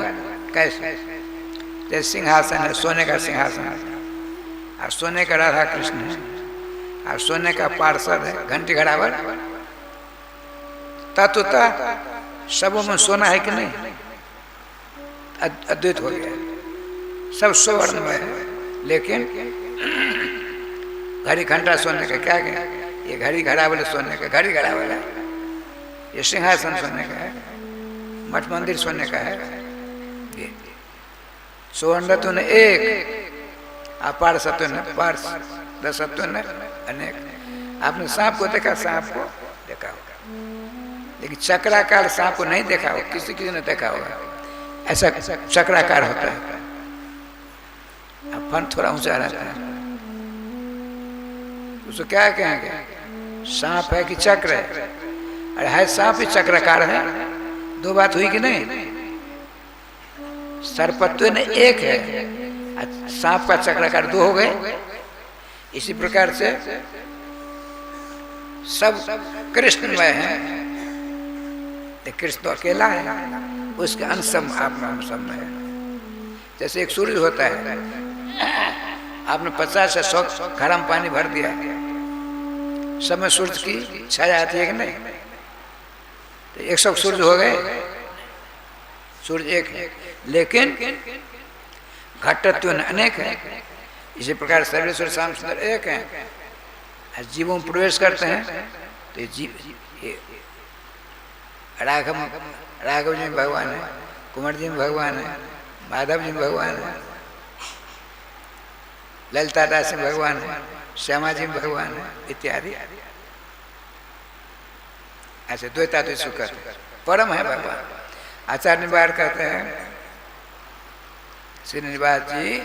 कैसे? जैसे सिंहासन है, सोने का सिंहासन है, और सोने का राधा कृष्ण है, और सोने का पार्षद है घंटी घड़ावर। तत्वतः सबों में सोना है कि नहीं? अद्वैत हो गया, सब स्वर्ण में है। लेकिन घड़ी घंटा सोने का, क्या क्या? ये घड़ी घड़ा वाले सोने का, घड़ी घड़ा वाला, ये सिंहासन सोने का है, मठ मंदिर सोने का है। ये स्वर्ण तो ने एक, अपार सत्व ने पार्श, दसत्व ने अनेक। आपने सांप को देखा? सांप को देखा होगा, लेकिन चक्राकार सांप को नहीं देखा होगा। किसी ने देखा होगा ऐसा चक्राकार होता है, अब फन थोड़ा ऊंचा रहता है। उसको क्या कहेंगे? सांप है कि चक्र है? अरे है सांप ही चक्राकार है। दो बात हुई कि नहीं? सर्पत्व ने एक है, सांप का चक्राकार 2 हो गए। इसी प्रकार से सब कृष्णमय है, कृष्ण तो अकेला है, उसके अंशम आप अंशम है। जैसे एक सूर्य होता है, आपने 50 से 100 घड़ा में पानी भर दिया, सब में सूर्य की छाया आती है कि नहीं? तो 100 सूर्य हो गए, सूर्य एक है। लेकिन घटत्व अनेक है। इसी प्रकार सर्वेश्वर श्याम सुंदर एक है। जीवों में प्रवेश करते हैं तो जीव राघव जी में भगवान है, कुंवर जी में भगवान है, माधव जी में भगवान है, ललिता दास में भगवान है, श्यामा जी में भगवान है, इत्यादि। ऐसे द्वैता तो सुख परम है भगवान। आचार्य निवार कहते हैं श्रीनिवास जी,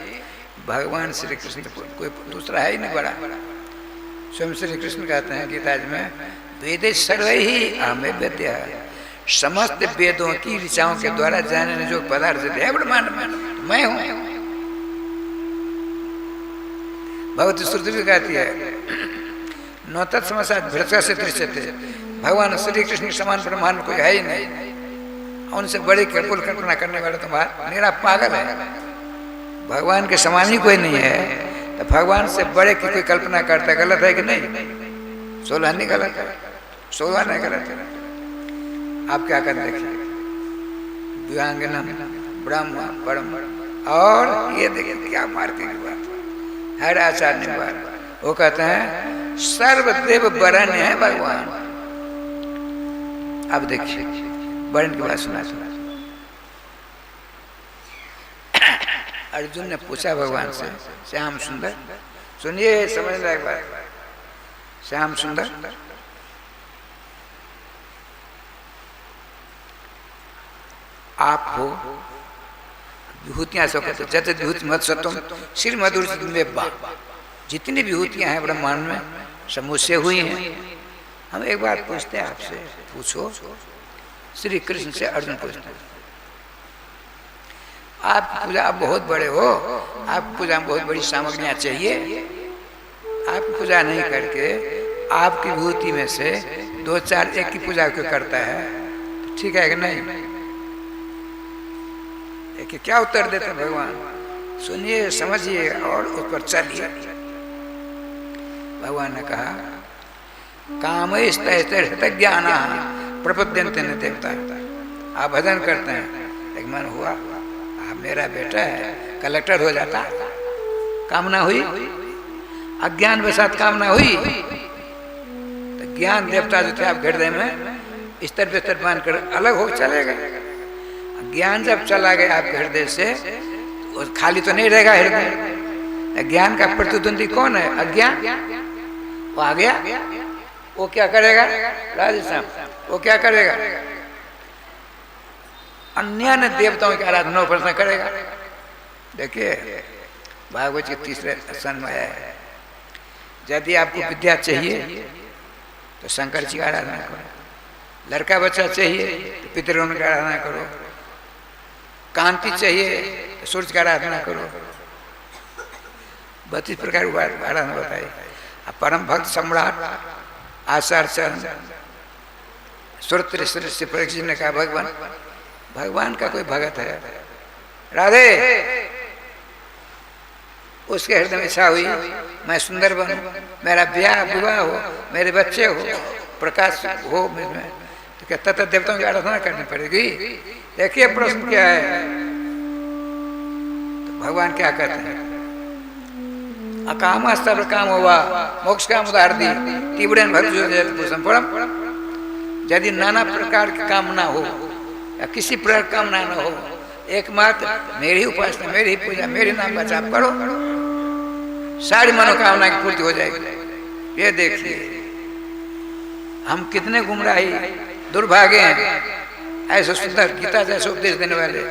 भगवान श्री कृष्ण कोई दूसरा है ही नहीं बड़ा। स्वयं श्री कृष्ण कहते हैं गीता जी में, वेदे सर्व ही हमें वेद्य है। समस्त वेदों की ऋचाओं के द्वारा जानने जो पदार्थ है ब्रह्मांड में मैं हूं। भगवती श्रुति भी कहती है, न तत्समसा भ्रष्टा से दृश्यते। भगवान श्री कृष्ण के समान ब्रह्मांड कोई है ही नहीं। उनसे बड़ी कल्पना कल्पना करने वाला तो मेरा पागल है। भगवान के समान ही कोई नहीं है, तो भगवान से बड़े की कोई कल्पना करता है, गलत है कि नहीं? सोलहनी गलत है। शोभा नहीं कराते। आप क्या करते देखिए, विवांगना ब्रह्म परम, और ये देखिए क्या मार्के की बात, हर आचार्य ने बात, वो कहते हैं सर्वदेव वरण है भगवान। अब देखिए वर्ण की बात सुना। अर्जुन ने पूछा भगवान से, श्याम सुंदर, सुनिए समझ लायक बात, श्याम सुंदर आप हो विभूतियां सब कहते जत विभूति मत सतम श्री मधुर में, जितनी विभूतियां हैं ब्रह्मांड में सब मुझसे हुई हैं। हम एक बात पूछते हैं आपसे, पूछो। श्री कृष्ण से अर्जुन पूछते हैं, आप पूजा आप बहुत बड़े हो, आप पूजा में बहुत बड़ी सामग्रियां चाहिए, आप पूजा नहीं करके आपकी विभूति में से 2-4 एक की पूजा क्यों करता है, तो ठीक है कि नहीं? एक क्या उत्तर देते हैं भगवान, सुनिए समझिए और उस पर चलिए। भगवान ने कहा काम ज्ञान प्रपद्यंते न देवता, आप भजन करते हैं, एक मन हुआ आप मेरा बेटा है कलेक्टर हो जाता, कामना हुई, अज्ञान के साथ कामना हुई, तो ज्ञान देवता जो थे आप हृदय में स्तर पे स्तर मान कर अलग हो चले गए। ज्ञान जब चला गया आपके हृदय से, तो खाली तो नहीं रहेगा हृदय। ज्ञान का प्रतिद्वंदी कौन है? अज्ञान। वो आ गया, वो क्या करेगा राजस्थान, वो क्या करेगा? अन्य देवताओं की आराधना उपासना करेगा। देखिए भागवत के 3रे स्थान में है, यदि आपको विद्या चाहिए तो शंकर जी की आराधना करो, लड़का बच्चा चाहिए तो पितरों की आराधना करो, कांति चाहिए तो सूर्य की आराधना करो। 32 प्रकार की आराधना बताई। परम भक्त सम्राट आचार्य चरण सुरत्र से परीक्षित ने कहा, भगवान का कोई भगत है राधे, उसके हृदय में इच्छा हुई मैं सुंदर बनूं, मेरा विवाह हो, मेरे बच्चे हो, प्रकाश हो में, तो क्या तत्व देवताओं की आराधना करनी पड़ेगी? देखिए प्रश्न क्या है, तो भगवान क्या कहते हैं, अकाम सर्व काम हुआ मोक्ष काम उदाहर दी तीव्र भक्त। यदि नाना प्रकार की कामना हो या किसी प्रकार की कामना न हो, एकमात्र मेरी ही उपासना, मेरी ही पूजा, मेरे नाम का जाप करो, सारी मनोकामना की पूर्ति हो जाएगी। ये देखिए हम कितने गुमराही दुर्भाग्य हैं, ऐसे सुंदर गीता जैसे उपदेश देने वाले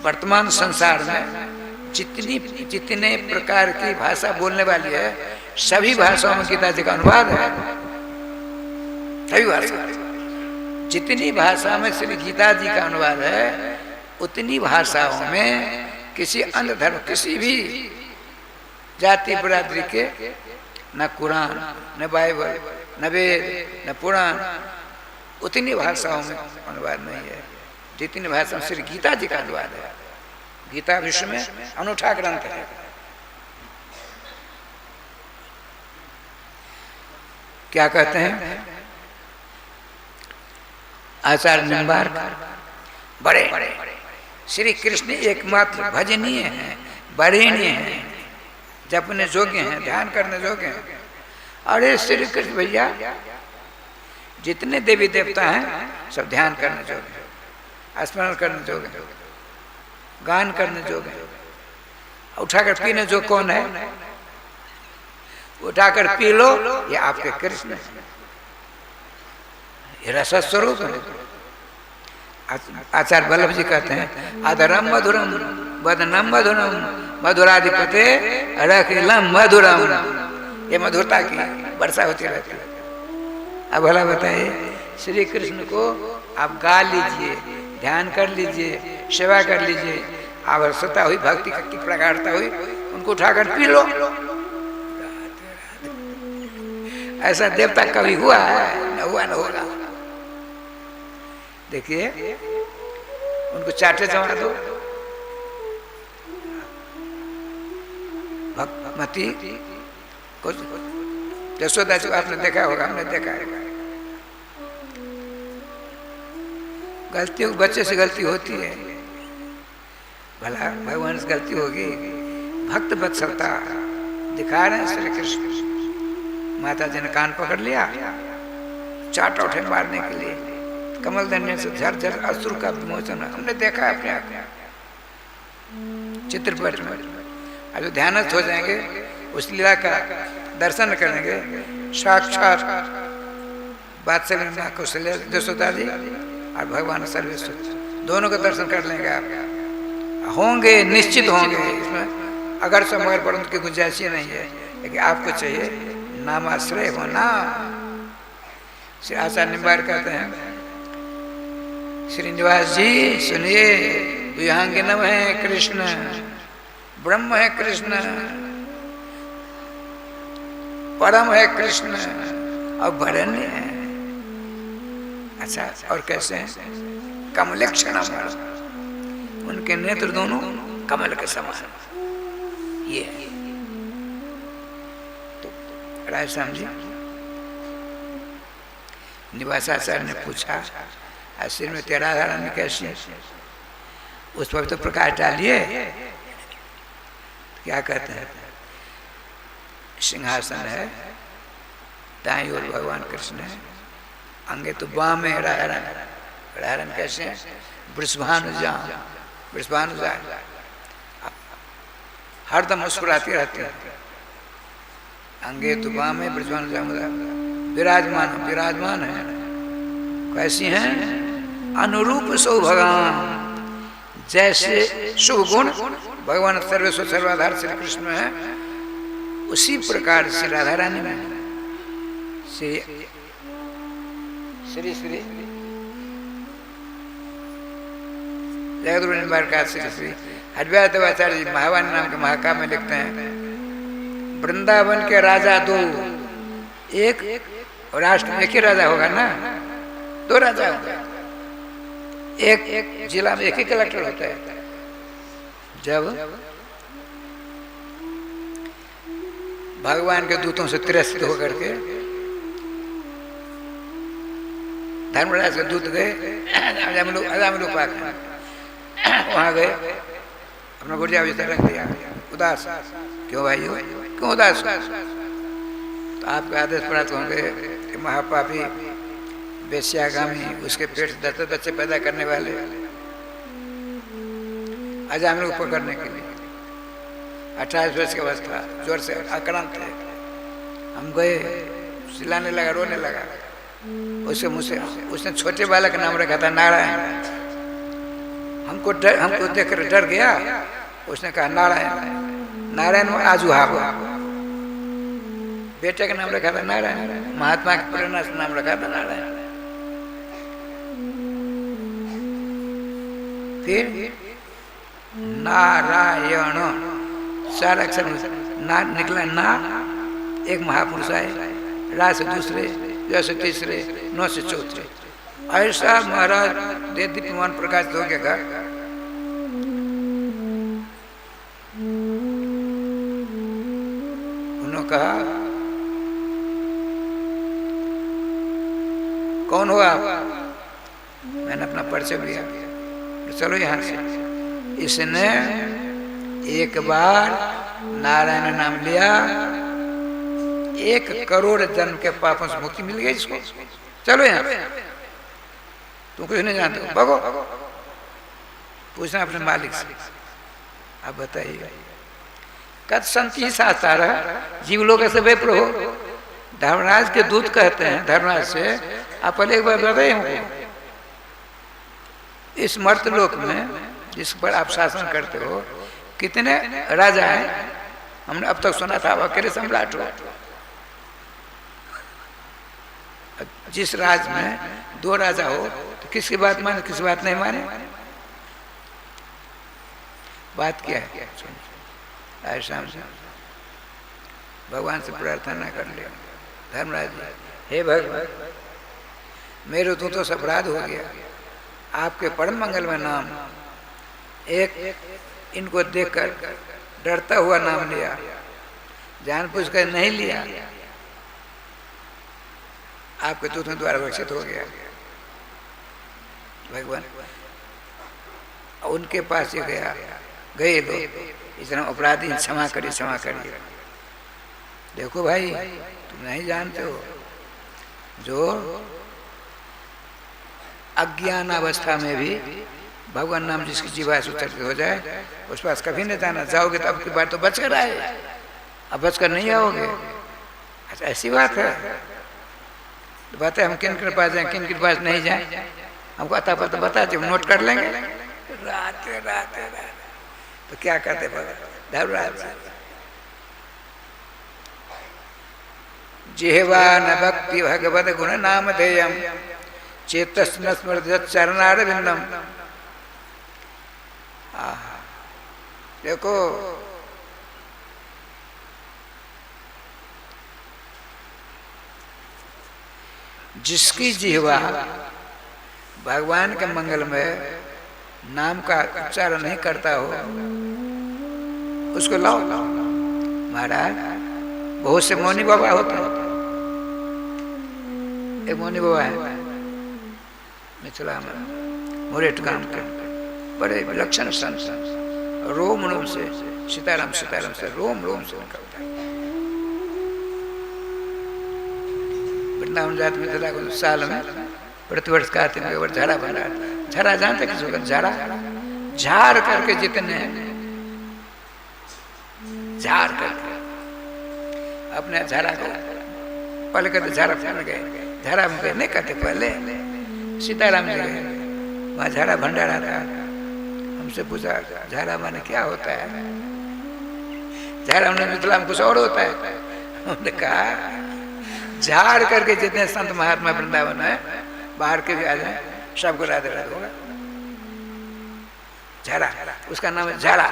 वर्तमान संसार में जितने प्रकार की भाषा बोलने वाली है, सभी भाषाओं में गीता जी का अनुवाद है। सभी भाषा, जितनी भाषा में श्री गीता जी का अनुवाद है, उतनी भाषाओं में किसी अन्य धर्म, किसी भी जाति बिरादरी के न कुरान, न बाइबल, न वेद, न पुराण, उतनी भाषाओं में अनुवाद नहीं है जितनी भाषा में श्री गीता जी का अनुवाद है। गीता विश्व में अनूठा ग्रंथ है। क्या कहते हैं आचार्य निम्बार, बड़े श्री कृष्ण एकमात्र भजनीय हैं, वरेण्य हैं, जपने योग्य हैं, ध्यान करने योग्य हैं। अरे श्री कृष्ण भैया, जितने देवी देवता हैं सब ध्यान करने योग्य हैं, स्मरण करने योग्य हैं, गान करने योग्य हैं। उठाकर पीने जो कौन है, उठाकर पी लो, ये आपके कृष्ण है, ये रस स्वरूप है। आचार्य वल्लभ जी कहते हैं अधरम मधुरम वदनम मधुरम मधुराधिपते रखिलम मधुरम, ये मधुरता की वर्षा होती रहती है। अब भला बताइए, श्री कृष्ण को आप गा लीजिए, ध्यान कर लीजिए, सेवा कर लीजिए, आवश्यकता हुई, भक्ति की प्रगाढ़ता हुई, उनको उठाकर पी लो। ऐसा देवता कभी हुआ है? न हुआ, न होगा। देखिए उनको चाटे जमा दो। भक्ति कुछ यशोदा जी आपने देखा होगा, हमने देखा है, गलती बच्चे से गलती होती है, भला भगवान से गलती होगी। भक्त वत्सलता दिखा रहे हैं श्री कृष्ण। माता जी ने कान पकड़ लिया, चाटा उठे मारने के लिए, कमल दंड से झरझर असुर का विमोचन हमने देखा अपने आप चित्रपट में। अब जो ध्यानस्थ हो जाएंगे उस लीला का दर्शन करेंगे, साक्षात वात्सल्य मां कौशल्या यशोदा जी और भगवान सर्वेश्वर दोनों का दर्शन कर लेंगे आप। होंगे, निश्चित होंगे, इसमें अगर से मगर परंतु की गुंजाइश ही नहीं है। लेकिन आपको चाहिए नामाश्रय होना। श्री आचार्य निम्बार कहते हैं, श्रीनिवास जी सुनिए, विहंगिनम है कृष्ण, ब्रह्म है कृष्ण, परम है कृष्ण और वरण्य है। अच्छा, और कैसे हैं? कमलक्षण, उनके नेत्र दोनों कमल के समान। ये तो राजश्याम जी निवासाचार्य ने पूछा, सिर में तेरा धारण कैसी, उस पर तो प्रकाश डालिए। क्या कहते हैं? सिंहासन है, दाईं ओर भगवान कृष्ण है, अंगे तो बाम में रारण कैसे है? वृषभानुजा, वृषभानुजा हरदम मुस्कुराती रहती है। अंगे तो बाम में वृषभानुजा विराजमान, विराजमान है। कैसी हैं? अनुरूप सो भगवान, जैसे शुभ गुण भगवान सर्वेश्वर सर्वाधार श्री कृष्ण में है, उसी प्रकार से राधा रानी में श्री श्री श्री जगत का श्री श्री हरिव्यास देवाचार्य जी महावाणी नाम के महाकाव्य में लिखते हैं, वृंदावन के राजा दो, एक राष्ट्र में एक ही राजा होगा ना, दो राजा होगा। एक जिला में एक ही कलेक्टर होता है। जब भगवान के दूतों से तिरस्कृत होकर के धर्मराज के दूत गए अजामिलोपाक, वहां गए, अपना गुर्जा विस्तार रख दिया, उदास। क्यों भाई, क्यों उदास? तो आपके आदेश प्राप्त होंगे कि महापापी वेश्यागामी, उसके पेट से 10 बच्चे पैदा करने वाले अजामिल को पकड़ने के लिए 28 वर्ष की अवस्था, जोर से आक्रांत थे। हम गए, चिल्लाने लगा, रोने लगा। उसके मुँह से उसने छोटे बालक का नाम रखा था नारायण। हमको देख कर डर गया। उसने कहा नारायण, नारायण आजुहाब। बेटे का नाम रखा था नारायण, महात्मा की प्रेरणा से नाम रखा था नारायण। फिर नारायण चार अक्षर ना निकला, ना एक महापुरुष आए, रा से दूसरे, ज से तीसरे, नौ से चौथे। ऐसा महाराज दे दीप्यमान प्रकाश हो गया। उन्होंने कहा, कौन हो आप? मैंने अपना परिचय दिया। चलो यहाँ से। इसने एक बार नारायण नाम लिया, 1 करोड़ जन्म के पापों से मुक्ति मिल गई इसको। चलो यहाँ, तुम कुछ नहीं जानते हो, भगो। पूछना अपने मालिक से, आप बताइए। कद संति सातारा जीव लोग ऐसे बेप्र हो। धर्मराज के दूत कहते हैं धर्मराज से, आप पहले एक बार बताइए हमको, इस मर्तलोक में जिस पर आप शासन करते हो कितने राजा हैं? हमने अब तक सुना था अकेले सम्राट हो। जिस राज में 2 राजा हो तो किसकी बात माने, किसकी बात नहीं माने? बात क्या है? आज शाम से भगवान से प्रार्थना कर ले, धर्मराज जी, हे भगवान, मेरे दूतों से अपराध हो गया। आपके परम मंगल में नाम, एक इनको देखकर डरता हुआ नाम लिया, जानबूझकर नहीं लिया, आपके दूतों द्वारा रक्षित हो गया। भगवान उनके पास ही गए लोग, इतना अपराधी क्षमा करिए। देखो भाई, तुम नहीं जानते हो, जो अज्ञान अवस्था में भी भगवान नाम जिसकी जीवा से उतर हो जाए, उस पास कभी नहीं जाना। जाओगे तो अब की बार तो बच कर आए, अब बच कर नहीं आओगे। अच्छा, ऐसी बात है। तो बात है, हम किन के पास जाए, किन के पास नहीं जाए, हमको अता पता बता दे, नोट कर लेंगे। रात तो क्या करते जिह्वा न भक्ति भगवत गुण नाम धेयम चेतस न स्मृति चरणारविंदम। देखो, जिसकी जिह्वा भगवान के मंगल में नाम का उच्चारण नहीं करता हो, उसको लाओ। महाराज, बहुत से मौनी बाबा होते हैं। एक मौनी बाबा है मिथिला में, मोरेट गांव के, बड़े विलक्षण संत, रोम रोम से सीताराम से रोम से निकलता है। वृंदावन जात मिथिला को साल में प्रतिवर्ष का झाड़ा बना। झाड़ा जानते किसी को? झाड़ा झाड़ करके जितने झाड़ करके अपने झाड़ा को पहले कहते झाड़ा फैल गए, झाड़ा में गए नहीं कहते, पहले सीताराम जी गए, वहाँ झाड़ा भंडारा था। हमसे पूछा झाड़ा माने क्या होता है? झाड़ा हमने मिथिला में कुछ और होता है। उन्होंने कहा झाड़ करके जितने संत महात्मा वृंदावन है, बाहर के भी आ जाए, सबको राधे राधे होगा। झाड़ा, उसका नाम है झाड़ा।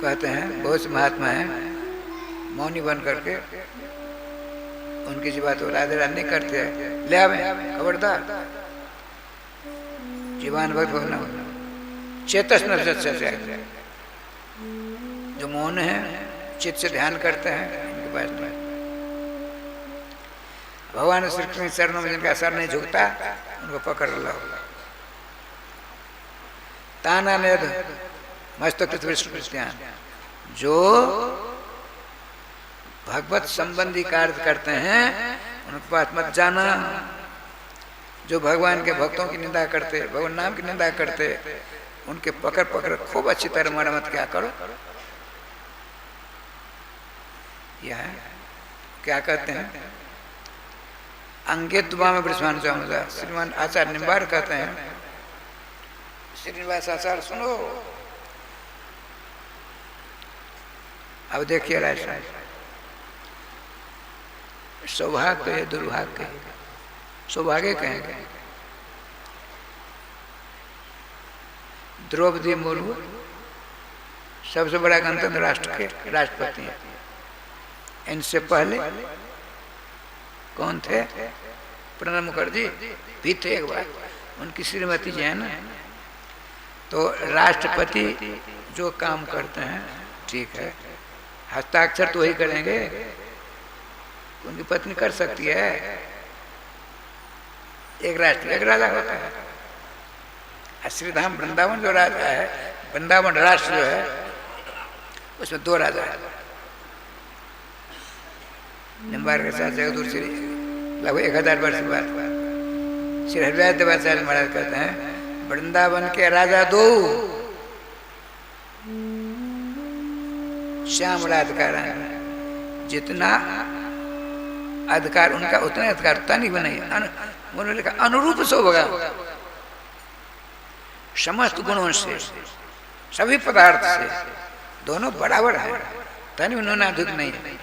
कहते हैं बहुत से महात्मा हैं, मौनी बन करके उनकी जी बात राधे राधे नहीं करते, ले आवे खबरदार, जीवान भक्त होना। चेतस न सत्य, जो मौन है, चित्त से ध्यान करते हैं, इनके पास नहीं। भगवान श्री कृष्ण चरणों में जिनका सर नहीं झुकता, उनको पकड़ लो। ताना नेद मस्तक कृष्ण, जो भगवत संबंधी कार्य करते हैं, उनके पास मत जाना। जो भगवान के भक्तों की निंदा करते, भगवान नाम की निंदा करते, उनके पकड़ खूब अच्छी तरह मरम्मत क्या करो। यह है क्या कहते हैं, अंगेत्वा में ब्रह्मांड श्रीमान आचार्य निम्बार कहते हैं, श्रीनिवास आचार्य सुनो। अब देखिए राय साहब, सौभाग्य है दुर्भाग्य, सौभाग्य कहेंगे। द्रौपदी मुर्मू सबसे बड़ा गणतंत्र राष्ट्र के राष्ट्रपति हैं। इनसे पहले कौन थे? प्रणब मुखर्जी भी थे एक बार, उनकी श्रीमती जी है ना। तो राष्ट्रपति जो काम करते हैं ठीक है, हस्ताक्षर तो वही करेंगे, उनकी पत्नी कर सकती है। एक राष्ट्र एक राजा होता है। श्रीधाम वृंदावन जो राजा है, वृंदावन राष्ट्र जो है, उसमें दो राजा है। निम्बार के साथ जगदूर श्री लगभग 1000 वर्ष बाद श्री हरिराज देवाचार्य महाराज कहते हैं, वृंदावन के राजा दो, श्याम राधिकार, जितना अधिकार उनका उतना अधिकार तनिक भी नहीं। उन्होंने लिखा अनुरूप सोभगा, समस्त गुणों से, सभी पदार्थ से दोनों बराबर है, तनिक उन्होंने अधिक नहीं है।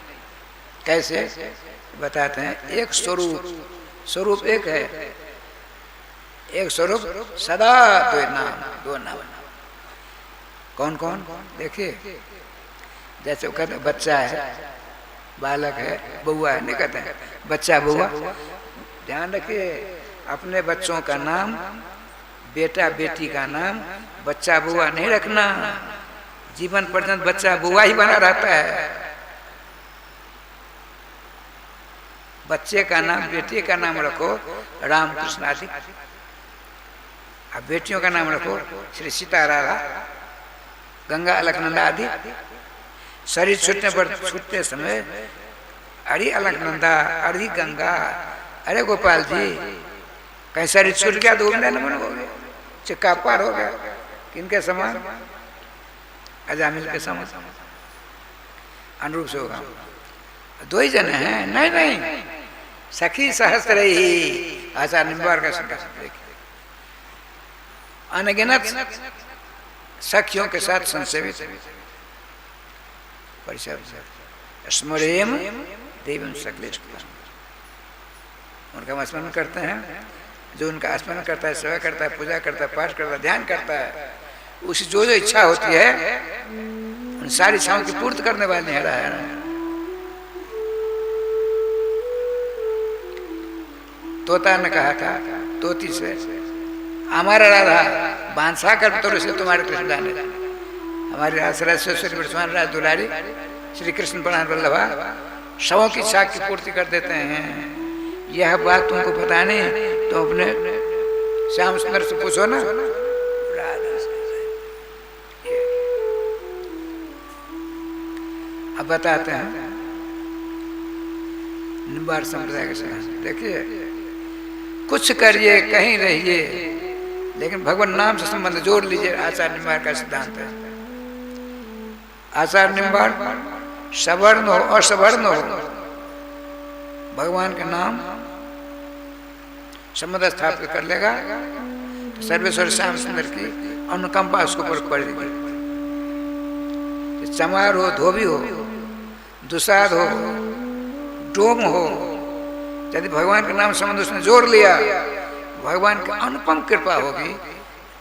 कैसे बताते हैं, एक स्वरूप एक है, एक स्वरूप सदा दो नाम। कौन कौन? देखिए, जैसे वो कहते हैं बच्चा है, बालक है, बउआ है, नहीं कहते हैं बच्चा बउआ। ध्यान रखिए, अपने बच्चों का नाम, बेटा बेटी का नाम बच्चा बउआ नहीं रखना। जीवन पर्यंत बच्चा बउआ ही बना रहता है। बच्चे का नाम, बेटी का नाम रखो रामकृष्ण आदि, अब बेटियों का नाम रखो श्री सीता राधा, गंगा अलकनंदा आदि। शरीर छूटते समय अरे अलकनंदा, अरे गंगा, अरे गोपाल जी, कहीं शरीर छूट गया तो घूमने नमन हो गया, चिक्का पार हो गया। किनके समान? अजामिल के समान अनुरूप से होगा। दो ही जने हैं? नहीं नहीं, सखी सहस्त्र ही आचार्य निम्बार का संकल्प देखिए, अनगिनत सखियों के साथ संसेवित परिचय स्मरेम देवम सकलेश, उनका स्मरण करते हैं। जो उनका स्मरण करता है, सेवा करता है, पूजा करता है, पाठ करता है, ध्यान करता है, उसी जो जो इच्छा होती है उन सारी इच्छाओं की पूर्ति करने वाले हैं नारायण। तोता ने कहा था तोती से, हमारा राधा बांसा कर तो से तुम्हारे कृष्ण जाने, हमारी राधा सरस्वती वर्षमान राज दुलारी श्री कृष्ण प्राण वल्लभा सबों की इच्छा की पूर्ति कर देते हैं। यह बात तुमको पता नहीं तो अपने श्याम सुंदर से पूछो ना। अब बताते हैं निम्बार संप्रदाय के साथ, देखिए कुछ करिए कहीं रहिए लेकिन भगवान नाम से संबंध जोड़ लीजिए। आचार्य निम्बार का सिद्धांत है। आचार्य निम्बार सवर्ण हो असवर्ण हो, भगवान के नाम संबंध स्थापित कर लेगा तो सर्वेश्वर श्याम सुंदर की अनुकंपा उसके ऊपर पड़ेगी। चमार हो, धोबी हो, दुसाध हो, डोम हो, यदि भगवान के नाम संबंध उसने जोड़ लिया, भगवान की अनुपम कृपा होगी।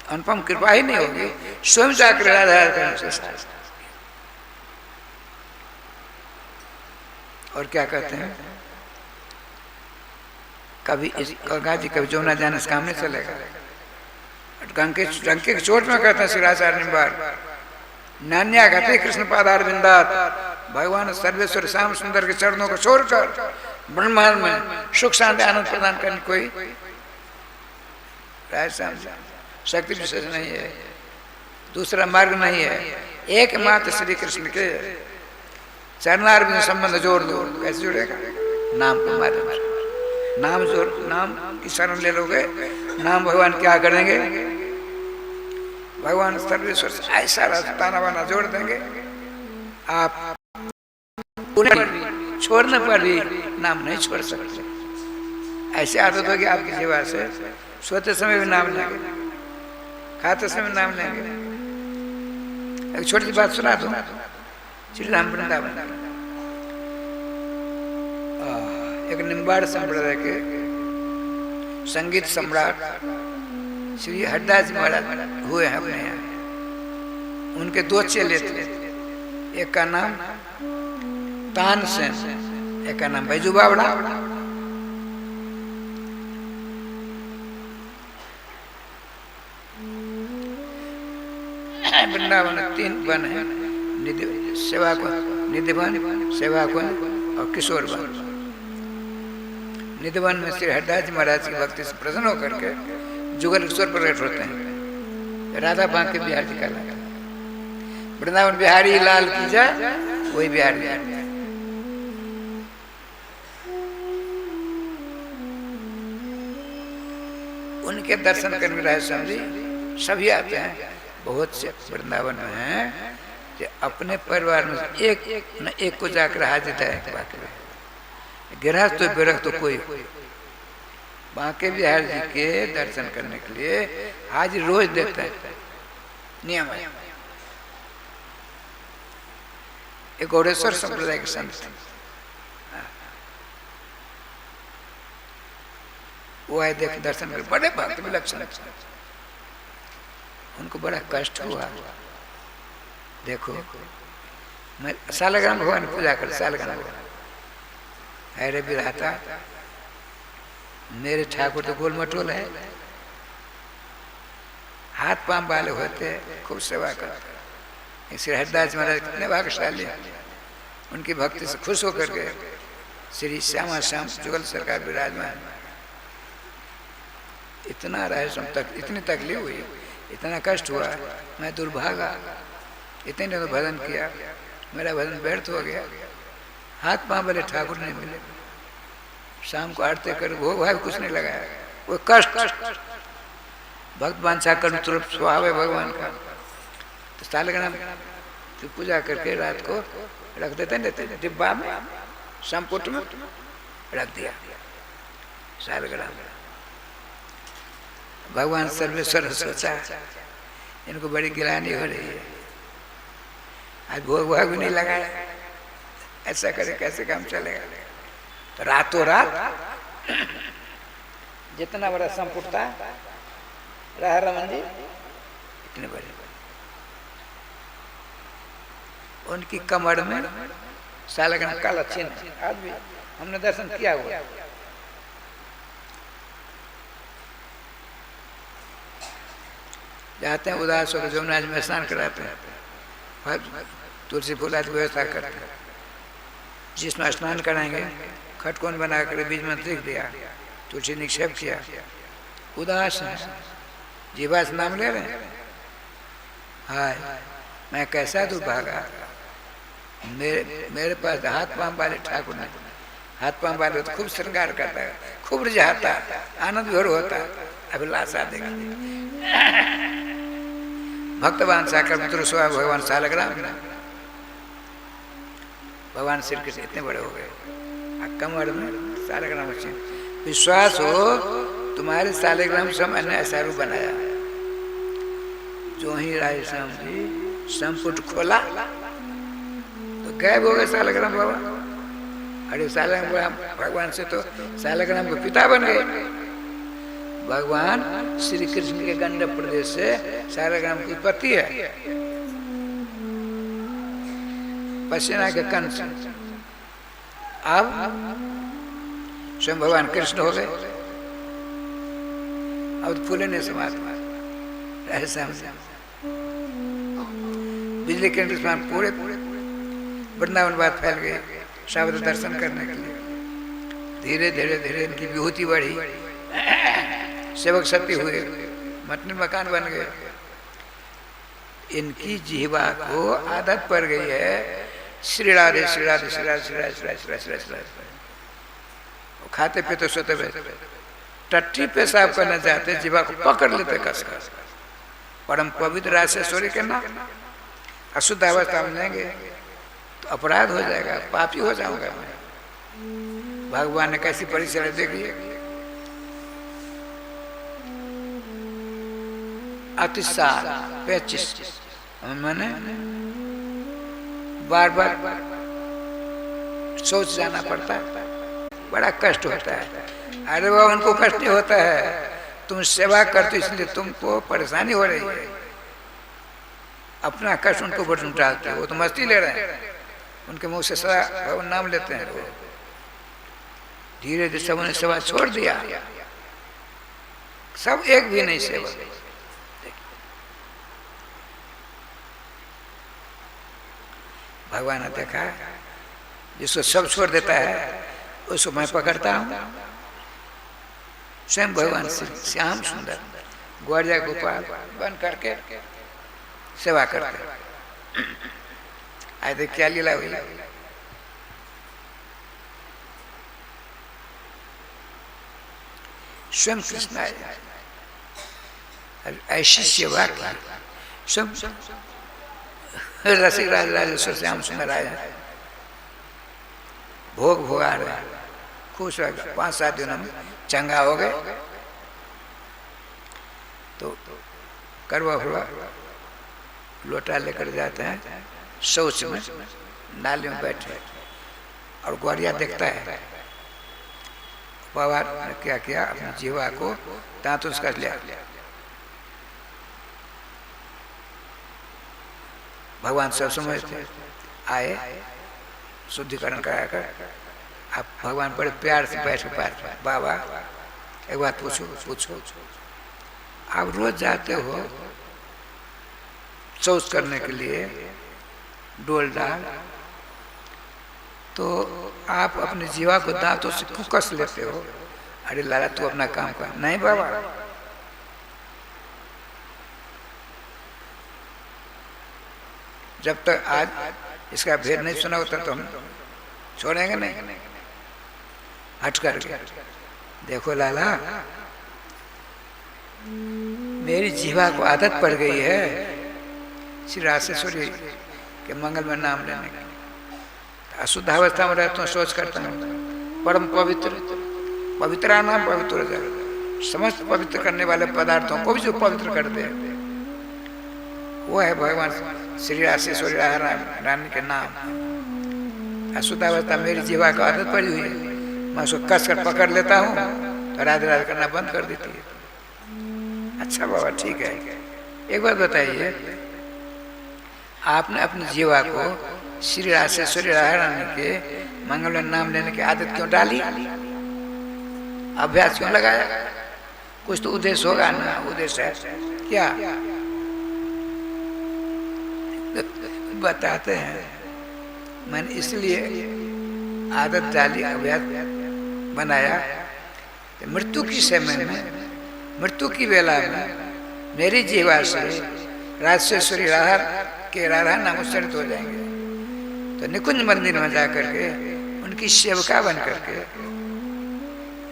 अनुपम कृपा ही नहीं होगी, स्वयं जाकर आधार करने से। और क्या कहते हैं, कभी गंगा जी कभी जमुना जाने से काम नहीं चलेगा। डंके की चोट में कहते हैं श्री आचार्य निम्बार, नान्या घटे कृष्ण पादार बिंदात, भगवान सर्वेश्वर श्याम सुंदर के चरणों को छोड़कर ब्रह्मांड में सुख शांति आनंद प्रदान करने कोई शक्ति विशेष नहीं है, दूसरा मार्ग नहीं है। एकमात्र श्री कृष्ण के चरणारविंद संबंध जोड़ दो। कैसे जुड़ेगा? नाम के माध्यम से। नाम जोड़, नाम की शरण ले लोगे, नाम भगवान क्या करेंगे? भगवान सर्वेश्वर से ऐसा ताना बाना जोड़ देंगे, आप छोड़ने पर भी नाम नहीं छोड़ सकते। ऐसी आदत होगी आपकी जीवा से, सोते समय भी नाम लेंगे, खाते समय नाम लेंगे। एक छोटी सी बात सुना दो। श्री राम वृंदावन एक निम्बाड़ संप्रदाय के संगीत सम्राट श्री हरदास महाराज हुए हैं अपने यहाँ। उनके दो चेले थे, एक का नाम तानसेन, एक का नाम बैजू बावड़ा। वृंदावन में 3 वन है, निधिवन, सेवाकुंज और किशोर वन। निधिवन में श्री हरदास जी महाराज की भक्ति से प्रसन्न होकर के जुगल किशोर प्रकट होते हैं। राधा बांके बिहार जी का वृंदावन बिहारी लाल की जय, वही बिहारी। उनके दर्शन करने रहे समझी सभी आते हैं। बहुत से वृंदावन में हैं कि अपने परिवार में एक को जाकर हाजिर है। बाकी गृहस्थ तो विरक्त तो कोई बांके बिहार जी के दर्शन करने के लिए हाजिर रोज देते हैं, नियम है। एक गौरेश्वर संप्रदाय के संत वो आए देख दर्शन कर, बड़े भक्त विलक्षण। उनको बड़ा कष्ट हुआ। देखो मैं सालग्राम भगवान पूजा कर, सालग्राम अरे विधाता मेरे ठाकुर तो गोल मटोल है, हाथ पांव वाले होते, खूब सेवा करते। श्री हरदास महाराज कितने भाग्यशाली, उनकी भक्ति से खुश होकर के श्री श्यामा श्याम जुगल सरकार विराजमान। इतना रहस्य तक, इतनी तकलीफ हुई, इतना कष्ट हुआ, मैं दुर्भागा, इतने ने तो भजन किया, मेरा भजन व्यर्थ हो गया, हाथ पांव वाले ठाकुर नहीं मिले, शाम को आरती कर भोग भाग कुछ नहीं लगाया, वो कष्ट भक्त वांछा कर तुरंत स्वभाव है भगवान का। तो सालग्राम की पूजा करके रात को रख देते डिब्बा में, संपुट में रख दिया सालग्राम। भगवान सर्वेश्वर सोचा इनको बड़ी गिलानी हो रही है, आज भोग भाग भी नहीं लगाया, ऐसा करे कैसे काम चलेगा। तो रातों रात जितना बड़ा संपुट था राहा रमन जी, इतने बड़े उनकी कमर में सालग्राम काला चिन्ह, आज भी हमने दर्शन किया हुआ। जाते हैं उदास होकर जमुना में स्नान कराते हैं, तुलसी फूल आदि व्यवस्था करते हैं। जिसमें स्नान कराएंगे खटकोन बना कर बीच में लिख दिया, तुलसी निक्षेप किया, उदास है, जीवा से नाम ले रहे हैं, हाय मैं कैसा दुर्भागा, मेरे पास हाथ पांव वाले ठाकुर ने, हाथ पांव वाले तो खूब श्रृंगार करता है, खूब रिझाता, आनंद भर होता, अभिलाषा देगा। भक्तवान साकर मित्र स्वा भगवान सालग्राम, भगवान श्री कृष्ण इतने बड़े हो गए, कमर में सालग्राम चिन्ह। विश्वास हो तुम्हारे सालग्राम से मैंने ऐसा रूप बनाया। जो ही राय श्याम जी संपुट खोला तो गायब हो गए सालग्राम बाबा। अरे सालग्राम भगवान से तो सालग्राम के पिता बन गए। भगवान श्री कृष्ण के गंडक प्रदेश से सालग्राम की उत्पत्ति है, पसीना के कण से। अब स्वयं भगवान कृष्ण हो गए, अब तो फूले नहीं समाते, ऐसा बिजली के समान पूरे वृंदावन बात फैल गए शब्द दर्शन करने के लिए। धीरे धीरे धीरे इनकी विभूति बढ़ी, सेवक शक्ति हुए, मटन मकान बन गए। इनकी जीवा को आदत पड़ गई है श्री राधे श्री राधे श्री राधे श्री राधे श्री राधे श्री राधे श्री राधे श्री राधे। खाते पीते सोते बैठे टट्टी पेशाब करना चाहते, जीवा को पकड़ लेते कस कस। परम पवित्र राजेश्वरी के नाम अशुद्ध अवस्था में लेंगे तो अपराध हो जाएगा, पापी हो जाऊंगा मैं। भगवान ने कैसी परीक्षा देखी, अतिसार 25 मैंने बार बार सोच जाना पड़ता है, बड़ा कष्ट होता है। अरे बाबा उनको कष्ट नहीं होता है, तुम सेवा करते इसलिए तुमको परेशानी हो रही है। अपना कष्ट उनको ऊपर डालते, वो तो मस्ती ले रहे हैं, उनके मुंह से सदा भगवान नाम लेते हैं। वो धीरे धीरे सब ने सेवा छोड़ दिया, सब एक भी नहीं सेवा। भगवान ने देखा जिसको सब छोड़ देता है उसको मैं पकड़ता हूँ। स्वयं भगवान श्याम सुंदर ग्वालिया गोपाल बन करके सेवा करते। आज देख क्या लीला हुई। स्वयं कृष्ण आए, ऐसी सेवा की। स्वयं रसिक राज राजेश्वर श्याम सुंदर आए, भोग भोगा रहे, खुश रह गए। 5-7 दिनों में चंगा हो गए। तो करवा हुआ लोटा लेकर जाते हैं शौच में, नाली में बैठे और ग्वालिया देखता है। बाबा ने क्या किया, अपनी जीवा को दांत उसका लिया। भगवान सब समझते आए, शुद्धिकरण कराकर। आप भगवान बड़े प्यार से बैठ पाए। बाबा एक बात पूछो, आप रोज जाते हो शौच करने के लिए डोल डाल, तो आप अपने जीवा को दांतों से क्यों कस लेते हो? अरे लाला तू अपना काम कर। नहीं बाबा, जब तक आज इसका भेद नहीं सुना होता तो हम छोड़ेंगे नहीं। हट करके देखो लाला, मेरी जीवा को आदत पड़ गई है श्री राशेश्वरी के मंगल में नाम लेने की। अशुद्धावस्था में रहता हूँ, सोच करता हूँ परम पवित्र, पवित्रा नाम पवित्र हो जाए। समस्त पवित्र करने वाले पदार्थों को भी जो पवित्र कर दे वो है भगवान श्री राशेश्वरी रानी के नाम। अशुद्धावस्था मेरी जीवा को आदत पड़ी हुई है, मैं उसको कस कर पकड़ लेता हूँ तो राधे राधे करना बंद कर देती है। अच्छा बाबा ठीक है, एक बात बताइए, आपने अपनी जीवा को श्री राशेश्वरी रानी के मंगल में नाम लेने की आदत क्यों डाली? अभ्यास क्यों लगाया? कुछ तो उद्देश्य होगा ना। उद्देश्य है क्या? बताते हैं, मैंने इसलिए आदत डाली, अभ्यास बनाया, मृत्यु की समय में, मृत्यु की वेला में मेरी जीवा से राशेश्वरी राधा के राधा नाम उच्चारित हो जाएंगे। तो निकुंज मंदिर में जाकर के उनकी सेवका बन करके,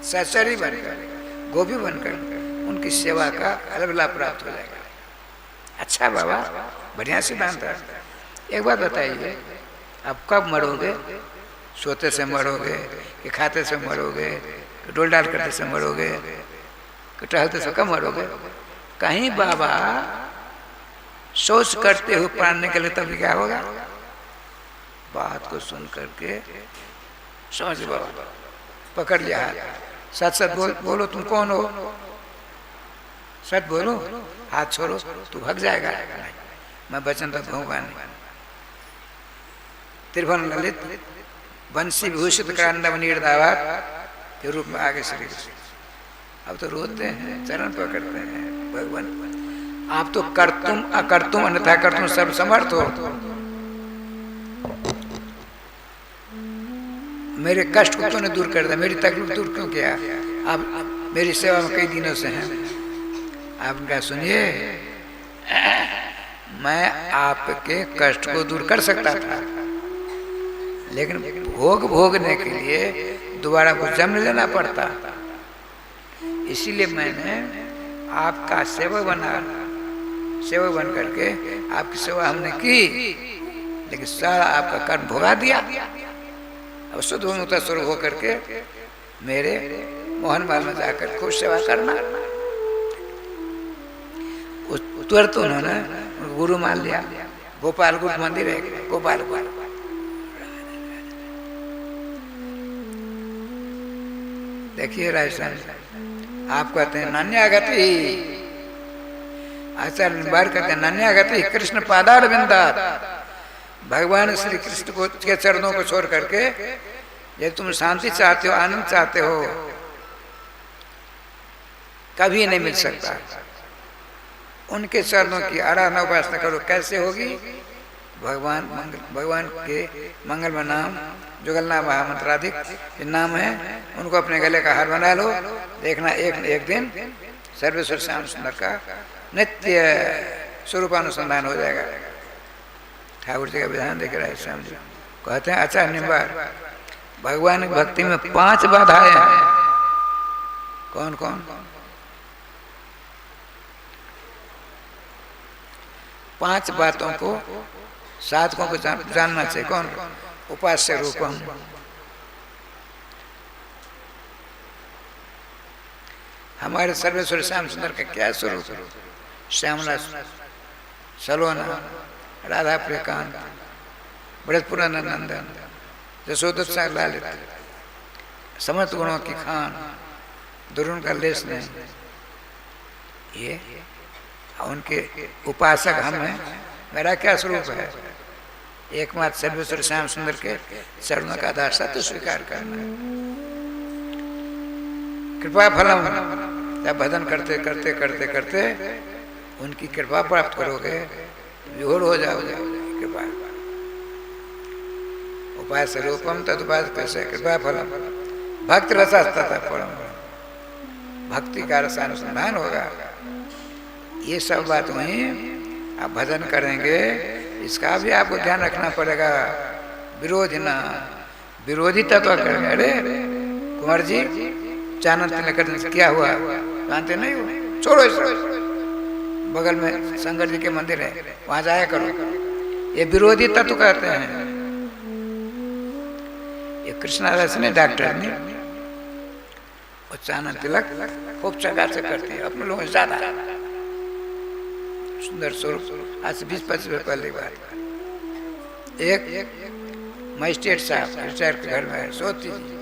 सचरी बनकर, गोपी बनकर उनकी सेवा का अलग लाभ प्राप्त हो जाएगा। अच्छा बाबा, बढ़िया सिद्धांत है। एक बात बताइए, आप कब मरोगे? सोते से मरोगे कि खाते से मरोगे कि डोल डाल करते से मरोगे कि टहलते से कब मरोगे? कहीं बाबा सोच करते हुए प्राण निकले तब क्या होगा? बात को सुन करके समझ बाबा, पकड़ लिया हाथ, सच सच बोलो तुम कौन हो? सच बोलो, हाथ छोड़ो, तू भाग जाएगा। मैं वचन तो दूंगा नहीं। त्रिभुवन ललित वंशी भूषित कांडव दावा के रूप में आगे श्री कृष्ण अब तो रोते हैं, चरण पकड़ते हैं। भगवान आप तो कर्तुम अकर्तुम अन्यथा कर्तुम सब समर्थ हो। मेरे कष्ट को तूने दूर कर दिया, मेरी तकलीफ दूर क्यों किया? आप मेरी सेवा में कई दिनों से हैं। आप क्या सुनिए, मैं आपके कष्ट को दूर कर सकता था, लेकिन भोग भोगने के लिए दोबारा को जन्म लेना पड़ता। इसीलिए मैंने आपका सेवक बन करके आपकी सेवा हमने की, लेकिन सारा आपका कर्म भोगा दिया। अब शुद्ध होता स्वरूप होकर के मेरे मोहन माल में जाकर खूब सेवा करना। तुरंत उन्होंने गुरु मान लिया। गोपाल गुरु मंदिर है, गोपाल गुरु। देखिए राजस्थान, आप कहते हैं नान्यागति, आचार्य निबार कहते हैं नान्यागति कृष्ण पादार बिंदात। भगवान श्री कृष्ण को के चरणों को छोड़ करके यदि तुम शांति चाहते हो, आनंद चाहते हो, कभी नहीं मिल सकता। उनके चरणों की आराधना उपासना करो। कैसे होगी? भगवान के मंगल में नाम, जुगलना महामंत्राधिक नाम है, उनको अपने गले का हार बना लो। देखना एक दिन सर्वेश्वर श्याम सुंदर का नित्य स्वरूपानुसंधान हो जाएगा। ठाकुर जी का विधान देख रहा है श्याम जी कहते हैं, आचार्य निम्बार भगवान की भक्ति में 5 बाधाएं हैं। कौन कौन? 5 बातों को साधकों को जानना चाहिए। कौन? उपास्य रूपम, हमारे सर्वेश्वर श्याम सुंदर का क्या स्वरूप है? श्यामला सलोना, राधा प्रियकांत, ब्रजपुरा नंदन, यशोदत्त लालित, समस्त गुणों की खान, दुरुन का लेस नहीं। ये उनके उपासक हम हैं। मेरा क्या स्वरूप है? एकमात्र सर्वेश्वर श्याम सुंदर के चरणों का आधार सत्य स्वीकार करना है। कृपा फलम, जब भजन करते करते करते करते उनकी कृपा प्राप्त करोगे, विभोर हो जाओगे। कृपा उपास रूपम तदुपास कैसे कृपा फलम भक्त रसास्तता परम, भक्ति का रसानुसंधान होगा। ये सब बात वहीं आप भजन करेंगे, इसका भी आपको ध्यान रखना पड़ेगा। विरोधी ना, विरोधी तत्व करेंगे। अरे कुंवर जी चानन तिलक करने से क्या हुआ, जानते नहीं हो, छोड़ो इसको, बगल में शंकर जी के मंदिर है, वहां जाया करो। ये विरोधी तत्व कहते हैं। ये कृष्णादास ने डॉक्टर ने और चानन तिलक खूब जगह से करते हैं अपने लोगों से ज्यादा सुंदर स्वरूप। आज से 20-25 वर्ष पहले बात, एक मजिस्ट्रेट साहब रिटायर के घर में है, सोती जी,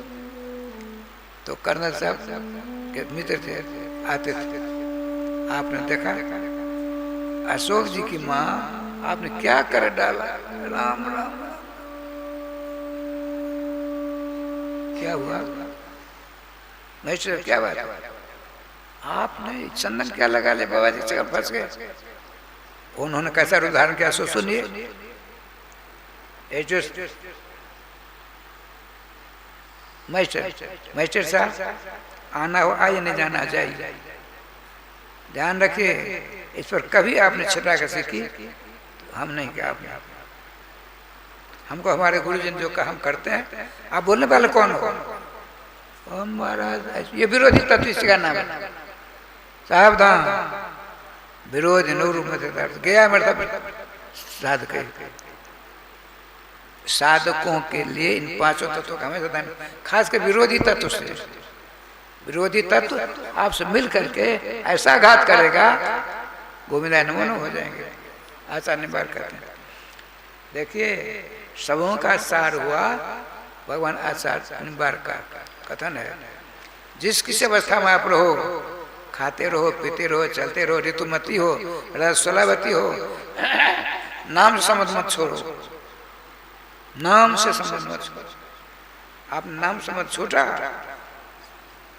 तो कर्नल साहब के मित्र थे, आते थे। आपने देखा अशोक जी की माँ आपने क्या कर डाला, राम राम, क्या हुआ मजिस्ट्रेट, क्या बात, आपने चंदन क्या लगा ले बाबा जी चक्कर फंस गए। उन्होंने कैसा उदाहरण किया सो सुनिए। मजिस्ट्रेट साहब आना हो आइए, नहीं जाना चाहिए, ध्यान रखिए इस पर कभी आपने छटा कैसे की तो हम नहीं किया। आपने हमको हमारे गुरुजन जो काम करते हैं, आप बोलने वाले कौन हो, महाराज ये विरोधी तत्व इसका नाम है। सावधान, विरोध नूर में गया मतलब साधक, साधकों के लिए इन पांचों तत्वों का हमेशा ध्यान, खास कर विरोधी तत्व से। विरोधी तत्व आपसे मिल करके ऐसा घात करेगा, गोविंदा नमोनो हो जाएंगे। आचार्य निबार करते हैं। देखिए सबों का सार हुआ भगवान आचार्य निबार का कथन है, जिस किसी अवस्था में आप रहो, खाते रहो, पीते रहो, चलते रहो, ऋतुमती हो, रसवलावती हो, नाम से संबंध मत छोड़ो, नाम से संबंध मत छोड़ो। आप नाम से मत छूटा,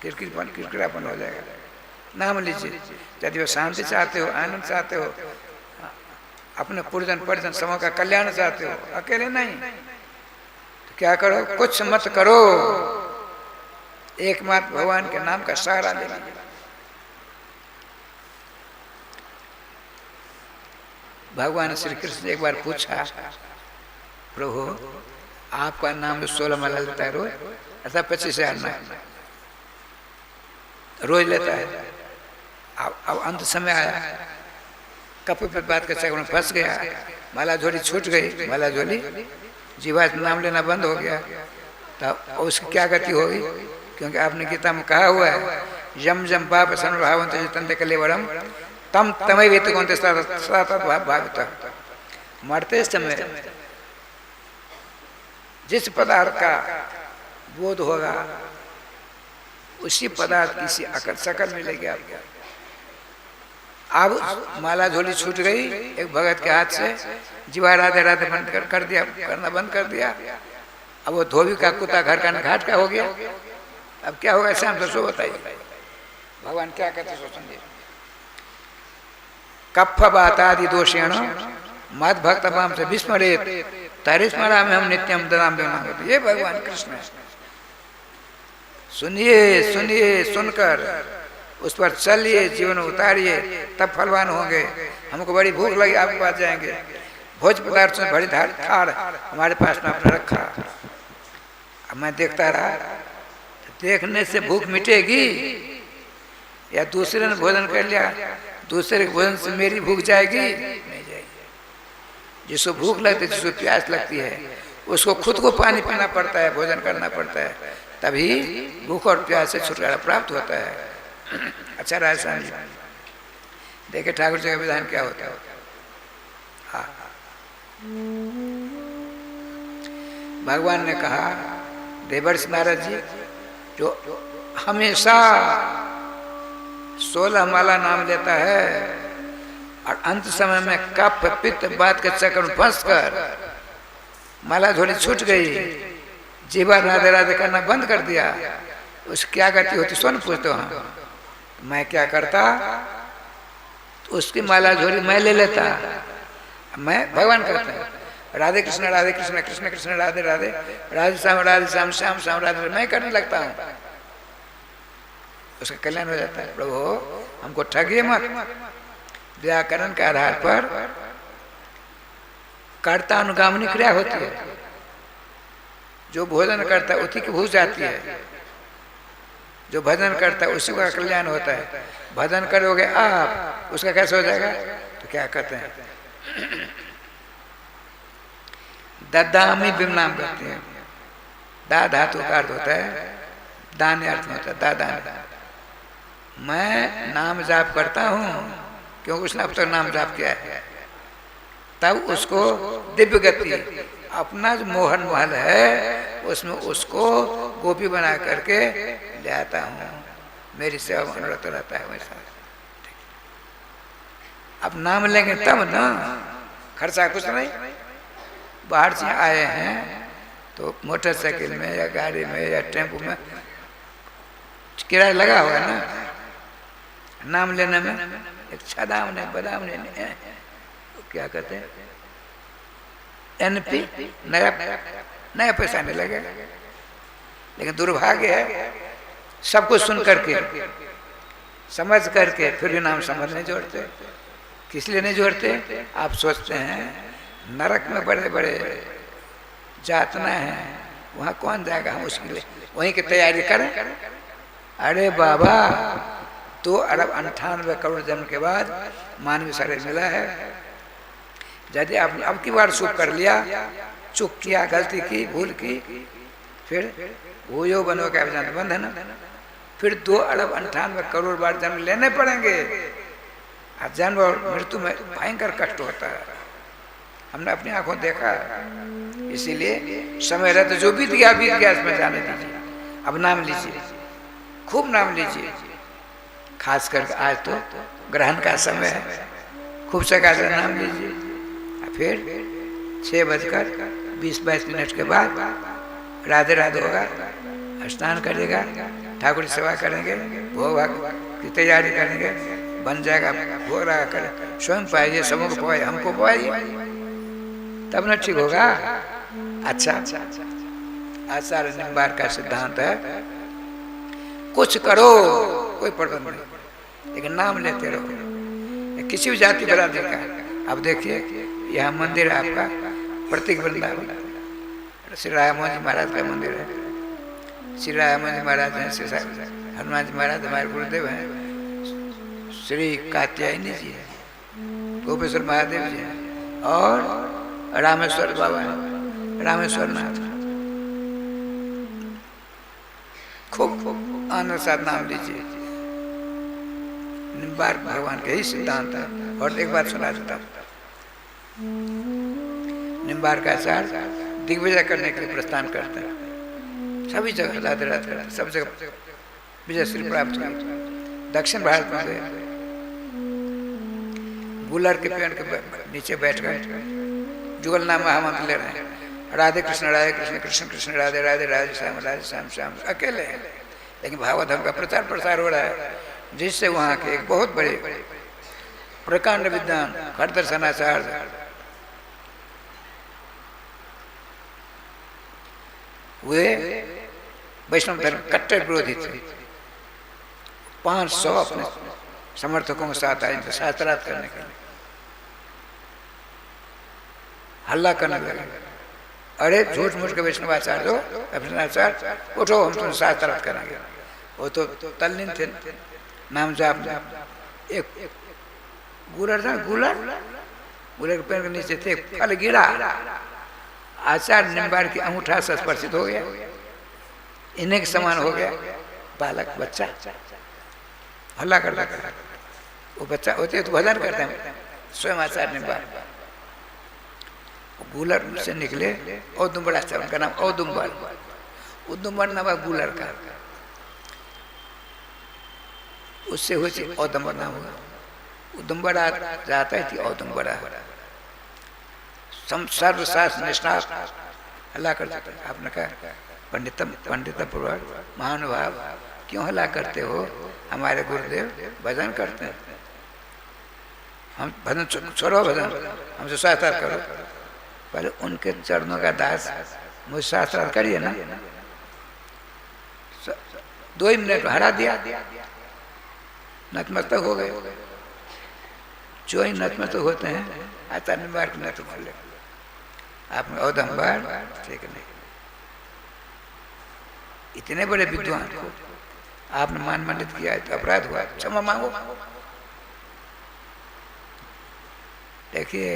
किरकिरापन हो जाएगा। नाम लीजिए, यदि वो शांति चाहते हो, आनंद चाहते हो, अपने पुरजन परिजन समूह का कल्याण चाहते हो, अकेले नहीं, तो क्या करो, कुछ मत करो, एकमात्र भगवान के नाम का सहारा लेना। भगवान श्री कृष्ण ने एक बार पूछा, प्रभु आपका नाम 16 माला लेता है रोज, ऐसा 25,000 नाम रोज लेता है। अब अंत समय आया, कपड़े पर बात कर चक्कर में फंस गया, माला झोली छूट गई, माला झोली जीवा नाम लेना बंद हो गया, तब उसकी क्या गति होगी? क्योंकि आपने गीता में कहा हुआ है, यम जम पाप सनुभावंत जितंते कलेवरम तम तमय वेत कौनते भाविता। मरते समय जिस पदार्थ का बोध होगा उसी पदार्थ की सी शकल मिलेगी आपको। अब माला झोली छूट गई एक भगत के हाथ से, जीवा राधे राधे बंद कर दिया, करना बंद कर दिया। अब वो धोबी का कुत्ता घर का घाट का हो गया। अब क्या होगा श्याम तो सो बताइए, भगवान क्या कहते सो समझिए। कफ बातादि दोषेण मद भक्त पाम से विस्मरेत तरिस्मरा में हम नित्यम ददाम देना होते। ये भगवान कृष्ण है। सुनिए सुनिए, सुनकर उस पर चलिए, जीवन उतारिए, तब फलवान होंगे। हमको बड़ी भूख लगी, आपके पास जाएंगे, भोज पदार्थ में बड़ी थार हमारे पास में आपने रखा। अब मैं देखता रहा, देखने से भूख मिटेगी या दूसरे ने भोजन कर लिया, दूसरे के भोजन से मेरी भूख जाएगी? नहीं जाएगी। जिसको भूख लगती है, जिसको प्यास लगती है, उसको खुद को पानी पीना पड़ता है, भोजन करना पड़ता है, तभी भूख और प्यास से छुटकारा प्राप्त होता है। अच्छा राजस्थान जी देखिए ठाकुर जी का विधान क्या होता है। हाँ, भगवान ने कहा, देवर्षि नारद जी जो हमेशा 16 माला नाम लेता है और अंत समय में कफ पित्त बात के चक्कर में फंस कर माला झोली छूट गई, जीवा राधे राधे करना बंद कर दिया, उसकी क्या गति होती? स्वयं पूछते हो। मैं क्या करता, तो उसकी माला झोली मैं ले लेता। मैं भगवान कहते हैं राधे कृष्ण कृष्ण कृष्ण राधे राधे, राधे श्याम श्याम श्याम राधे, मैं करने लगता हूँ, उसका कल्याण हो जाता है। प्रभु हमको ठगिए मत। व्याकरण के आधार पर कर्ता अनुगामी क्रिया होती है। जो भोजन करता है उसी की भूख जाती है, जो भजन करता है उसी का कल्याण होता है। भजन करोगे आप, उसका कैसे हो जाएगा? तो क्या कहते हैं, ददामी बिमनाम करते हैं। दा धातु का अर्थ होता है दान, अर्थ में होता है दादान। मैं नाम जाप करता हूँ क्योंकि उसने अब तक नाम जाप किया है, तब उसको दिव्य गति, अपना जो मोहन महल है उसमें उसको गोपी बना करके ले आता हूँ, मेरी सेवा में अनुरत रहता है वैसा। अब नाम लेंगे तब ना, खर्चा कुछ नहीं। बाहर से आए हैं तो मोटरसाइकिल में या गाड़ी में या टेम्पो में किराया लगा हुआ है ना, नाम लेने में एक छदाम ने बदाम ने क्या कहते हैं NP, नया पैसा नहीं लगेगा। लेकिन दुर्भाग्य है सब कुछ सुन करके समझ करके फिर भी नाम समझ नहीं जोड़ते। किस लिए नहीं जोड़ते? आप सोचते हैं नरक में बड़े बड़े जातना है, वहाँ कौन जाएगा, हम उसके लिए वहीं की तैयारी करें। अरे बाबा, 2 अरब 98 करोड़ जन्म के बाद मानवीय शरीर मिला है। यदि आपने अब की बार चूक कर लिया, चूक किया, गलती की, भूल की, फिर भूयो बनो का बंध है ना, फिर 2 अरब 98 करोड़ बार जन्म लेने पड़ेंगे। और जन्म और मृत्यु में भयंकर कष्ट होता है, हमने अपनी आंखों देखा। इसीलिए समय रहते जो बीत गया इसमें जाने दीजिए। अब नाम लीजिए, खूब नाम लीजिए। खास करके आज तो ग्रहण का समय है, खूब सका से नाम लीजिए। फिर 6:20 के बाद राधे राधे होगा, स्नान करेगा, ठाकुर की सेवा करेंगे, भोग की तैयारी करेंगे, बन जाएगा, भोग लगा करें, स्वयं पाइए, सबों को पाइए, हमको पाइए, तब ना ठीक होगा। अच्छा, आचार्य निम्बार का सिद्धांत है, कुछ करो कोई प्रबंध नहीं, लेकिन नाम लेते रहो। किसी भी जाति बरादरी का अब देखिए, यहाँ मंदिर है आपका प्रतीक वृंदावन, श्री रामोहन जी महाराज का मंदिर है। श्री रामोहन जी महाराज हैं, श्री हनुमान जी महाराज हमारे गुरुदेव हैं, श्री कात्यायनी जी हैं, गोपेश्वर महादेव जी हैं, और रामेश्वर बाबा हैं, रामेश्वर नाथ। खूब आनंद साथ नाम लीजिए। निम्बार्क भगवान के ही सिद्धांत है। और एक बात सुना देता हूँ, निम्बार्क का आचार्य दिग्विजय करने के लिए प्रस्थान करते हैं, सभी जगह राधे राधे करते, सब जगह विजय श्री प्राप्त हुई। दक्षिण भारत में गए, गुलर के पेड़ के नीचे बैठ गए, जुगल नाम महामंत्र ले रहे हैं, राधे कृष्ण कृष्ण कृष्ण राधे राधे राधे श्याम श्याम, अकेले हैं। लेकिन भागवत धर्म का प्रचार प्रसार हो रहा है, जिससे वहाँ के एक बहुत बड़े प्रकांड विद्वान खरदर्शनाचार्य वे वैष्णव धर्म कट्टर विरोधी थे। 500 अपने समर्थकों के साथ आए शास्त्रार्थ करने के लिए, हल्ला करने लगे, अरे झूठ मूठ के वैष्णवाचार्य हो, वैष्णवाचार्य उठो, हम तुम शास्त्रार्थ करेंगे। वो तो तल्लीन थे नाम जाप। एक गुलर था, गुलर के पेड़ के नीचे थे, फल गिरा, आचार्य निम्बार की अंगूठा से स्पर्शित हो गया, इन्हें के समान हो गया। बालक बच्चा हल्ला कर लगा, वो बच्चा होते तो भजन करते हैं, स्वयं आचार्य निम्बार गुलर से निकले, औदुम्बर आचार्य, उनका नाम औदुम्बर, उदुम्बर नाम है गुलर का, उससे हुई औदुम्बर नाम हुआ। उदुम्बर जाता थी औदुम्बरा, सर्वशास्त्र निष्णात हल्ला करते थे। आपने कहा पंडित पूर्वक महानुभाव क्यों हल्ला करते हो, हमारे गुरुदेव भजन करते हैं, हम भजन छोड़ो, भजन हमसे शास्त्रार्थ करो। पहले उनके चरणों का दास मुझ शास्त्रार्थ करिए ना, 2 ही मिनट हरा दिया, नतमस्तक हो गए। जो ही नतमस्तक होते हैं आचार्य निम्बार्क नत खोले, आपने औदम्बार ठीक नहीं। इतने बड़े विद्वान को आपने मान मंडित किया है तो अपराध हुआ, क्षमा मांगो। देखिए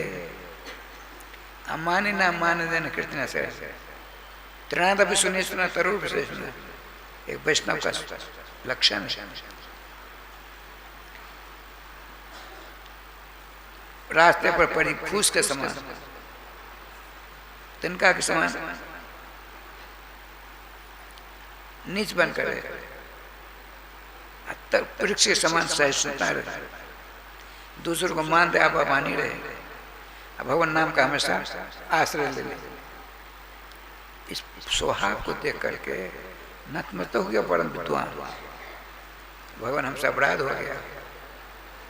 अमानी ना मान देना कृष्ण से त्रिनाद भी सुनिए, सुना तरुण विशेष सुना, एक वैष्णव का लक्षण है। रास्ते पर पड़ी फूस के समान, तिनका के समान नीच बन कर वृक्ष के समान सहिष्णुता रहे, दूसरों को मानते आप मानी रहे, भगवान नाम का हमेशा आश्रय ले ले। इस स्वभाव को देख करके नतमस्तक हो गया परम विद्वान, भगवान हमसे अपराध हो गया,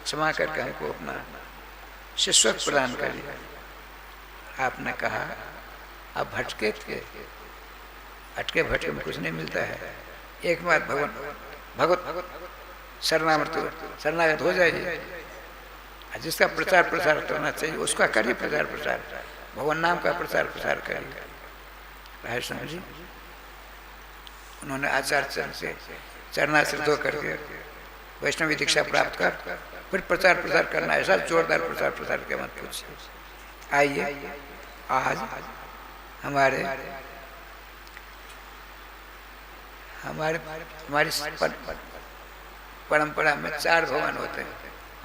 क्षमा करके हमको अपना शिष्यत्व प्रदान करिए। आपने कहा आप भटके थे, अटके भटके में कुछ नहीं मिलता है, एक बात भगवत शरणागत हो जाइए, जिसका प्रचार प्रसार करना चाहिए उसका करिए प्रचार प्रसार, भगवान नाम का प्रचार प्रसार करिए। राजस्वामी जी उन्होंने आचार्य चरण से चरणाश्रित होकर के वैष्णवी दीक्षा प्राप्त कर फिर प्रचार प्रसार करना, ऐसा जोरदार प्रचार प्रसार के मत पूछिए। आइए आज हमारी परंपरा में 4 भगवान होते हैं।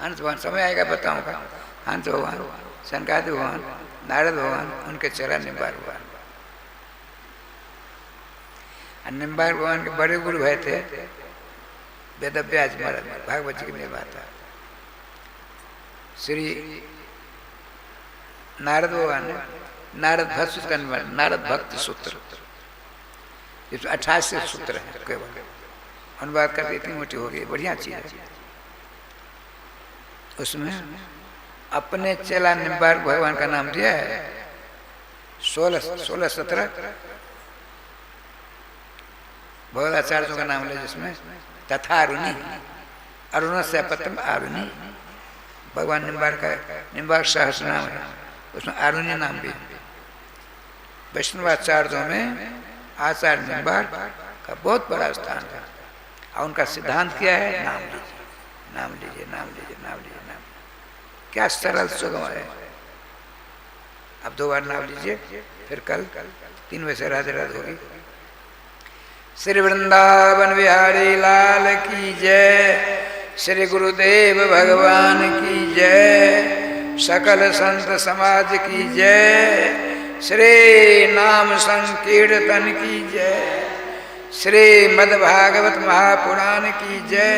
हंस भगवान समय आएगा बताऊंगा, हंस भगवान, सनकादि भगवान, नारद भगवान, उनके चेहरा निम्बार्क भगवान। निम्बार्क भगवान के बड़े गुरु भाई थे वेदव्यास महाराज, भागवत जी की निर्माता। श्री नारद भगवान ने नारद भक्त का निर्माण, नारद भक्त सूत्र, 88 सूत्र है केवल, अनुवाद करके इतनी मोटी हो गई, बढ़िया चीज है। उसमें अपने चेला निम्बार्क भगवान का नाम दिया है 16-17 भगवदाचार्यों का नाम ले, जिसमें तथा अरुणी, अरुण से अपत्यम अरुणी, भगवान निम्बार्क का निम्बार्क सहस्र नाम है, उसमें अरुणी नाम भी। वैष्णवाचार्यों में आचार्य निम्बार्क का बहुत बड़ा स्थान है, और उनका सिद्धांत क्या है, नाम लीजिए नाम लीजिए नाम लीजिए नाम लीजिए नाम। क्या सरल सुगम है। अब 2 बार नाम लीजिए, फिर कल 3 बजे से राधे राधे होगी। श्री वृंदावन बिहारी लाल की जय, श्री गुरुदेव भगवान की जय, सकल संत समाज की जय, श्री नाम संकीर्तन की जय, श्री मद्भागवत महापुराण की जय,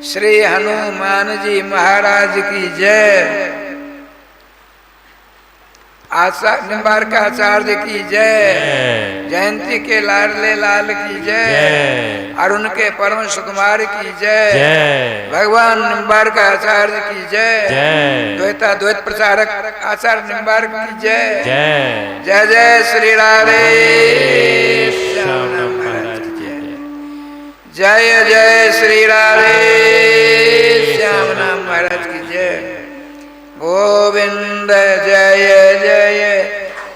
श्री हनुमान जी महाराज की जय, आचार्य निम्बार्क आचार्य की जय, जयंती के लाडले लाल की जय, अरुण के परम सुकुमार की जय, भगवान निम्बार्क आचार्य की जय, द्वैता द्वैत प्रचारक आचार्य निम्बार्क की जय, जय जय श्री राधे श्याम महाराज की जय, जय जय श्री राधे श्याम महाराज की जय। गोविंद जय जय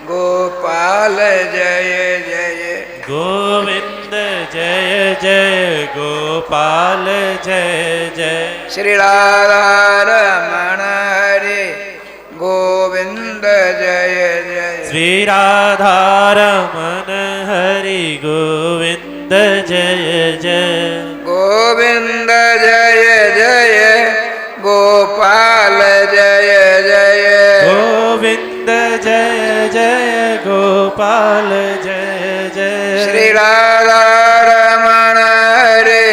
गोपाल जय जय, गोविंद जय जय गोपाल जय जय, श्री राधा रमण हरे गोविंद जय जय, श्री राधा रमण हरि गोविंद जय जय, गोविंद जय जय गोपाल जय जय, गोविंद जय जय गोपाल जय जय, श्री राधा रमण हरे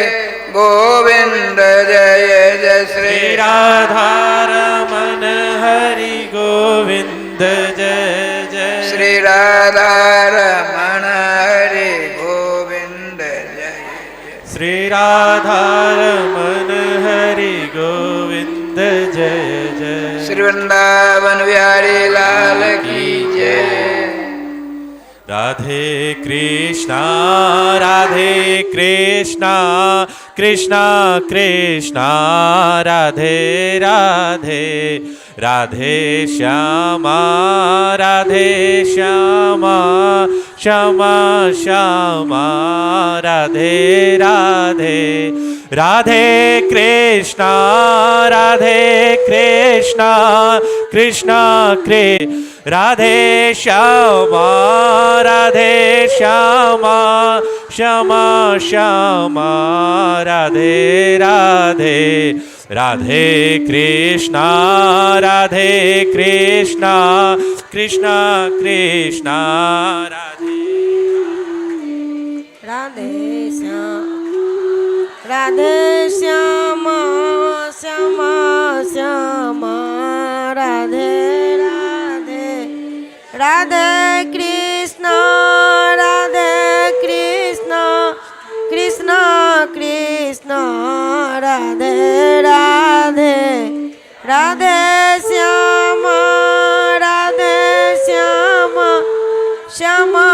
गोविंद जय जय, श्री राधा रमण हरि गोविंद जय जय, श्री राधा रमण हरे गोविंद जय जय, श्री राधा रमण हरि गोविंद जय जय, श्री वृंदावन बिहारी लाल की जय। राधे कृष्णा कृष्णा कृष्णा राधे राधे राधे श्यामा श्यामा श्यामा राधे राधे राधे कृष्णा कृष्णा कृष्णा राधे श्यामा श्यामा श्यामा राधे राधे राधे कृष्णा कृष्णा कृष्णा राधे राधे श्यामा श्यामा श्यामा राधे राधे राधे कृष्णा कृष्णा कृष्णा राधे राधे राधे श्यामा श्यामा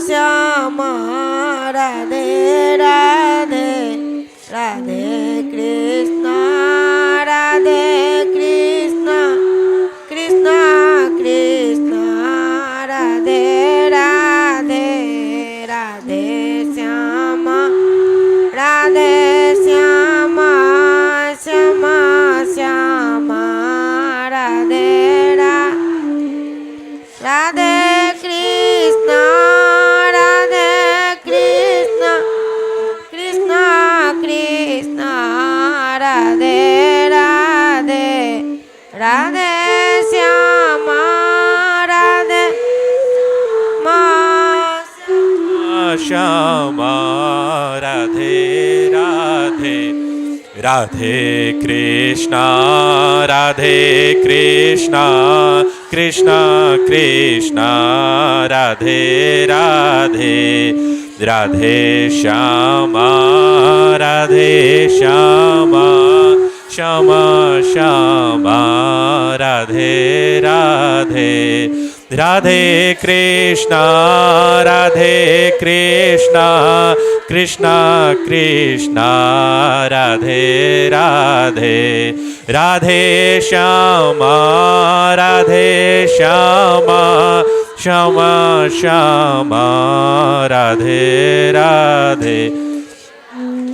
श्यामा राधे राधे राधे कृष्णा कृष्णा कृष्णा राधे राधे राधे श्यामा श्यामा श्यामा राधे राधे कृष्णा कृष्णा राधे राधे राधे श्यामा श्यामा राधे राधे राधे कृष्णा कृष्णा राधे राधे राधे श्यामा श्यामा राधे राधे राधे कृष्णा कृष्णा राधे राधे राधे श्यामा श्यामा राधे राधे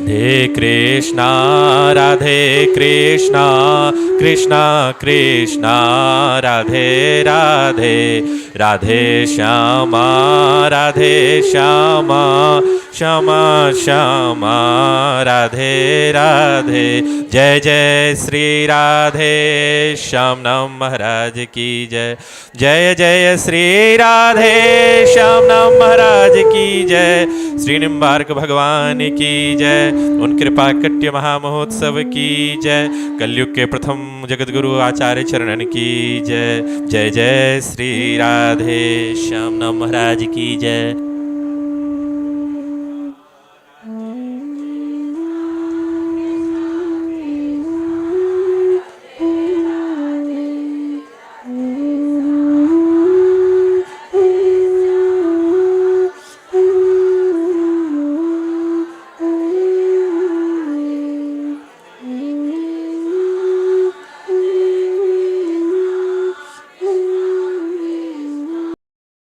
हे कृष्णा कृष्णा राधे राधे राधे श्यामा श्यामा राधे राधे जय जय श्री राधे श्याम नाम महाराज की जय जय जय श्री राधे श्याम नाम महाराज की जय श्री निम्बार्क भगवान की जय उन कृपा कट्य महामहोत्सव की जय कलयुग के प्रथम जगतगुरु आचार्य चरणन की जय जय जय श्री राधे श्याम नाम महाराज की जय।